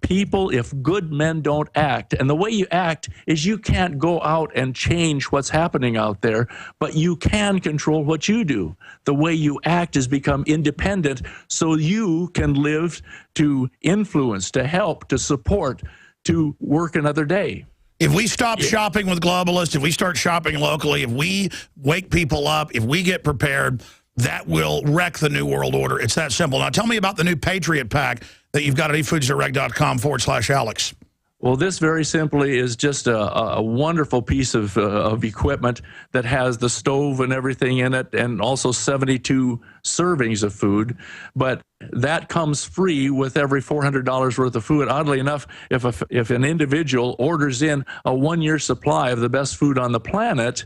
good men don't act, and the way you act is you can't go out and change what's happening out there, but you can control what you do. The way you act is become independent so you can live to influence, to help, to support, to work another day. If we stop shopping with globalists, if we start shopping locally, if we wake people up, if we get prepared, that will wreck the New World Order. It's that simple. Now, tell me about the new Patriot Pack that you've got at eFoodsDirect.com/Alex. Well, this very simply is just a wonderful piece of equipment that has the stove and everything in it, and also 72 servings of food. But that comes free with every $400 worth of food. Oddly enough, if an individual orders in a 1-year supply of the best food on the planet,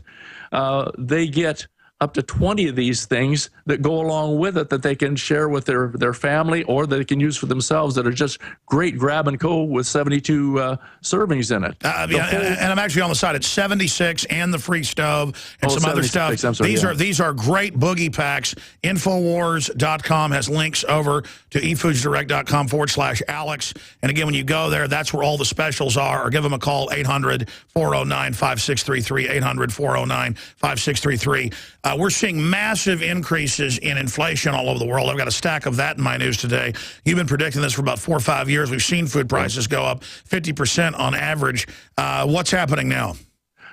they get up to 20 of these things that go along with it that they can share with their family or they can use for themselves that are just great grab and go with 72 servings in it. And I'm actually on the side. It's 76 and the free stove and some other stuff. These are great boogie packs. Infowars.com has links over to eFoodsDirect.com/Alex. And again, when you go there, that's where all the specials are. Or give them a call, 800-409-5633, 800-409-5633. We're seeing massive increases in inflation all over the world. I've got a stack of that in my news today. You've been predicting this for about 4 or 5 years. We've seen food prices go up 50% on average. What's happening now?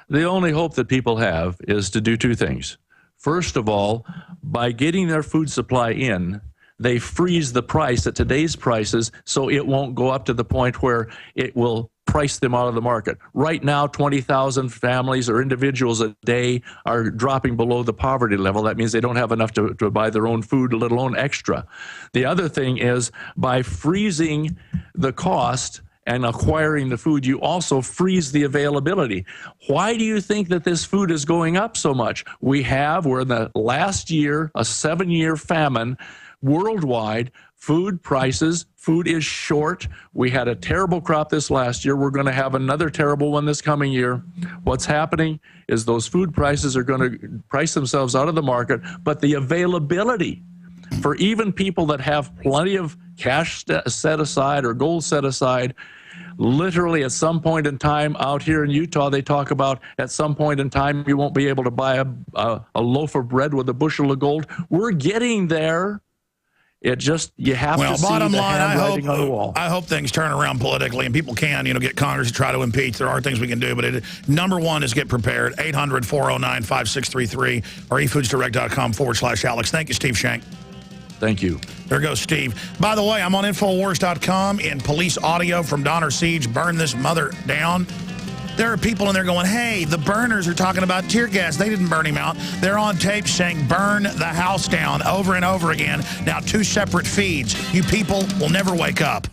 The only hope that people have is to do two things. First of all, by getting their food supply in, they freeze the price at today's prices so it won't go up to the point where it will price them out of the market. Right now, 20,000 families or individuals a day are dropping below the poverty level. That means they don't have enough to buy their own food, let alone extra. The other thing is, by freezing the cost and acquiring the food, you also freeze the availability. Why do you think that this food is going up so much? We're in the last year, a 7-year famine worldwide. Food prices, food is short. We had a terrible crop this last year. We're going to have another terrible one this coming year. What's happening is those food prices are going to price themselves out of the market, but the availability for even people that have plenty of cash set aside or gold set aside, literally at some point in time out here in Utah, they talk about at some point in time you won't be able to buy a loaf of bread with a bushel of gold. We're getting there. It just, you have to see bottom the line, handwriting on the wall. I hope things turn around politically and people can, get Congress to try to impeach. There are things we can do, but number one is get prepared. 800-409-5633 or efoodsdirect.com/Alex. Thank you, Steve Shank. Thank you. There goes Steve. By the way, I'm on Infowars.com in police audio from Donner Siege. Burn this mother down. There are people in there going, hey, the burners are talking about tear gas. They didn't burn him out. They're on tape saying burn the house down over and over again. Now 2 separate feeds. You people will never wake up.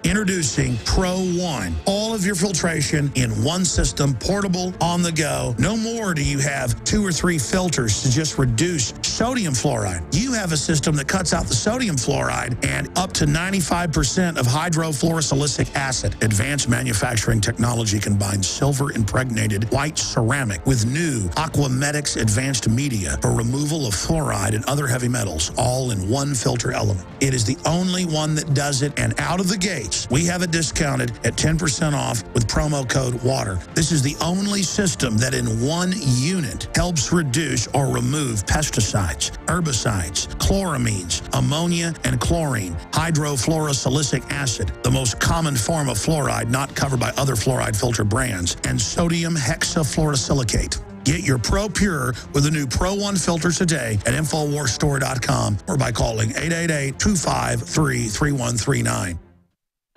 Introducing Pro One. All of your filtration in one system, portable, on the go. No more do you have 2 or 3 filters to just reduce sodium fluoride. You have a system that cuts out the sodium fluoride and up to 95% of hydrofluorosilicic acid. Advanced manufacturing technology combines silver-impregnated white ceramic with new Aquamedics advanced media for removal of fluoride and other heavy metals, all in one filter element. It is the only one that does it, and out of the gate, we have it discounted at 10% off with promo code WATER. This is the only system that in one unit helps reduce or remove pesticides, herbicides, chloramines, ammonia, and chlorine, hydrofluorosilicic acid, the most common form of fluoride not covered by other fluoride filter brands, and sodium hexafluorosilicate. Get your Pro Pure with the new Pro One filter today at InfoWarsStore.com or by calling 888-253-3139.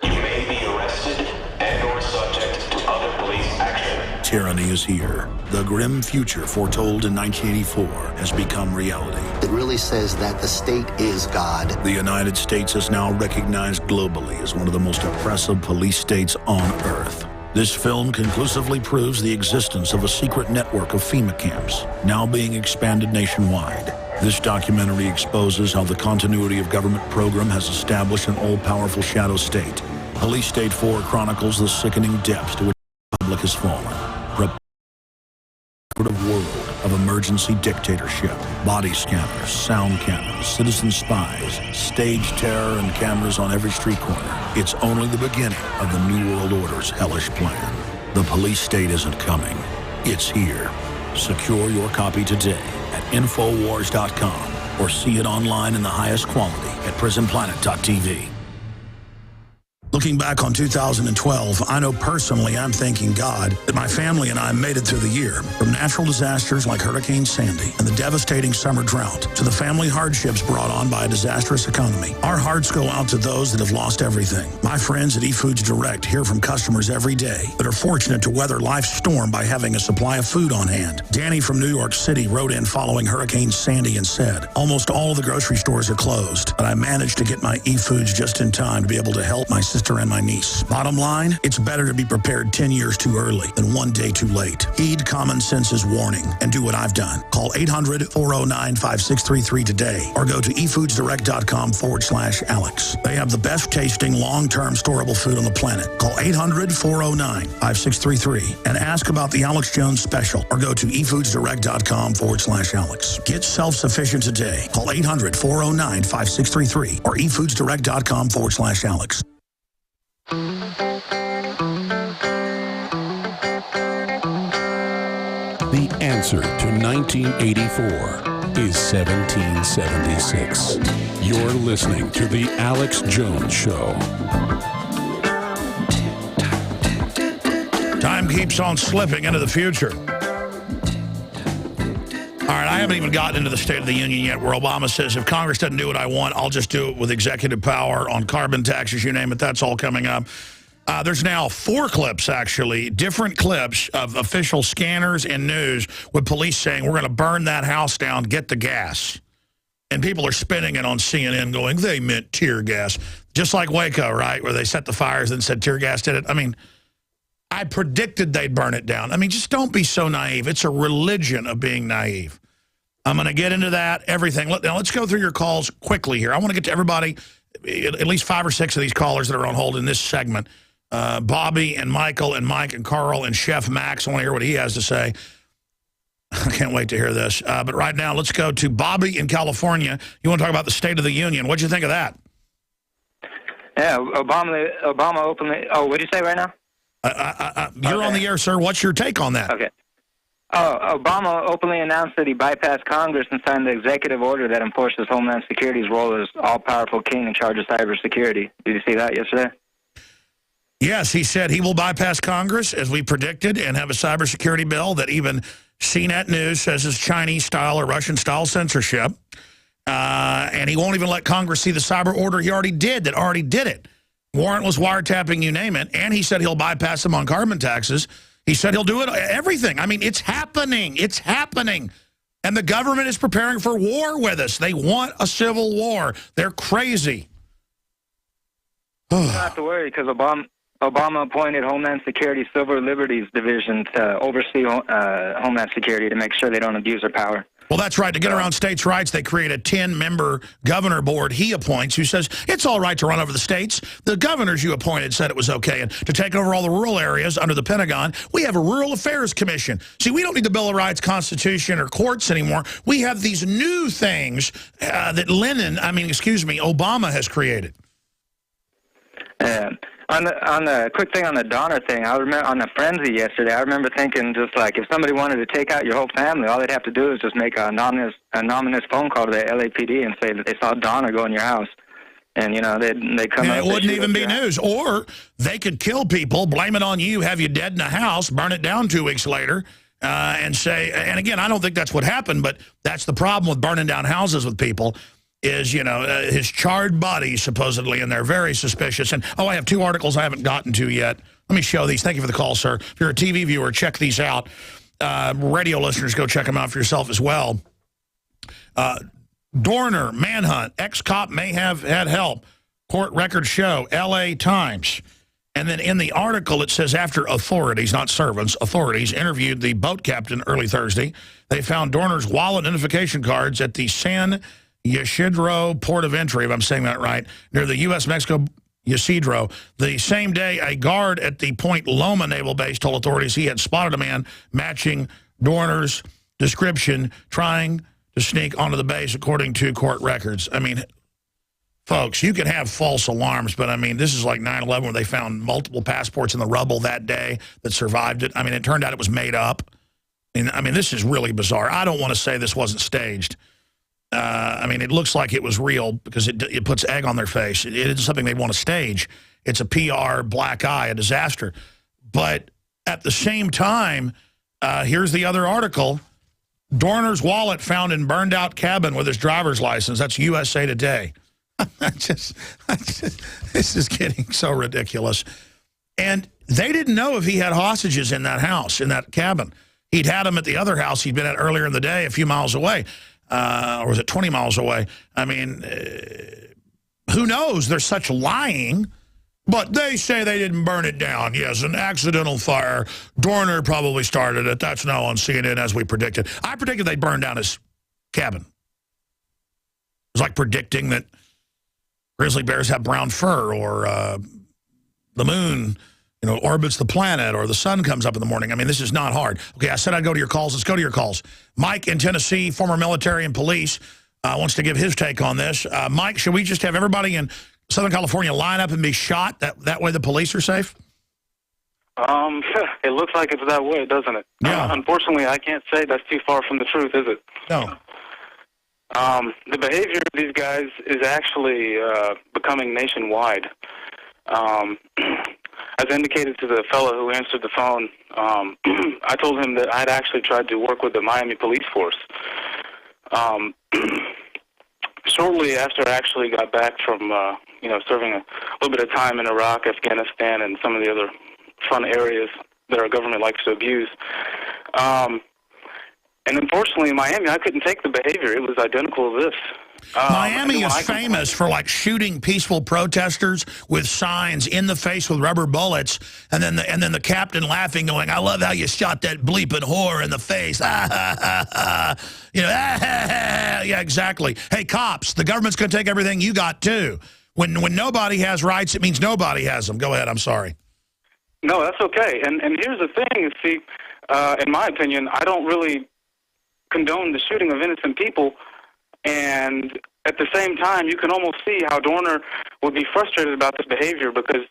You may be arrested and/or subject to other police action. Tyranny is here. The grim future foretold in 1984 has become reality. It really says that the state is God. The United States is now recognized globally as one of the most oppressive police states on Earth. This film conclusively proves the existence of a secret network of FEMA camps, now being expanded nationwide. This documentary exposes how the continuity of government program has established an all-powerful shadow state. Police State 4 chronicles the sickening depths to which the public has fallen. A world of emergency dictatorship, body scanners, sound cannons, citizen spies, stage terror, and cameras on every street corner. It's only the beginning of the New World Order's hellish plan. The police state isn't coming. It's here. Secure your copy today at Infowars.com or see it online in the highest quality at PrisonPlanet.tv. Looking back on 2012, I know personally I'm thanking God that my family and I made it through the year. From natural disasters like Hurricane Sandy and the devastating summer drought to the family hardships brought on by a disastrous economy, our hearts go out to those that have lost everything. My friends at eFoods Direct hear from customers every day that are fortunate to weather life's storm by having a supply of food on hand. Danny from New York City wrote in following Hurricane Sandy and said, almost all of the grocery stores are closed, but I managed to get my eFoods just in time to be able to help my sister and my niece. Bottom line, it's better to be prepared 10 years too early than 1 day too late. Heed common sense's warning and do what I've done. Call 800-409-5633 today or go to efoodsdirect.com/Alex. They have the best tasting long-term storable food on the planet. Call 800-409-5633 and ask about the Alex Jones special or go to efoodsdirect.com/Alex. Get self-sufficient today. Call 800-409-5633 or efoodsdirect.com/Alex. The answer to 1984 is 1776. You're listening to The Alex Jones Show. Time keeps on slipping into the future. All right, I haven't even gotten into the State of the Union yet, where Obama says, if Congress doesn't do what I want, I'll just do it with executive power on carbon taxes, you name it. That's all coming up. There's now 4 clips, actually, different clips of official scanners and news with police saying, we're going to burn that house down, get the gas. And people are spinning it on CNN going, they meant tear gas. Just like Waco, right, where they set the fires and said tear gas did it. I mean, I predicted they'd burn it down. I mean, just don't be so naive. It's a religion of being naive. I'm going to get into that, everything. Now, let's go through your calls quickly here. I want to get to everybody, at least 5 or 6 of these callers that are on hold in this segment. Bobby and Michael and Mike and Carl and Chef Max. I want to hear what he has to say. I can't wait to hear this. But right now, let's go to Bobby in California. You want to talk about the State of the Union. What'd you think of that? Yeah, Obama openly... Oh, what did you say right now? You're on the air, sir. What's your take on that? Okay. Obama openly announced that he bypassed Congress and signed the executive order that enforces Homeland Security's role as all-powerful king in charge of cybersecurity. Did you see that yesterday? Yes, he said he will bypass Congress, as we predicted, and have a cybersecurity bill that even CNET News says is Chinese-style or Russian-style censorship. And he won't even let Congress see the cyber order he already did it. Warrantless wiretapping, you name it. And he said he'll bypass them on carbon taxes. He said he'll do it, everything. I mean, it's happening. It's happening. And the government is preparing for war with us. They want a civil war. They're crazy. You don't have to worry, because Obama appointed Homeland Security Civil Liberties Division to oversee Homeland Security to make sure they don't abuse their power. Well, that's right. To get around states' rights, they create a 10-member governor board he appoints who says it's all right to run over the states. The governors you appointed said it was okay. And to take over all the rural areas under the Pentagon, we have a Rural Affairs Commission. See, we don't need the Bill of Rights, Constitution, or courts anymore. We have these new things that Obama has created. On the quick thing on the Donner thing, I remember on the Frenzy yesterday, I remember thinking just like if somebody wanted to take out your whole family, all they'd have to do is just make an anonymous phone call to the LAPD and say that they saw Donner go in your house. And, they'd come up. It wouldn't even be news. Or they could kill people, blame it on you, have you dead in a house, burn it down 2 weeks later, and say, and again, I don't think that's what happened, but that's the problem with burning down houses with people. Is, his charred body, supposedly, and they're very suspicious. And, I have 2 articles I haven't gotten to yet. Let me show these. Thank you for the call, sir. If you're a TV viewer, check these out. Radio listeners, go check them out for yourself as well. Dorner, manhunt. Ex-cop may have had help. Court records show. L.A. Times. And then in the article, it says after authorities, not servants, authorities interviewed the boat captain early Thursday, they found Dorner's wallet identification cards at the San Ysidro port of entry, if I'm saying that right, near the U.S.-Mexico Ysidro. The same day, a guard at the Point Loma naval base told authorities he had spotted a man matching Dorner's description trying to sneak onto the base, according to court records. I mean, folks, you can have false alarms, but, this is like 9/11 where they found multiple passports in the rubble that day that survived it. It turned out it was made up. This is really bizarre. I don't want to say this wasn't staged. It looks like it was real because it puts egg on their face. It is something they want to stage. It's a PR black eye, a disaster. But at the same time, here's the other article. Dorner's wallet found in burned out cabin with his driver's license. That's USA Today. This is getting so ridiculous. And they didn't know if he had hostages in that house, in that cabin. He'd had them at the other house he'd been at earlier in the day, a few miles away. Or was it 20 miles away? Who knows? There's such lying. But they say they didn't burn it down. Yes, an accidental fire. Dorner probably started it. That's now on CNN as we predicted. I predicted they'd burn down his cabin. It was like predicting that grizzly bears have brown fur, or the moon orbits the planet, or the sun comes up in the morning. This is not hard. Okay, I said I'd go to your calls. Let's go to your calls. Mike in Tennessee, former military and police, wants to give his take on this. Mike, should we just have everybody in Southern California line up and be shot? That way the police are safe? It looks like it's that way, doesn't it? Yeah. Unfortunately, I can't say that's too far from the truth, is it? No. The behavior of these guys is actually becoming nationwide. as indicated to the fellow who answered the phone, I told him that I'd actually tried to work with the Miami police force. Shortly after I actually got back from, serving a little bit of time in Iraq, Afghanistan, and some of the other fun areas that our government likes to abuse. And unfortunately, in Miami, I couldn't take the behavior. It was identical to this. Miami is famous for like shooting peaceful protesters with signs in the face with rubber bullets, and then the captain laughing, going, "I love how you shot that bleeping whore in the face." Yeah, exactly. Hey, cops, the government's going to take everything you got too. When nobody has rights, it means nobody has them. Go ahead. I'm sorry. No, that's okay. And here's the thing. See, in my opinion, I don't really condone the shooting of innocent people. And at the same time, you can almost see how Dorner would be frustrated about this behavior because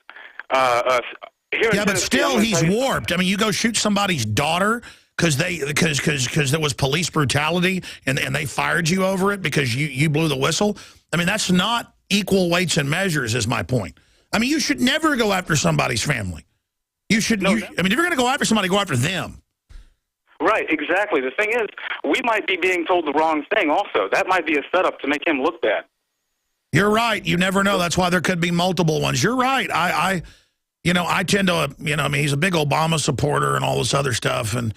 yeah, but still he's warped. I mean, you go shoot somebody's daughter because there was police brutality and they fired you over it because you blew the whistle. I mean, that's not equal weights and measures is my point. I mean, you should never go after somebody's family. You should. I mean, if you're going to go after somebody, go after them. Right, exactly. The thing is, we might be being told the wrong thing also. That might be a setup to make him look bad. You're right. You never know. That's why there could be multiple ones. You're right. I tend to, I mean, he's a big Obama supporter and all this other stuff. And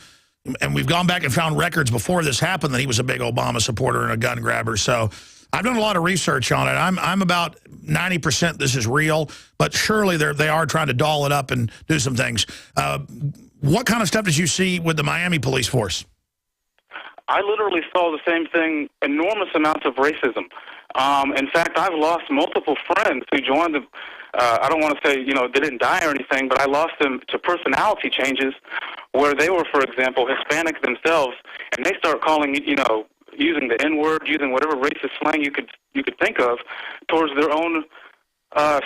we've gone back and found records before this happened that he was a big Obama supporter and a gun grabber. So I've done a lot of research on it. I'm about 90% this is real, but surely they are trying to doll it up and do some things. What kind of stuff did you see with the Miami police force? I literally saw the same thing, enormous amounts of racism. In fact, I've lost multiple friends who joined the, I don't want to say, they didn't die or anything, but I lost them to personality changes where they were, for example, Hispanic themselves, and they start calling, using the N-word, using whatever racist slang you could think of towards their own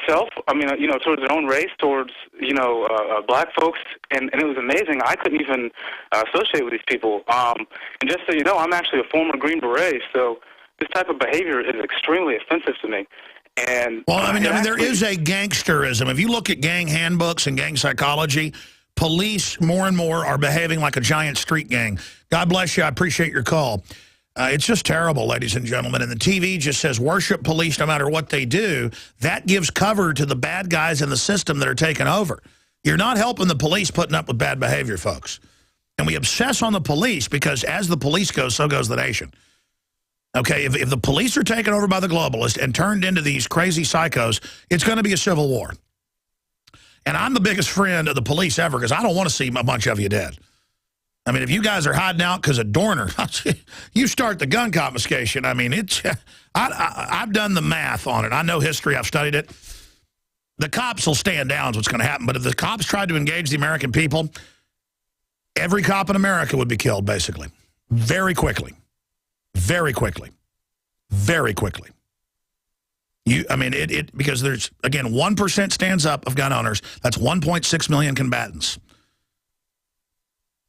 self, towards their own race, towards, black folks, and it was amazing. I couldn't even associate with these people. And just so you know, I'm actually a former Green Beret, so this type of behavior is extremely offensive to me. And well, I mean, there is a gangsterism. If you look at gang handbooks and gang psychology, police more and more are behaving like a giant street gang. God bless you. I appreciate your call. It's just terrible, ladies and gentlemen. And the TV just says worship police no matter what they do. That gives cover to the bad guys in the system that are taking over. You're not helping the police putting up with bad behavior, folks. And we obsess on the police because as the police goes, so goes the nation. Okay, if the police are taken over by the globalists and turned into these crazy psychos, it's going to be a civil war. And I'm the biggest friend of the police ever because I don't want to see a bunch of you dead. I mean, if you guys are hiding out because of Dorner, you start the gun confiscation. I mean, I've done the math on it. I know history. I've studied it. The cops will stand down is what's going to happen. But if the cops tried to engage the American people, every cop in America would be killed, basically. Very quickly. Very quickly. Very quickly. Because there's, again, 1% stands up of gun owners. That's 1.6 million combatants.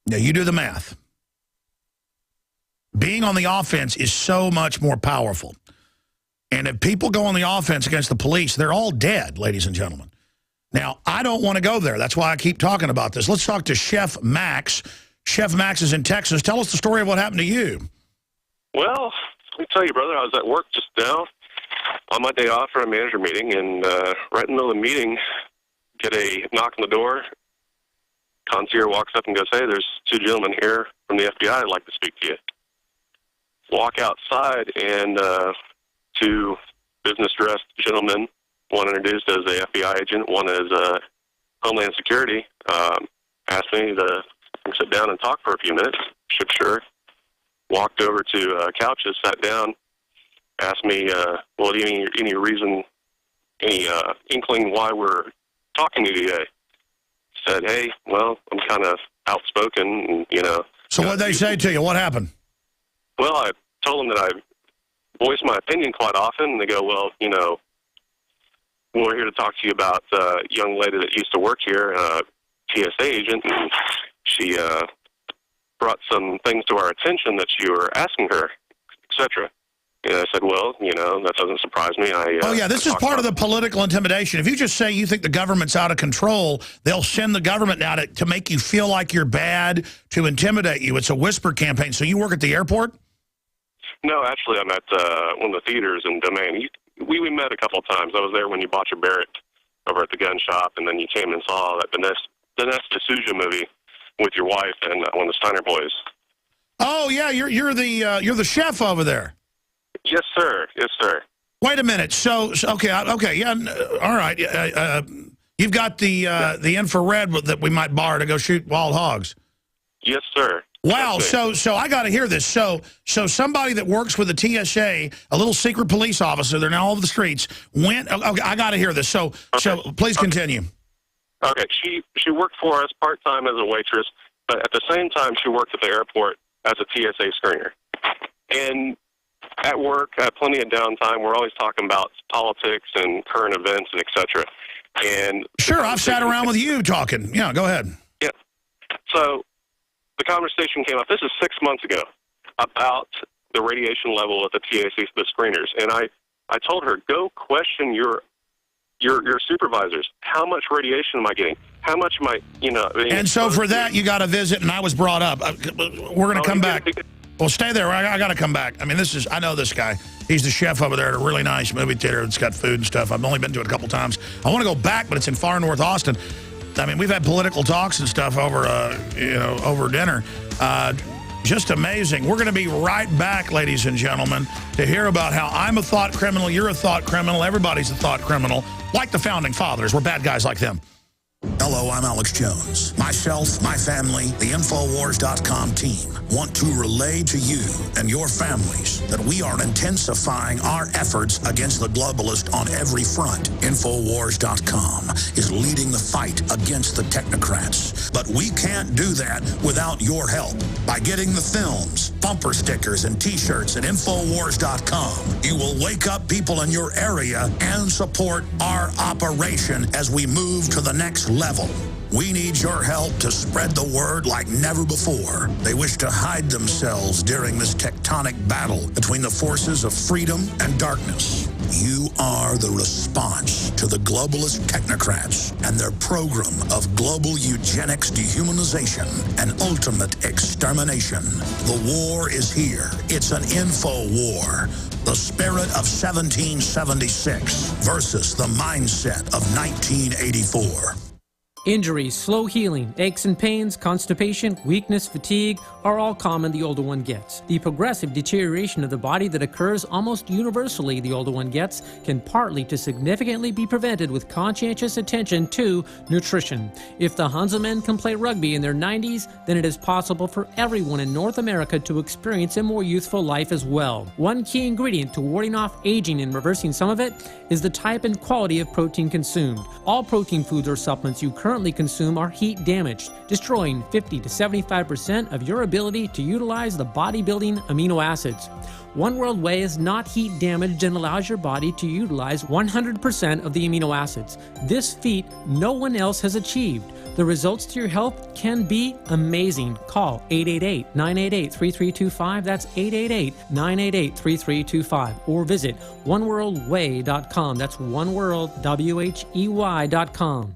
Now, you do the math. Being on the offense is so much more powerful. And if people go on the offense against the police, they're all dead, ladies and gentlemen. Now, I don't want to go there. That's why I keep talking about this. Let's talk to Chef Max. Chef Max is in Texas. Tell us the story of what happened to you. Well, let me tell you, brother, I was at work just now on my day off for a manager meeting, and right in the middle of the meeting, get a knock on the door. Concierge walks up and goes, "Hey, there's two gentlemen here from the FBI I'd like to speak to you." Walk outside, and two business-dressed gentlemen, one introduced as a FBI agent, one as Homeland Security, asked me to sit down and talk for a few minutes. Sure. Walked over to couches, sat down, asked me, well, do you have any reason, any inkling why we're talking to you today? Said, hey, well, I'm kind of outspoken, and, So what did they say to you? What happened? Well, I told them that I voice my opinion quite often, and they go, well, we're here to talk to you about a young lady that used to work here, a TSA agent, and she brought some things to our attention that you were asking her, etc. And I said, well, that doesn't surprise me. This is part of the political intimidation. If you just say you think the government's out of control, they'll send the government out to make you feel like you're bad, to intimidate you. It's a whisper campaign. So you work at the airport? No, actually, I'm at one of the theaters in Domain. We met a couple of times. I was there when you bought your Barrett over at the gun shop, and then you came and saw that Dinesh D'Souza movie with your wife and one of the Steiner boys. Oh yeah, you're the chef over there. Yes, sir. Yes, sir. Wait a minute. So okay, yeah, all right. You've got the infrared that we might borrow to go shoot wild hogs. Yes, sir. Wow. So I got to hear this. So somebody that works with the TSA, a little secret police officer, they're now all over the streets. Went. Okay, I got to hear this. So please continue. Okay. She worked for us part time as a waitress, but at the same time she worked at the airport as a TSA screener. And at work, I have plenty of downtime. We're always talking about politics and current events and et cetera. And sure, I've sat around with you talking. Yeah, go ahead. Yeah. So the conversation came up, this is 6 months ago, about the radiation level at the TSA, the screeners. And I told her, go question your supervisors. How much radiation am I getting? How much am I, And so for that, you got to visit, and I was brought up. We're going to come back. Well, stay there. I got to come back. I mean, I know this guy. He's the chef over there at a really nice movie theater that's got food and stuff. I've only been to it a couple times. I want to go back, but it's in far north Austin. I mean, we've had political talks and stuff over, over dinner. Just amazing. We're going to be right back, ladies and gentlemen, to hear about how I'm a thought criminal, you're a thought criminal, everybody's a thought criminal, like the Founding Fathers. We're bad guys like them. Hello, I'm Alex Jones. Myself, my family, the Infowars.com team want to relay to you and your families that we are intensifying our efforts against the globalist on every front. Infowars.com is leading the fight against the technocrats. But we can't do that without your help. By getting the films, bumper stickers, and T-shirts at Infowars.com, you will wake up people in your area and support our operation as we move to the next level. We need your help to spread the word like never before. They wish to hide themselves during this tectonic battle between the forces of freedom and darkness. You are the response to the globalist technocrats and their program of global eugenics, dehumanization, and ultimate extermination. The war is here. It's an info war. The spirit of 1776 versus the mindset of 1984. Injuries, slow healing, aches and pains, constipation, weakness, fatigue are all common the older one gets. The progressive deterioration of the body that occurs almost universally the older one gets can partly to significantly be prevented with conscientious attention to nutrition. If the Hansa men can play rugby in their 90s, then it is possible for everyone in North America to experience a more youthful life as well. One key ingredient to warding off aging and reversing some of it is the type and quality of protein consumed. All protein foods or supplements you currently consume are heat damaged, destroying 50 to 75% of your ability to utilize the bodybuilding amino acids. One World Whey is not heat damaged and allows your body to utilize 100% of the amino acids. This feat no one else has achieved. The results to your health can be amazing. Call 888-988-3325. That's 888-988-3325. Or visit oneworldwhey.com. That's oneworld.com.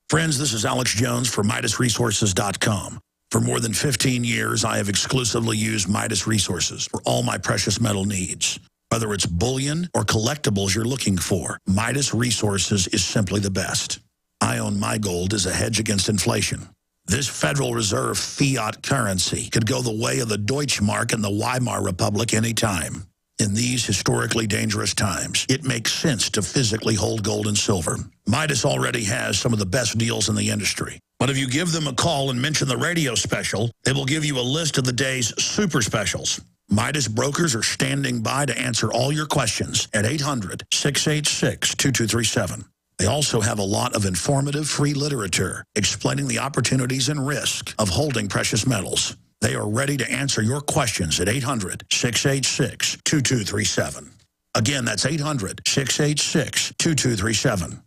Friends, this is Alex Jones for MidasResources.com. For more than 15 years, I have exclusively used Midas Resources for all my precious metal needs. Whether it's bullion or collectibles you're looking for, Midas Resources is simply the best. I own my gold as a hedge against inflation. This Federal Reserve fiat currency could go the way of the Deutschmark and the Weimar Republic anytime. In these historically dangerous times, it makes sense to physically hold gold and silver. Midas already has some of the best deals in the industry. But if you give them a call and mention the radio special, they will give you a list of the day's super specials. Midas brokers are standing by to answer all your questions at 800-686-2237. They also have a lot of informative free literature explaining the opportunities and risk of holding precious metals. They are ready to answer your questions at 800-686-2237. Again, that's 800-686-2237.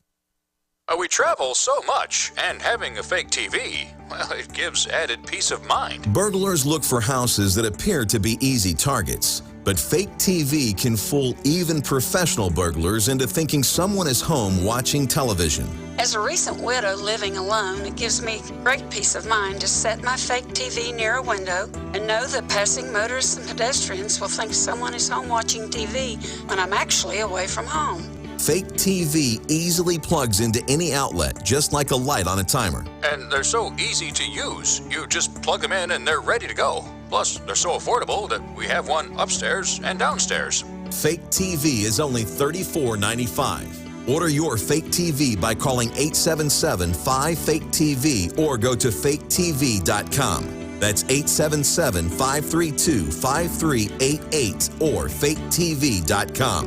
We travel so much, and having a fake TV, well, it gives added peace of mind. Burglars look for houses that appear to be easy targets. But fake TV can fool even professional burglars into thinking someone is home watching television. As a recent widow living alone, it gives me great peace of mind to set my fake TV near a window and know that passing motorists and pedestrians will think someone is home watching TV when I'm actually away from home. Fake TV easily plugs into any outlet, just like a light on a timer. And they're so easy to use. You just plug them in and they're ready to go. Plus, they're so affordable that we have one upstairs and downstairs. Fake TV is only $34.95. Order your fake TV by calling 877-5-FAKE-TV or go to faketv.com. That's 877-532-5388 or faketv.com.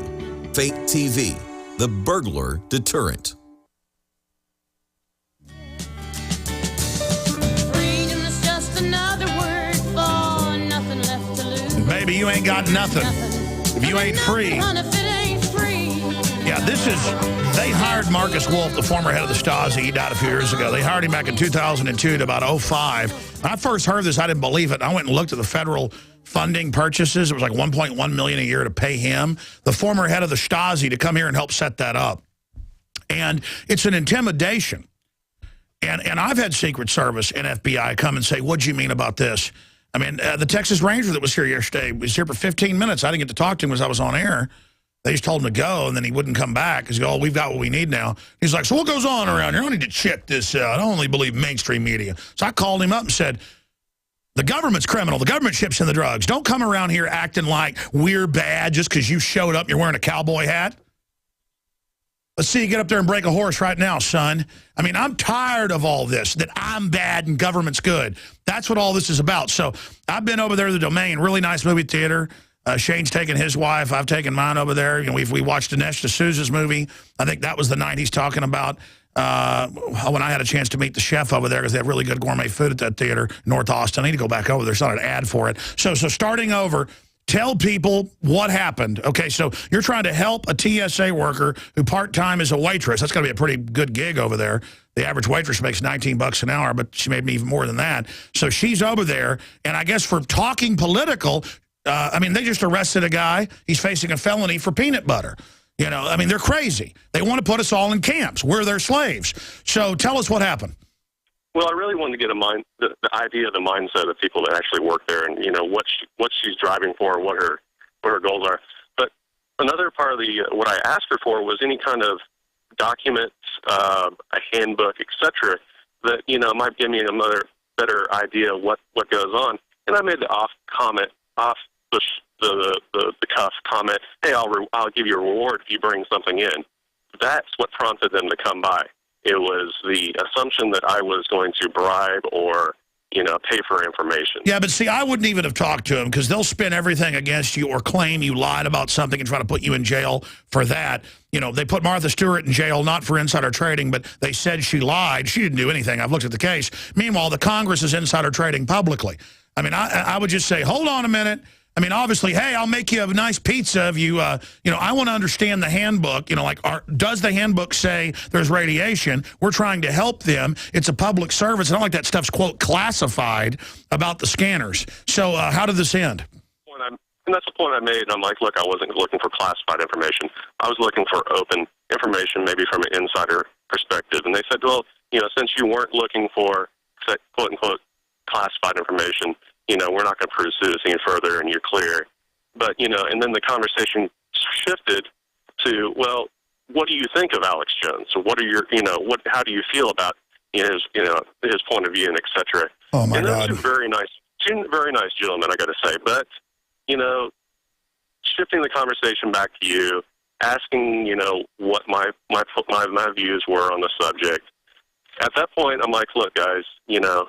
Fake TV, the burglar deterrent. Freedom is just another word for nothing left to lose. Baby, you ain't got nothing if you ain't free. Yeah, they hired Marcus Wolf, the former head of the Stasi. He died a few years ago. They hired him back in 2002 to about 2005. When I first heard this, I didn't believe it. I went and looked at the federal funding purchases. It was like $1.1 million a year to pay him, the former head of the Stasi, to come here and help set that up. And it's an intimidation. And I've had Secret Service and FBI come and say, what'd you mean about this? I mean, the Texas Ranger that was here yesterday was here for 15 minutes. I didn't get to talk to him because I was on air. They just told him to go, and then he wouldn't come back because, oh, we've got what we need now. He's like, so what goes on around here? I need to check this out. I only believe mainstream media. So I called him up and said, the government's criminal. The government ships in the drugs. Don't come around here acting like we're bad just because you showed up and you're wearing a cowboy hat. Let's see you get up there and break a horse right now, son. I mean, I'm tired of all this, that I'm bad and government's good. That's what all this is about. So I've been over there to the Domain, really nice movie theater. Shane's taken his wife. I've taken mine over there. You know, we watched Dinesh D'Souza's movie. I think that was the night he's talking about. When I had a chance to meet the chef over there because they have really good gourmet food at that theater, North Austin. I need to go back over there. It's not an ad for it. So starting over, tell people what happened. Okay, so you're trying to help a TSA worker who part-time is a waitress. That's got to be a pretty good gig over there. The average waitress makes $19 an hour, but she made me even more than that. So she's over there, and I guess for talking political, I mean, they just arrested a guy. He's facing a felony for peanut butter. You know, I mean, they're crazy. They want to put us all in camps. We're their slaves. So tell us what happened. Well, I really wanted to get the idea of the mindset of people that actually work there, and you know what she's driving for, what her goals are. But another part of what I asked her for was any kind of documents, a handbook, etc. That might give me another better idea of what goes on. And I made the off the cuff comment, hey, I'll give you a reward if you bring something in. That's what prompted them to come by. It was the assumption that I was going to bribe or, pay for information. Yeah, but see, I wouldn't even have talked to them because they'll spin everything against you or claim you lied about something and try to put you in jail for that. You know, they put Martha Stewart in jail, not for insider trading, but they said she lied. She didn't do anything. I've looked at the case. Meanwhile, the Congress is insider trading publicly. I mean, I would just say, hold on a minute. I mean, obviously, hey, I'll make you a nice pizza if you, I want to understand the handbook. Does the handbook say there's radiation? We're trying to help them. It's a public service. I don't like that stuff's, quote, classified about the scanners. So how did this end? And that's the point I made. I'm like, look, I wasn't looking for classified information. I was looking for open information, maybe from an insider perspective. And they said, well, since you weren't looking for, quote, unquote, classified information, we're not going to pursue this any further, and you're clear. But, and then the conversation shifted to, well, what do you think of Alex Jones? So what are your, how do you feel about his point of view and et cetera? Oh, my God. God. And those two very nice gentlemen, I got to say. But, shifting the conversation back to you, asking, what my views were on the subject. At that point, I'm like, look, guys, he has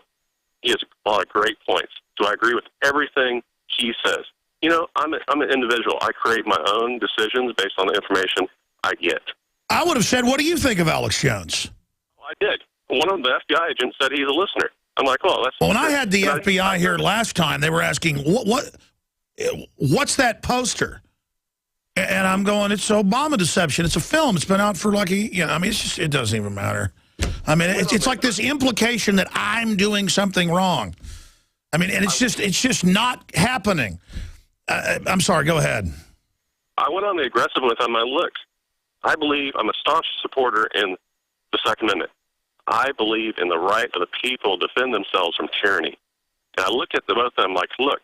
a lot of great points. Do I agree with everything he says? I'm an individual. I create my own decisions based on the information I get. I would have said, what do you think of Alex Jones? I did. One of the FBI agents said he's a listener. I'm like, well, that's... Well, when I had the FBI here last time, they were asking, what's that poster? And I'm going, it's Obama deception. It's a film. It's been out for it doesn't even matter. I mean, it's like this implication that I'm doing something wrong. I mean, and it's just not happening. I'm sorry, go ahead. I went on the aggressive with him. Look, I believe I'm a staunch supporter in the Second Amendment. I believe in the right of the people to defend themselves from tyranny. And I look at both of them like, look,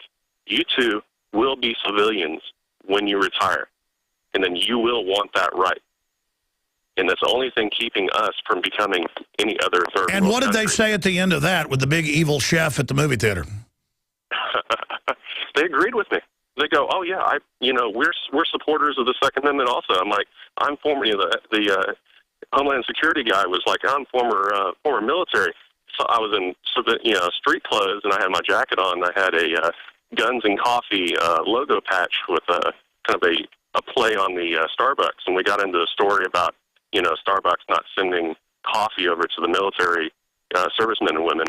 you two will be civilians when you retire, and then you will want that right. And that's the only thing keeping us from becoming any other third And what did country. they say at the end of that with the big evil chef at the movie theater? They agreed with me. They go, oh yeah, we're supporters of the Second Amendment also. I'm like, I'm former, the Homeland Security guy was like, I'm former military. So I was in street clothes, and I had my jacket on. And I had a Guns and Coffee logo patch with kind of a play on the Starbucks, and we got into a story about Starbucks not sending coffee over to the military servicemen and women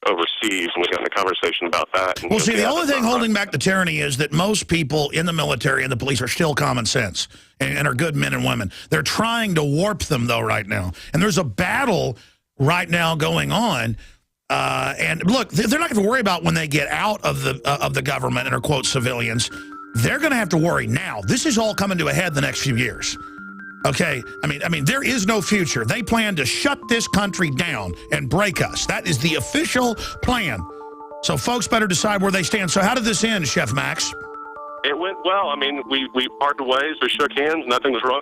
overseas, and we got in a conversation about that. And well, see, the only thing holding back the tyranny is that most people in the military and the police are still common sense and are good men and women. They're trying to warp them, though, right now. And there's a battle right now going on. And look, they're not going to worry about when they get out of the government and are, quote, civilians. They're going to have to worry now. This is all coming to a head the next few years. Okay, I mean, there is no future. They plan to shut this country down and break us. That is the official plan. So folks better decide where they stand. So how did this end, Chef Max? It went well. I mean, we parted ways. We shook hands. Nothing was wrong.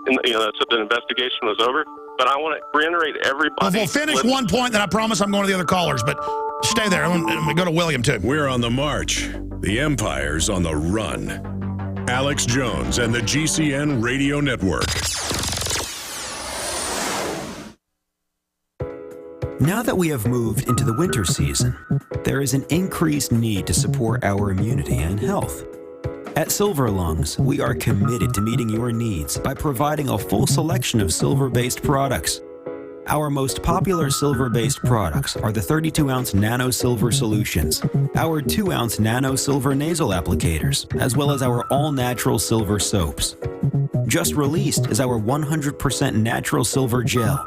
And, the investigation was over. But I want to reiterate everybody. We'll finish one point, then I promise I'm going to the other callers. But stay there. And we go to William, too. We're on the march. The empire's on the run. Alex Jones and the GCN Radio Network. Now that we have moved into the winter season, there is an increased need to support our immunity and health. At Silver Lungs, we are committed to meeting your needs by providing a full selection of silver-based products. Our most popular silver-based products are the 32-ounce Nano Silver Solutions, our 2-ounce Nano Silver Nasal Applicators, as well as our all-natural silver soaps. Just released is our 100% natural silver gel.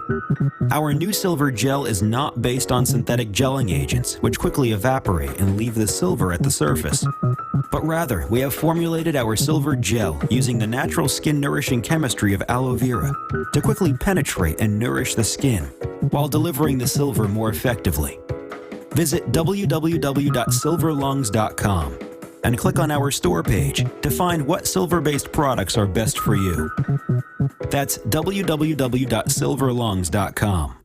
Our new silver gel is not based on synthetic gelling agents, which quickly evaporate and leave the silver at the surface. But rather, we have formulated our silver gel using the natural skin-nourishing chemistry of aloe vera to quickly penetrate and nourish the skin, while delivering the silver more effectively. Visit www.silverlungs.com and click on our store page to find what silver-based products are best for you. That's www.silverlungs.com.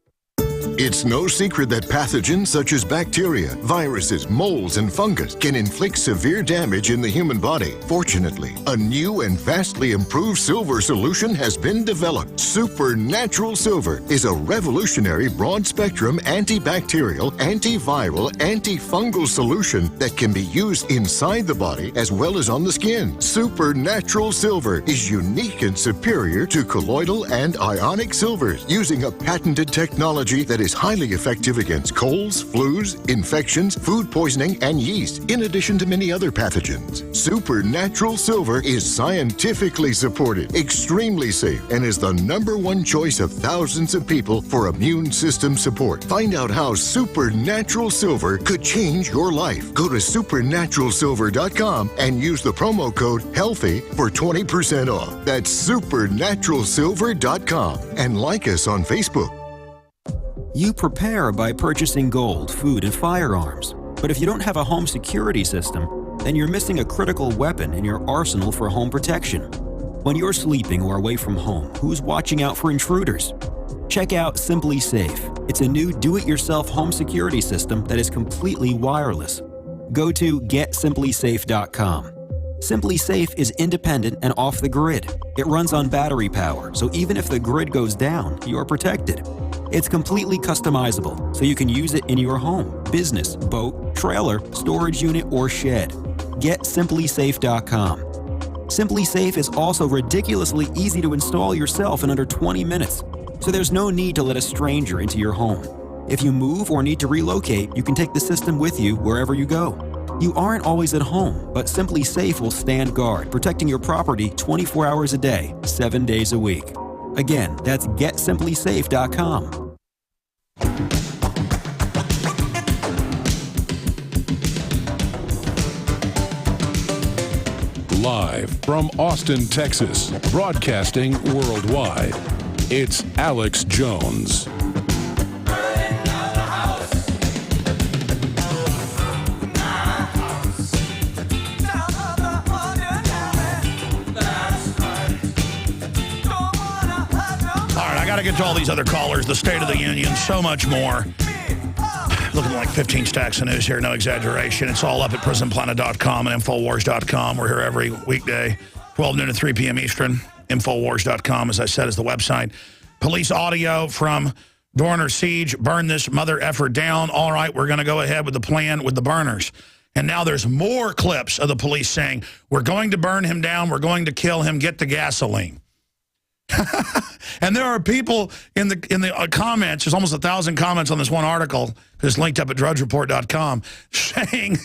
It's no secret that pathogens such as bacteria, viruses, molds, and fungus can inflict severe damage in the human body. Fortunately, a new and vastly improved silver solution has been developed. Supernatural Silver is a revolutionary broad-spectrum antibacterial, antiviral, antifungal solution that can be used inside the body as well as on the skin. Supernatural Silver is unique and superior to colloidal and ionic silvers, using a patented technology that is highly effective against colds, flus, infections, food poisoning, and yeast, in addition to many other pathogens. Supernatural Silver is scientifically supported, extremely safe, and is the #1 choice of thousands of people for immune system support. Find out how Supernatural Silver could change your life. Go to supernaturalsilver.com and use the promo code HEALTHY for 20% off. That's supernaturalsilver.com, and like us on Facebook. You prepare by purchasing gold, food, and firearms. But if you don't have a home security system, then you're missing a critical weapon in your arsenal for home protection. When you're sleeping or away from home, who's watching out for intruders? Check out Simply Safe. It's a new do-it-yourself home security system that is completely wireless. Go to GetSimplySafe.com. Simply Safe is independent and off the grid. It runs on battery power, so even if the grid goes down, you're protected. It's completely customizable, so you can use it in your home, business, boat, trailer, storage unit, or shed. GetSimplySafe.com. Simply Safe is also ridiculously easy to install yourself in under 20 minutes, so there's no need to let a stranger into your home. If you move or need to relocate, you can take the system with you wherever you go. You aren't always at home, but Simply Safe will stand guard, protecting your property 24 hours a day, 7 days a week. Again, that's GetSimplySafe.com. Live from Austin, Texas, broadcasting worldwide, it's Alex Jones. I got to get to all these other callers, the State of the Union, so much more. Looking like 15 stacks of news here, no exaggeration. It's all up at prisonplanet.com and Infowars.com. We're here every weekday, 12 noon to 3 p.m. Eastern. Infowars.com, as I said, is the website. Police audio from Dorner siege. Burn this mother effer down. All right, we're going to go ahead with the plan with the burners. And now there's more clips of the police saying, we're going to burn him down. We're going to kill him. Get the gasoline. And there are people in the comments, there's almost 1,000 comments on this one article, it's linked up at drudgereport.com, saying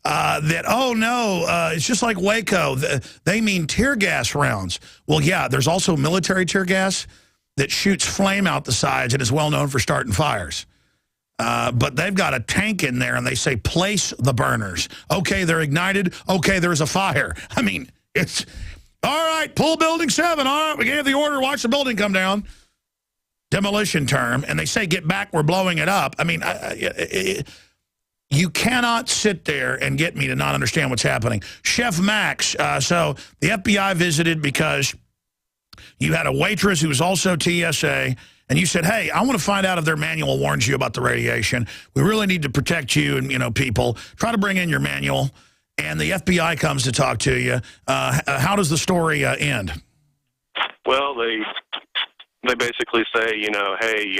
that, oh, no, it's just like Waco. They mean tear gas rounds. Well, yeah, there's also military tear gas that shoots flame out the sides and is well known for starting fires. But they've got a tank in there, and they say, place the burners. Okay, they're ignited. Okay, there's a fire. I mean, it's... All right, pull building 7. All right, we gave the order, watch the building come down. Demolition term, and they say, get back, we're blowing it up. I mean, you cannot sit there and get me to not understand what's happening. Chef Max, so the FBI visited because you had a waitress who was also TSA, and you said, hey, I want to find out if their manual warns you about the radiation. We really need to protect you and, people. Try to bring in your manual. And the FBI comes to talk to you. How does the story end? Well, they basically say, hey,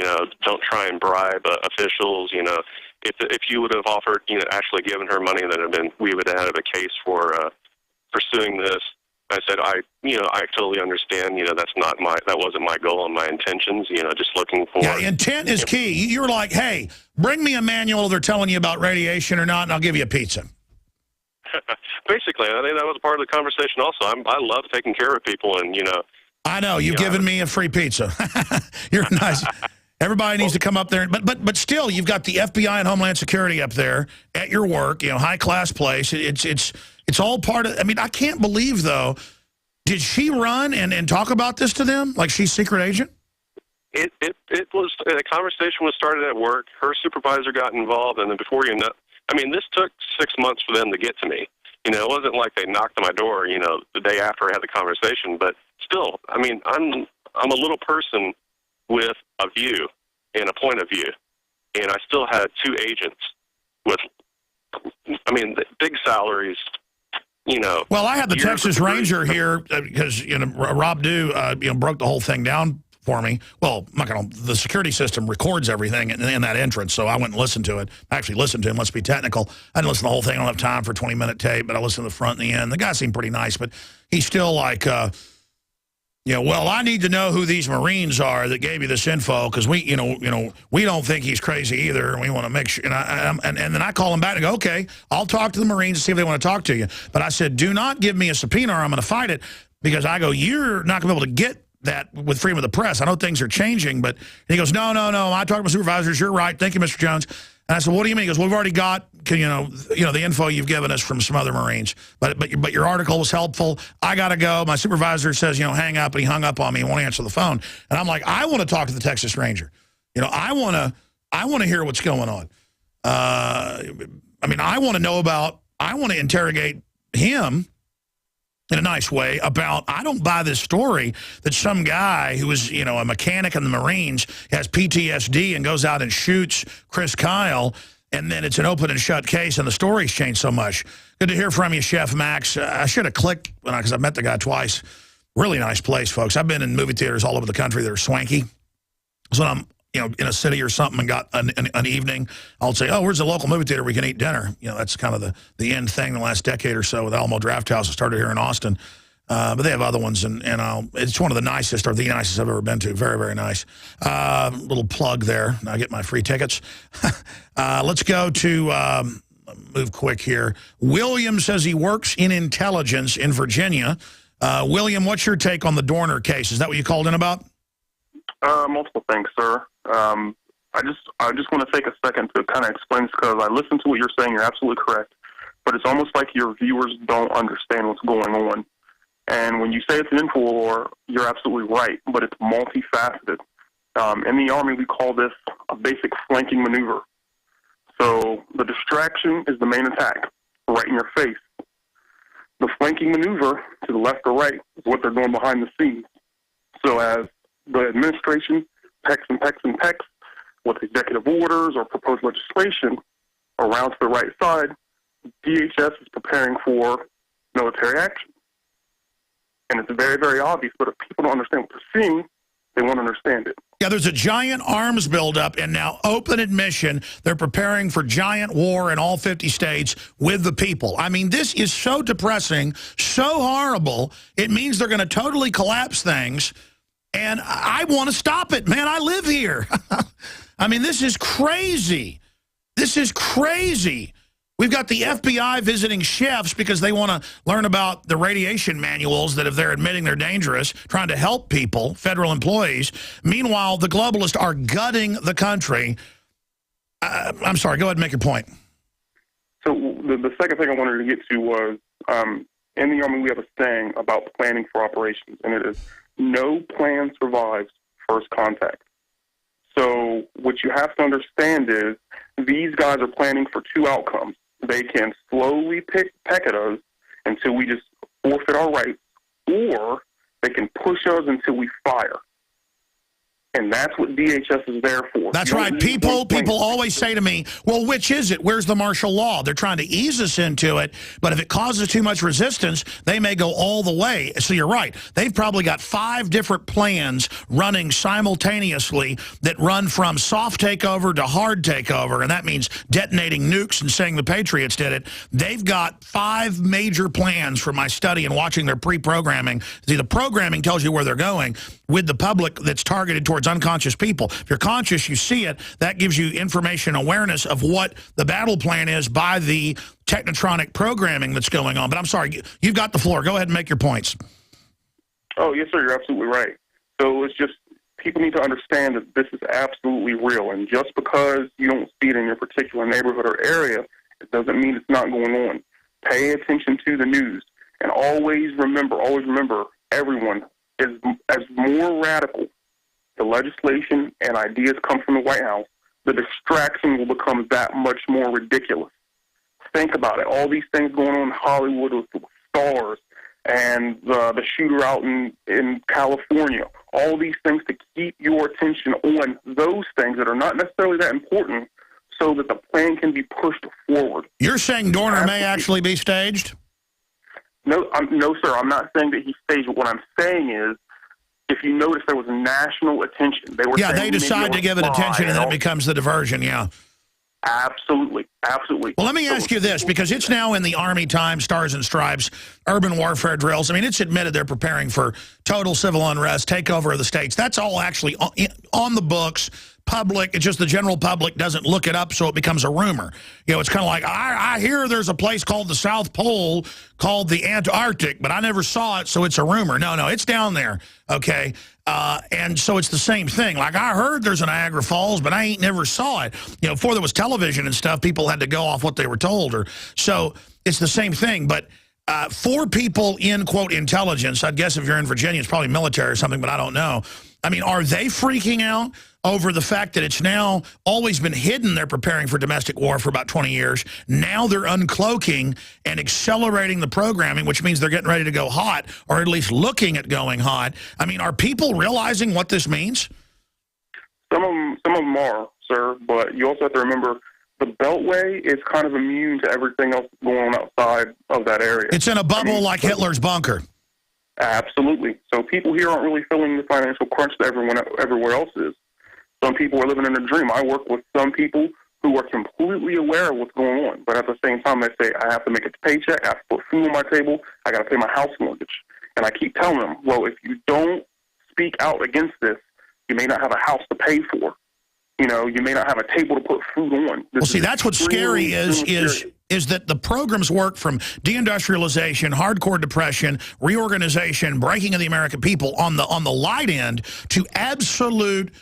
don't try and bribe officials. If you would have offered, actually given her money, we would have had a case for pursuing this. I said, I totally understand. That wasn't my goal and my intentions. Just looking for. Yeah, intent is key. You were like, hey, bring me a manual. They're telling you about radiation or not, and I'll give you a pizza. Basically, I think that was part of the conversation also. I love taking care of people, and, I know, you've given me a free pizza. You're nice. Everybody needs to come up there. But still, you've got the FBI and Homeland Security up there at your work, high-class place. It's all part of, I can't believe, though, did she run and talk about this to them, like she's secret agent? It was, the conversation was started at work. Her supervisor got involved, and then before you know, this took 6 months for them to get to me. It wasn't like they knocked on my door, the day after I had the conversation. But still, I'm a little person with a view and a point of view. And I still had 2 agents with, big salaries, Well, I had the Texas Ranger here because, Rob Dew, broke the whole thing down for me. Well, the security system records everything in that entrance, so I went and listened to it. I actually listened to him. Let's be technical. I didn't listen to the whole thing. I don't have time for a 20-minute tape, but I listened to the front and the end. The guy seemed pretty nice, but he's still like, well, I need to know who these Marines are that gave you this info because we don't think he's crazy either, and we want to make sure. And then I call him back and go, okay, I'll talk to the Marines and see if they want to talk to you. But I said, do not give me a subpoena or I'm going to fight it because I go, you're not going to be able to get that with freedom of the press. I know things are changing, but he goes, no. I talked to my supervisors. You're right. Thank you, Mr. Jones. And I said, what do you mean? He goes, well, we've already got, the info you've given us from some other Marines. But your article was helpful. I got to go. My supervisor says, hang up. And he hung up on me and won't answer the phone. And I'm like, I want to talk to the Texas Ranger. I want to hear what's going on. I want to interrogate him in a nice way about, I don't buy this story that some guy who was, a mechanic in the Marines has PTSD and goes out and shoots Chris Kyle, and then it's an open and shut case and the story's changed so much. Good to hear from you, Chef Max. I should have clicked because I've met the guy twice. Really nice place, folks. I've been in movie theaters all over the country that are swanky. So when I'm in a city or something and got an evening, I'll say, oh, where's the local movie theater we can eat dinner? That's kind of the end thing the last decade or so with Alamo Drafthouse. It started here in Austin. But they have other ones, and it's one of the nicest, or the nicest I've ever been to. Very, very nice. Little plug there. I get my free tickets. Let's go to, move quick here. William says he works in intelligence in Virginia. William, what's your take on the Dorner case? Is that what you called in about? Multiple things, sir. I just want to take a second to kind of explain this because I listened to what you're saying. You're absolutely correct. but it's almost like your viewers don't understand what's going on. And when you say it's an info war, you're absolutely right, but it's multifaceted. In the Army, we call this a basic flanking maneuver. So the distraction is the main attack, right in your face. The flanking maneuver to the left or right is what they're doing behind the scenes. So as the administration pecks and pecks and pecks with executive orders or proposed legislation around to the right side, DHS is preparing for military action. And it's very, very obvious, but if people don't understand what they're seeing, they won't understand it. Yeah, there's a giant arms buildup, and now open admission, they're preparing for giant war in all 50 states with the people. I mean, this is so depressing, so horrible. It means they're going to totally collapse things, and I want to stop it. Man, I live here. I mean, this is crazy. This is crazy. We've got the FBI visiting chefs because they want to learn about the radiation manuals that if they're admitting they're dangerous, trying to help people, federal employees. Meanwhile, the globalists are gutting the country. I'm sorry, go ahead and make your point. So the second thing I wanted to get to was, in the Army we have a saying about planning for operations, and it is, no plan survives first contact. So what you have to understand is these guys are planning for two outcomes. They can slowly peck at us until we just forfeit our rights, or they can push us until we fire. And that's what DHS is there for. That's right. People always say to me, well, which is it? Where's the martial law? They're trying to ease us into it, but if it causes too much resistance, they may go all the way. So you're right. They've probably got 5 different plans running simultaneously that run from soft takeover to hard takeover, and that means detonating nukes and saying the Patriots did it. They've got 5 major plans from my study and watching their pre-programming. See, the programming tells you where they're going with the public that's targeted towards unconscious people. If you're conscious, you see it. That gives you information awareness of what the battle plan is by the technotronic programming that's going on. But I'm sorry, you've got the floor. Go ahead and make your points. Oh, yes, sir. You're absolutely right. So it's just people need to understand that this is absolutely real. And just because you don't see it in your particular neighborhood or area, it doesn't mean it's not going on. Pay attention to the news. And always remember, everyone is as more radical the legislation and ideas come from the White House, the distraction will become that much more ridiculous. Think about it. All these things going on in Hollywood with stars and the shooter out in California, all these things to keep your attention on those things that are not necessarily that important so that the plan can be pushed forward. You're saying Dorner may actually be staged? No, sir. I'm not saying that he staged it. What I'm saying is, if you notice, there was national attention. They decide to give it attention, and then it becomes the diversion, yeah. Absolutely, absolutely. Well, let me ask you this, because it's now in the Army Times, Stars and Stripes, urban warfare drills. I mean, it's admitted they're preparing for total civil unrest, takeover of the states. That's all actually on the books, public. It's just the general public doesn't look it up, so it becomes a rumor. You know, it's kind of like, I hear there's a place called the South Pole called the Antarctic, but I never saw it, so it's a rumor. No, it's down there, okay? And so it's the same thing. Like, I heard there's a Niagara Falls, but I ain't never saw it. You know, before there was television and stuff, people had to go off what they were told. So it's the same thing. But for people in, quote, intelligence, I guess if you're in Virginia, it's probably military or something, but I don't know. I mean, are they freaking out over the fact that it's now always been hidden they're preparing for domestic war for about 20 years? Now they're uncloaking and accelerating the programming, which means they're getting ready to go hot, or at least looking at going hot. I mean, are people realizing what this means? Some of them are, sir, but you also have to remember the Beltway is kind of immune to everything else going on outside of that area. It's in a bubble like Hitler's bunker. Absolutely. So people here aren't really feeling the financial crunch that everywhere else is. Some people are living in a dream. I work with some people who are completely aware of what's going on, but at the same time, they say, I have to make a paycheck, I have to put food on my table, I got to pay my house mortgage. And I keep telling them, well, if you don't speak out against this, you may not have a house to pay for. You know, you may not have a table to put food on. Well, see, that's what's scary is that the programs work from deindustrialization, hardcore depression, reorganization, breaking of the American people on the light end to absolute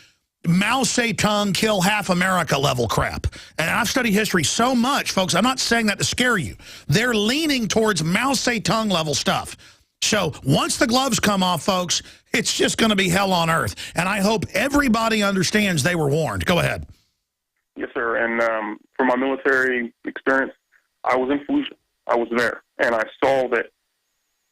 Mao Zedong kill half America level crap. And I've studied history so much, folks, I'm not saying that to scare you. They're leaning towards Mao Zedong level stuff. So once the gloves come off, folks, it's just going to be hell on earth. And I hope everybody understands they were warned. Go ahead. Yes, sir. And from my military experience, I was in Fallujah. I was there. And I saw that,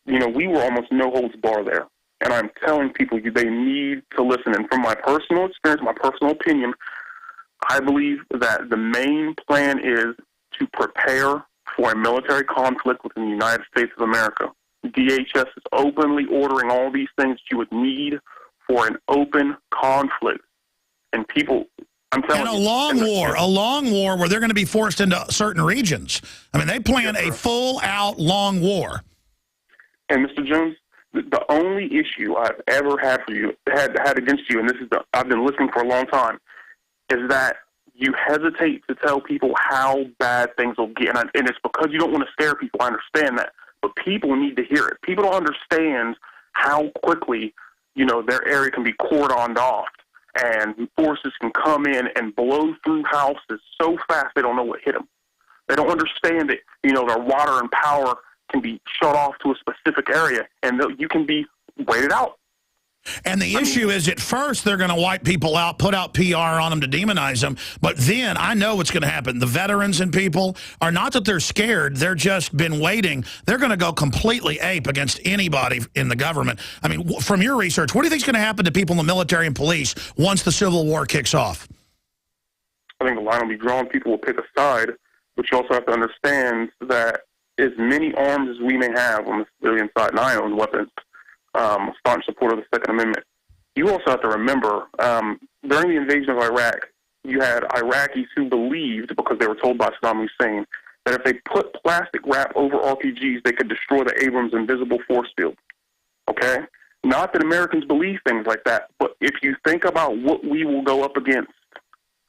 you know, we were almost no holds bar there. And I'm telling people they need to listen. And from my personal experience, my personal opinion, I believe that the main plan is to prepare for a military conflict within the United States of America. DHS is openly ordering all these things that you would need for an open conflict. And people, I'm telling you. And a long war where they're going to be forced into certain regions. I mean, they plan a full-out long war. And Mr. Jones, the only issue I've ever had for you, had against you, and this is I've been listening for a long time, is that you hesitate to tell people how bad things will get. And it's because you don't want to scare people. I understand that. But people need to hear it. People don't understand how quickly, you know, their area can be cordoned off and forces can come in and blow through houses so fast they don't know what hit them. They don't understand that, you know, their water and power can be shut off to a specific area and you can be waited out. And the issue is, at first, they're going to wipe people out, put out PR on them to demonize them. But then I know what's going to happen. The veterans and people are not that they're scared. They're just been waiting. They're going to go completely ape against anybody in the government. I mean, from your research, what do you think is going to happen to people in the military and police once the Civil War kicks off? I think the line will be drawn. People will pick a side. But you also have to understand that as many arms as we may have on the civilian side, and I own weapons, a staunch supporter of the Second Amendment. You also have to remember, during the invasion of Iraq, you had Iraqis who believed, because they were told by Saddam Hussein, that if they put plastic wrap over RPGs, they could destroy the Abrams invisible force field. Okay? Not that Americans believe things like that, but if you think about what we will go up against,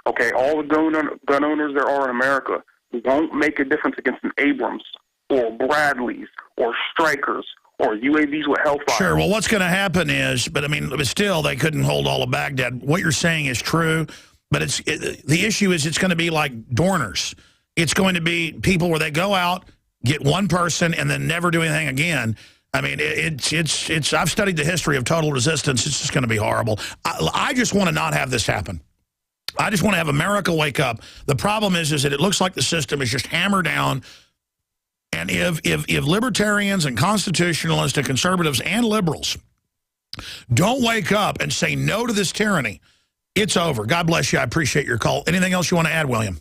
okay, all the gun owners there are in America won't make a difference against an Abrams or Bradleys or Strykers or UAVs with Hellfire. Sure. Well, what's going to happen is, but still, they couldn't hold all of Baghdad. What you're saying is true, but the issue is it's going to be like Dorners. It's going to be people where they go out, get one person, and then never do anything again. I mean, I've studied the history of total resistance. It's just going to be horrible. I just want to not have this happen. I just want to have America wake up. The problem is that it looks like the system is just hammered down. And if libertarians and constitutionalists and conservatives and liberals don't wake up and say no to this tyranny, it's over. God bless you. I appreciate your call. Anything else you want to add, William?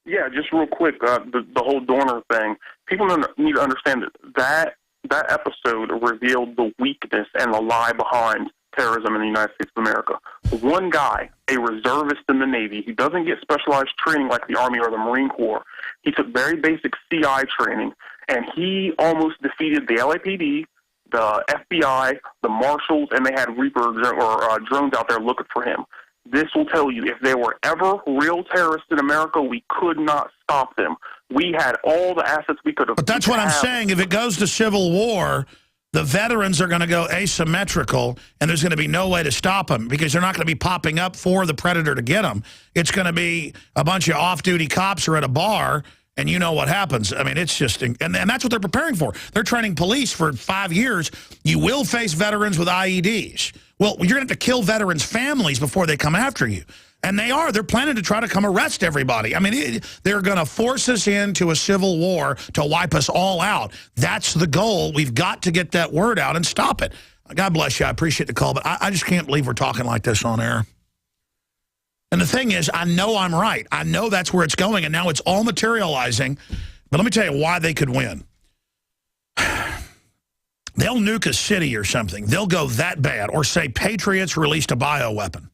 Yeah, just real quick, the whole Dorner thing. People need to understand that episode revealed the weakness and the lie behind terrorism in the United States of America. One guy, a reservist in the Navy, he doesn't get specialized training like the Army or the Marine Corps. He took very basic CI training, and he almost defeated the LAPD, the FBI, the Marshals, and they had Reaper or drones out there looking for him. This will tell you, if there were ever real terrorists in America, we could not stop them. We had all the assets we could have. But that's what I'm saying. If it goes to civil war, the veterans are going to go asymmetrical, and there's going to be no way to stop them because they're not going to be popping up for the predator to get them. It's going to be a bunch of off-duty cops are at a bar, and you know what happens. I mean, it's just, and that's what they're preparing for. They're training police for 5 years. You will face veterans with IEDs. Well, you're going to have to kill veterans' families before they come after you. And they're planning to try to come arrest everybody. I mean, they're going to force us into a civil war to wipe us all out. That's the goal. We've got to get that word out and stop it. God bless you. I appreciate the call, but I just can't believe we're talking like this on air. And the thing is, I know I'm right. I know that's where it's going, and now it's all materializing. But let me tell you why they could win. They'll nuke a city or something. They'll go that bad, or say Patriots released a bioweapon,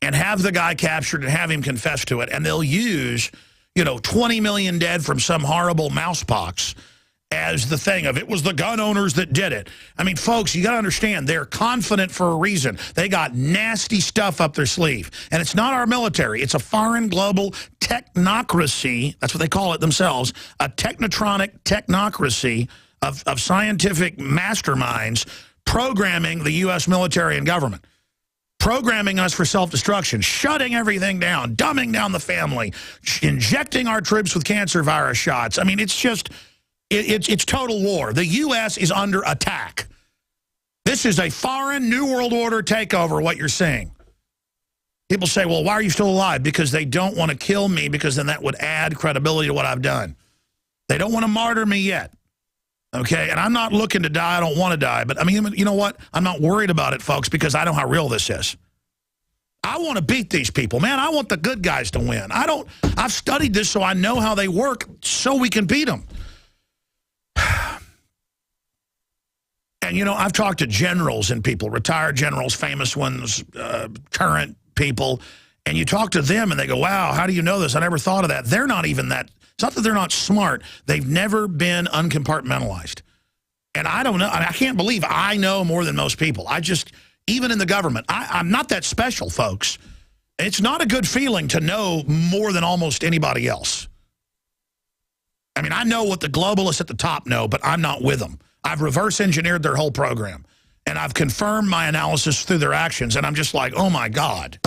and have the guy captured and have him confess to it. And they'll use, 20 million dead from some horrible mousepox as the thing of it was the gun owners that did it. I mean, folks, you got to understand, they're confident for a reason. They got nasty stuff up their sleeve. And it's not our military. It's a foreign global technocracy. That's what they call it themselves. A technotronic technocracy of scientific masterminds programming the U.S. military and government. programming us for self-destruction, shutting everything down, dumbing down the family, injecting our troops with cancer virus shots. I mean, it's just, it's total war. The U.S. is under attack. This is a foreign New World Order takeover, what you're seeing. People say, well, why are you still alive? Because they don't want to kill me, because then that would add credibility to what I've done. They don't want to martyr me yet. Okay, and I'm not looking to die. I don't want to die. But, I mean, you know what? I'm not worried about it, folks, because I know how real this is. I want to beat these people, man. I want the good guys to win. I've studied this so I know how they work so we can beat them. And, you know, I've talked to generals and people, retired generals, famous ones, current people, and you talk to them and they go, wow, how do you know this? I never thought of that. They're not even that. It's not that they're not smart. They've never been uncompartmentalized. And I don't know. I can't believe I know more than most people. Even in the government, I'm not that special, folks. It's not a good feeling to know more than almost anybody else. I mean, I know what the globalists at the top know, but I'm not with them. I've reverse engineered their whole program. And I've confirmed my analysis through their actions. And I'm just like, oh, my God.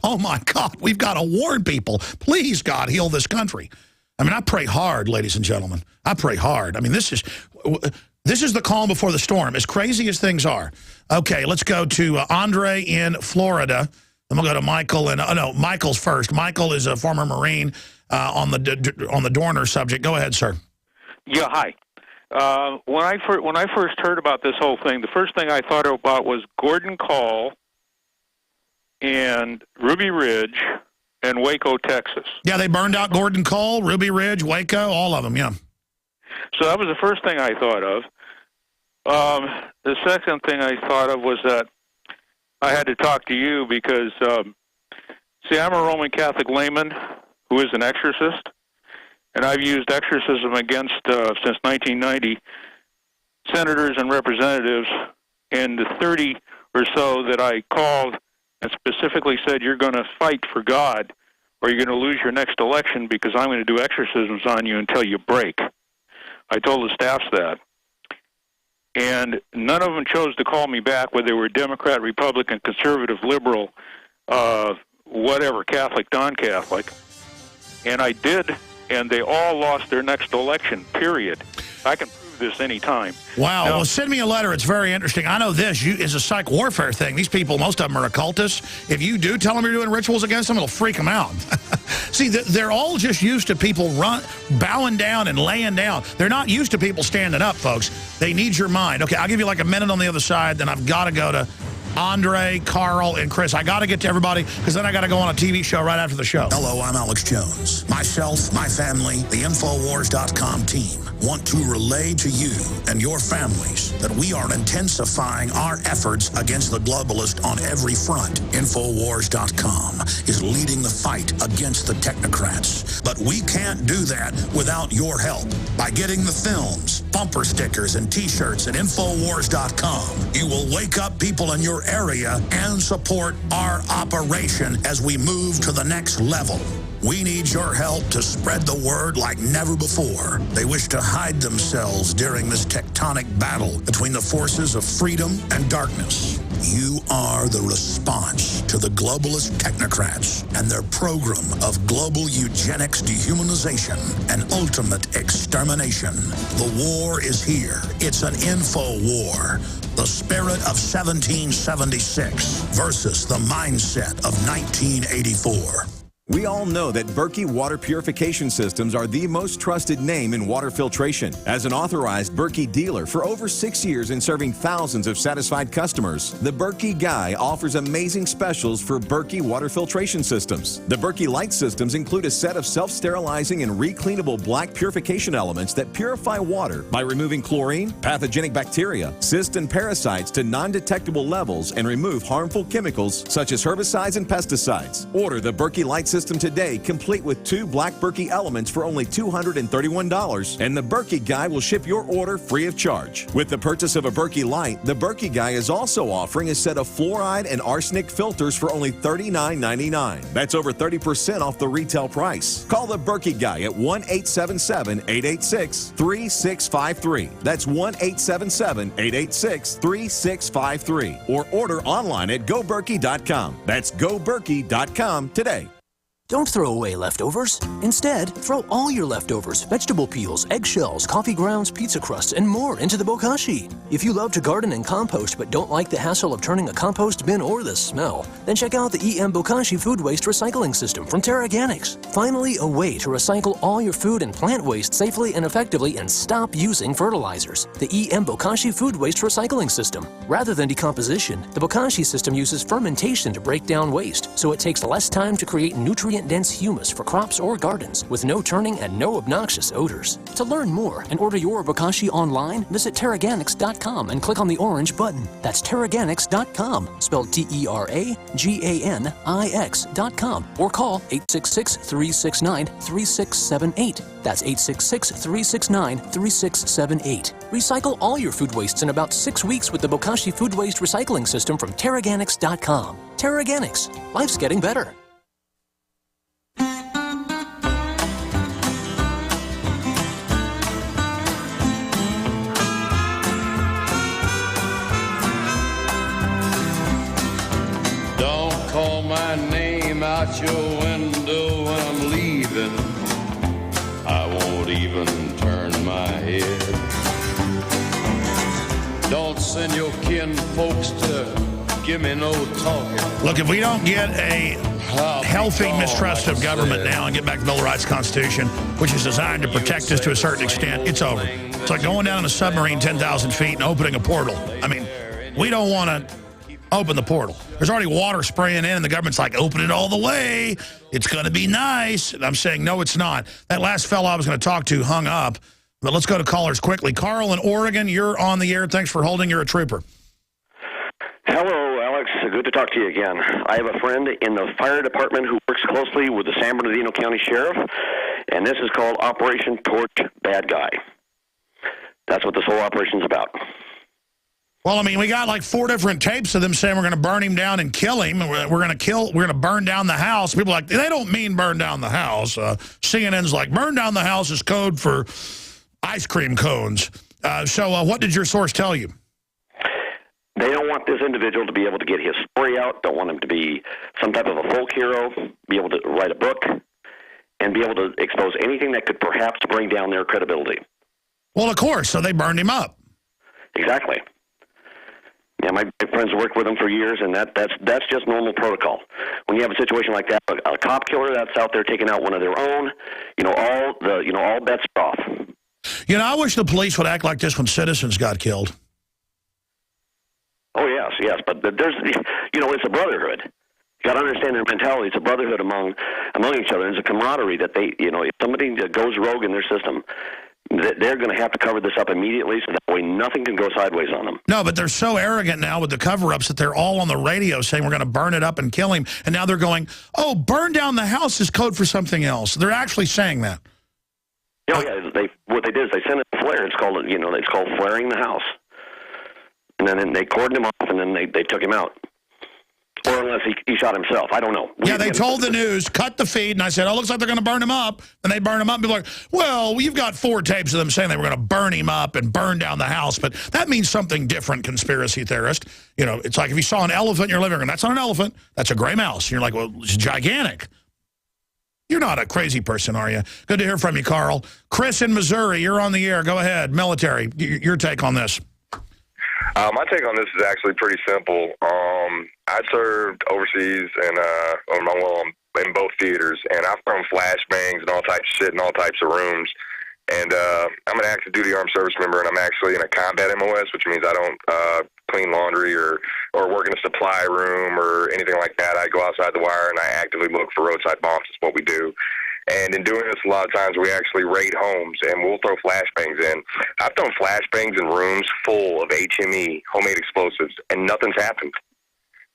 Oh, my God. We've got to warn people. Please, God, heal this country. I mean, I pray hard, ladies and gentlemen. I pray hard. I mean, this is the calm before the storm, as crazy as things are. Okay, let's go to Andre in Florida. Then we'll go to Michael. And no, Michael's first. Michael is a former Marine on the Dorner subject. Go ahead, sir. Yeah, hi. When I first heard about this whole thing, the first thing I thought about was Gordon Call and Ruby Ridge and Waco, Texas. Yeah, they burned out Gordon Cole, Ruby Ridge, Waco, all of them, yeah. So that was the first thing I thought of. The second thing I thought of was that I had to talk to you because, see, I'm a Roman Catholic layman who is an exorcist, and I've used exorcism against, since 1990, senators and representatives, and the 30 or so that I called and specifically said, you're going to fight for God or you're going to lose your next election because I'm going to do exorcisms on you until you break. I told the staffs that. And none of them chose to call me back, whether they were Democrat, Republican, conservative, liberal, whatever, Catholic, non-Catholic. And I did, and they all lost their next election, period. I can prove this anytime. Wow. Now, well, send me a letter. It's very interesting. I know this is a psych warfare thing. These people, most of them are occultists. If you do tell them you're doing rituals against them, it'll freak them out. See, they're all just used to people bowing down and laying down. They're not used to people standing up, folks. They need your mind. Okay, I'll give you like a minute on the other side, then I've got to go to Andre, Carl, and Chris. I got to get to everybody because then I got to go on a TV show right after the show. Hello, I'm Alex Jones. Myself, my family, the Infowars.com team want to relay to you and your families that we are intensifying our efforts against the globalist on every front. Infowars.com is leading the fight against the technocrats. But we can't do that without your help. By getting the films, bumper stickers, and T-shirts at Infowars.com, you will wake up people in your area and support our operation as we move to the next level. We need your help to spread the word like never before. They wish to hide themselves during this tectonic battle between the forces of freedom and darkness. You are the response to the globalist technocrats and their program of global eugenics, dehumanization, and ultimate extermination. The war is here. It's an info war. The spirit of 1776 versus the mindset of 1984. We all know that Berkey Water Purification Systems are the most trusted name in water filtration. As an authorized Berkey dealer for over 6 years and serving thousands of satisfied customers, the Berkey Guy offers amazing specials for Berkey Water Filtration Systems. The Berkey Light Systems include a set of self-sterilizing and recleanable black purification elements that purify water by removing chlorine, pathogenic bacteria, cysts, and parasites to non-detectable levels and remove harmful chemicals such as herbicides and pesticides. Order the Berkey Light Systems system today, complete with 2 black Berkey elements for only $231, and the Berkey Guy will ship your order free of charge. With the purchase of a Berkey Light, the Berkey Guy is also offering a set of fluoride and arsenic filters for only $39.99. That's over 30% off the retail price. Call the Berkey Guy at 1-877-886-3653. That's 1-877-886-3653. Or order online at GoBerkey.com. That's GoBerkey.com today. Don't throw away leftovers. Instead, throw all your leftovers, vegetable peels, eggshells, coffee grounds, pizza crusts, and more into the bokashi. If you love to garden and compost but don't like the hassle of turning a compost bin or the smell, then check out the EM Bokashi Food Waste Recycling System from Terraganics. Finally, a way to recycle all your food and plant waste safely and effectively and stop using fertilizers. The EM Bokashi Food Waste Recycling System. Rather than decomposition, the Bokashi system uses fermentation to break down waste, so it takes less time to create nutrient-dense humus for crops or gardens with no turning and no obnoxious odors. To learn more and order your Bokashi online, visit Terraganics.com and click on the orange button. That's Terraganics.com, spelled Terraganix.com, or call 866-369-3678. That's 866-369-3678. Recycle all your food wastes in about 6 weeks with the Bokashi Food Waste Recycling System from Terraganics.com. Terraganics. Life's getting better. Don't call my name out your window when I'm leaving. I won't even turn my head. Don't send your kin folks to give me no talking. Look, if we don't get a healthy mistrust of government now and get back to the Bill of Rights Constitution, which is designed to protect us to a certain extent, it's over. It's like going down in a submarine 10,000 feet and opening a portal. I mean, we don't want to open the portal. There's already water spraying in, and the government's like, open it all the way. It's going to be nice. And I'm saying, no, it's not. That last fellow I was going to talk to hung up. But let's go to callers quickly. Carl in Oregon, you're on the air. Thanks for holding. You're a trooper. Hello, Alex. Good to talk to you again. I have a friend in the fire department who works closely with the San Bernardino County Sheriff, and this is called Operation Torch Bad Guy. That's what this whole operation's about. Well, I mean, we got like 4 different tapes of them saying we're going to burn him down and kill him. We're going to burn down the house. People are like, they don't mean burn down the house. CNN's like, burn down the house is code for ice cream cones. So what did your source tell you? They don't want this individual to be able to get his story out, don't want him to be some type of a folk hero, be able to write a book, and be able to expose anything that could perhaps bring down their credibility. Well, of course, so they burned him up. Exactly. Yeah, my friends worked with him for years, and that's just normal protocol. When you have a situation like that, a cop killer that's out there taking out one of their own, all bets are off. You know, I wish the police would act like this when citizens got killed. Oh, yes, but there's, it's a brotherhood. You got to understand their mentality. It's a brotherhood among each other. It's a camaraderie that they, if somebody goes rogue in their system, they're going to have to cover this up immediately so that way nothing can go sideways on them. No, but they're so arrogant now with the cover-ups that they're all on the radio saying we're going to burn it up and kill him. And now they're going, oh, burn down the house is code for something else. They're actually saying that. Oh, yeah. What they did is they sent a flare. It's called flaring the house. And then they cordoned him off, and then they took him out. Or unless he shot himself. I don't know. Yeah, they told the news, cut the feed, and I said, oh, looks like they're going to burn him up. And they burned him up. And people are like, well, you've got 4 tapes of them saying they were going to burn him up and burn down the house. But that means something different, conspiracy theorist. It's like if you saw an elephant in your living room, that's not an elephant. That's a gray mouse. And you're like, well, it's gigantic. You're not a crazy person, are you? Good to hear from you, Carl. Chris in Missouri, you're on the air. Go ahead. Military, your take on this. My take on this is actually pretty simple. I served overseas and in both theaters, and I've thrown flashbangs and all types of shit in all types of rooms. And I'm an active duty armed service member, and I'm actually in a combat MOS, which means I don't clean laundry or work in a supply room or anything like that. I go outside the wire and I actively look for roadside bombs. That's what we do. And in doing this, a lot of times we actually raid homes, and we'll throw flashbangs in. I've thrown flashbangs in rooms full of HME, homemade explosives, and nothing's happened.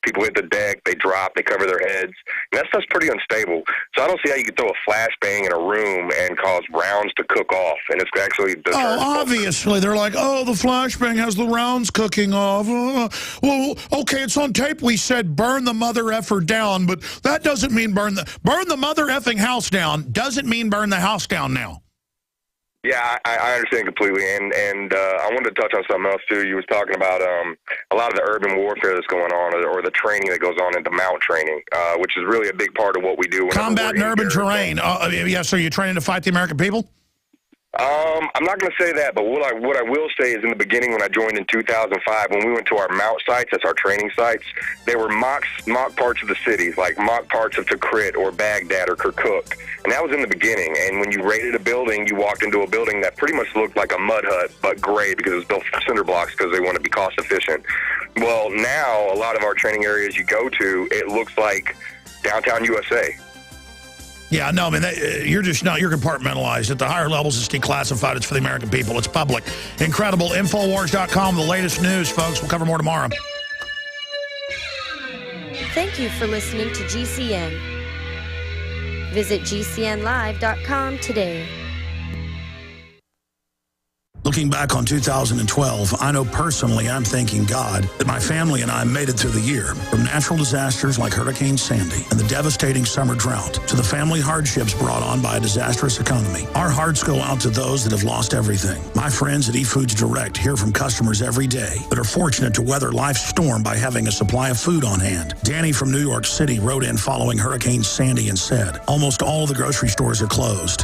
People hit the deck, they drop, they cover their heads. And that stuff's pretty unstable. So I don't see how you could throw a flashbang in a room and cause rounds to cook off. And it's actually... obviously. They're like, oh, the flashbang has the rounds cooking off. Well, okay, it's on tape. We said burn the mother effer down, but that doesn't mean burn the mother effing house down. Doesn't mean burn the house down now. Yeah, I understand completely, and I wanted to touch on something else, too. You was talking about a lot of the urban warfare that's going on, or the training that goes on into mount training, which is really a big part of what we do. Combat and urban terrain. Yeah, so you're training to fight the American people? I'm not going to say that, but what I will say is in the beginning when I joined in 2005, when we went to our mount sites, that's our training sites, they were mock parts of the cities, like mock parts of Tikrit or Baghdad or Kirkuk. And that was in the beginning. And when you raided a building, you walked into a building that pretty much looked like a mud hut, but gray because it was built from cinder blocks because they want to be cost efficient. Well, now a lot of our training areas you go to, it looks like downtown USA. Yeah, no, I mean, you're compartmentalized. At the higher levels, it's declassified. It's for the American people. It's public. Incredible. Infowars.com, the latest news, folks. We'll cover more tomorrow. Thank you for listening to GCN. Visit GCNlive.com today. Looking back on 2012, I know personally I'm thanking God that my family and I made it through the year. From natural disasters like Hurricane Sandy and the devastating summer drought to the family hardships brought on by a disastrous economy, our hearts go out to those that have lost everything. My friends at eFoods Direct hear from customers every day that are fortunate to weather life's storm by having a supply of food on hand. Danny from New York City wrote in following Hurricane Sandy and said, almost all of the grocery stores are closed.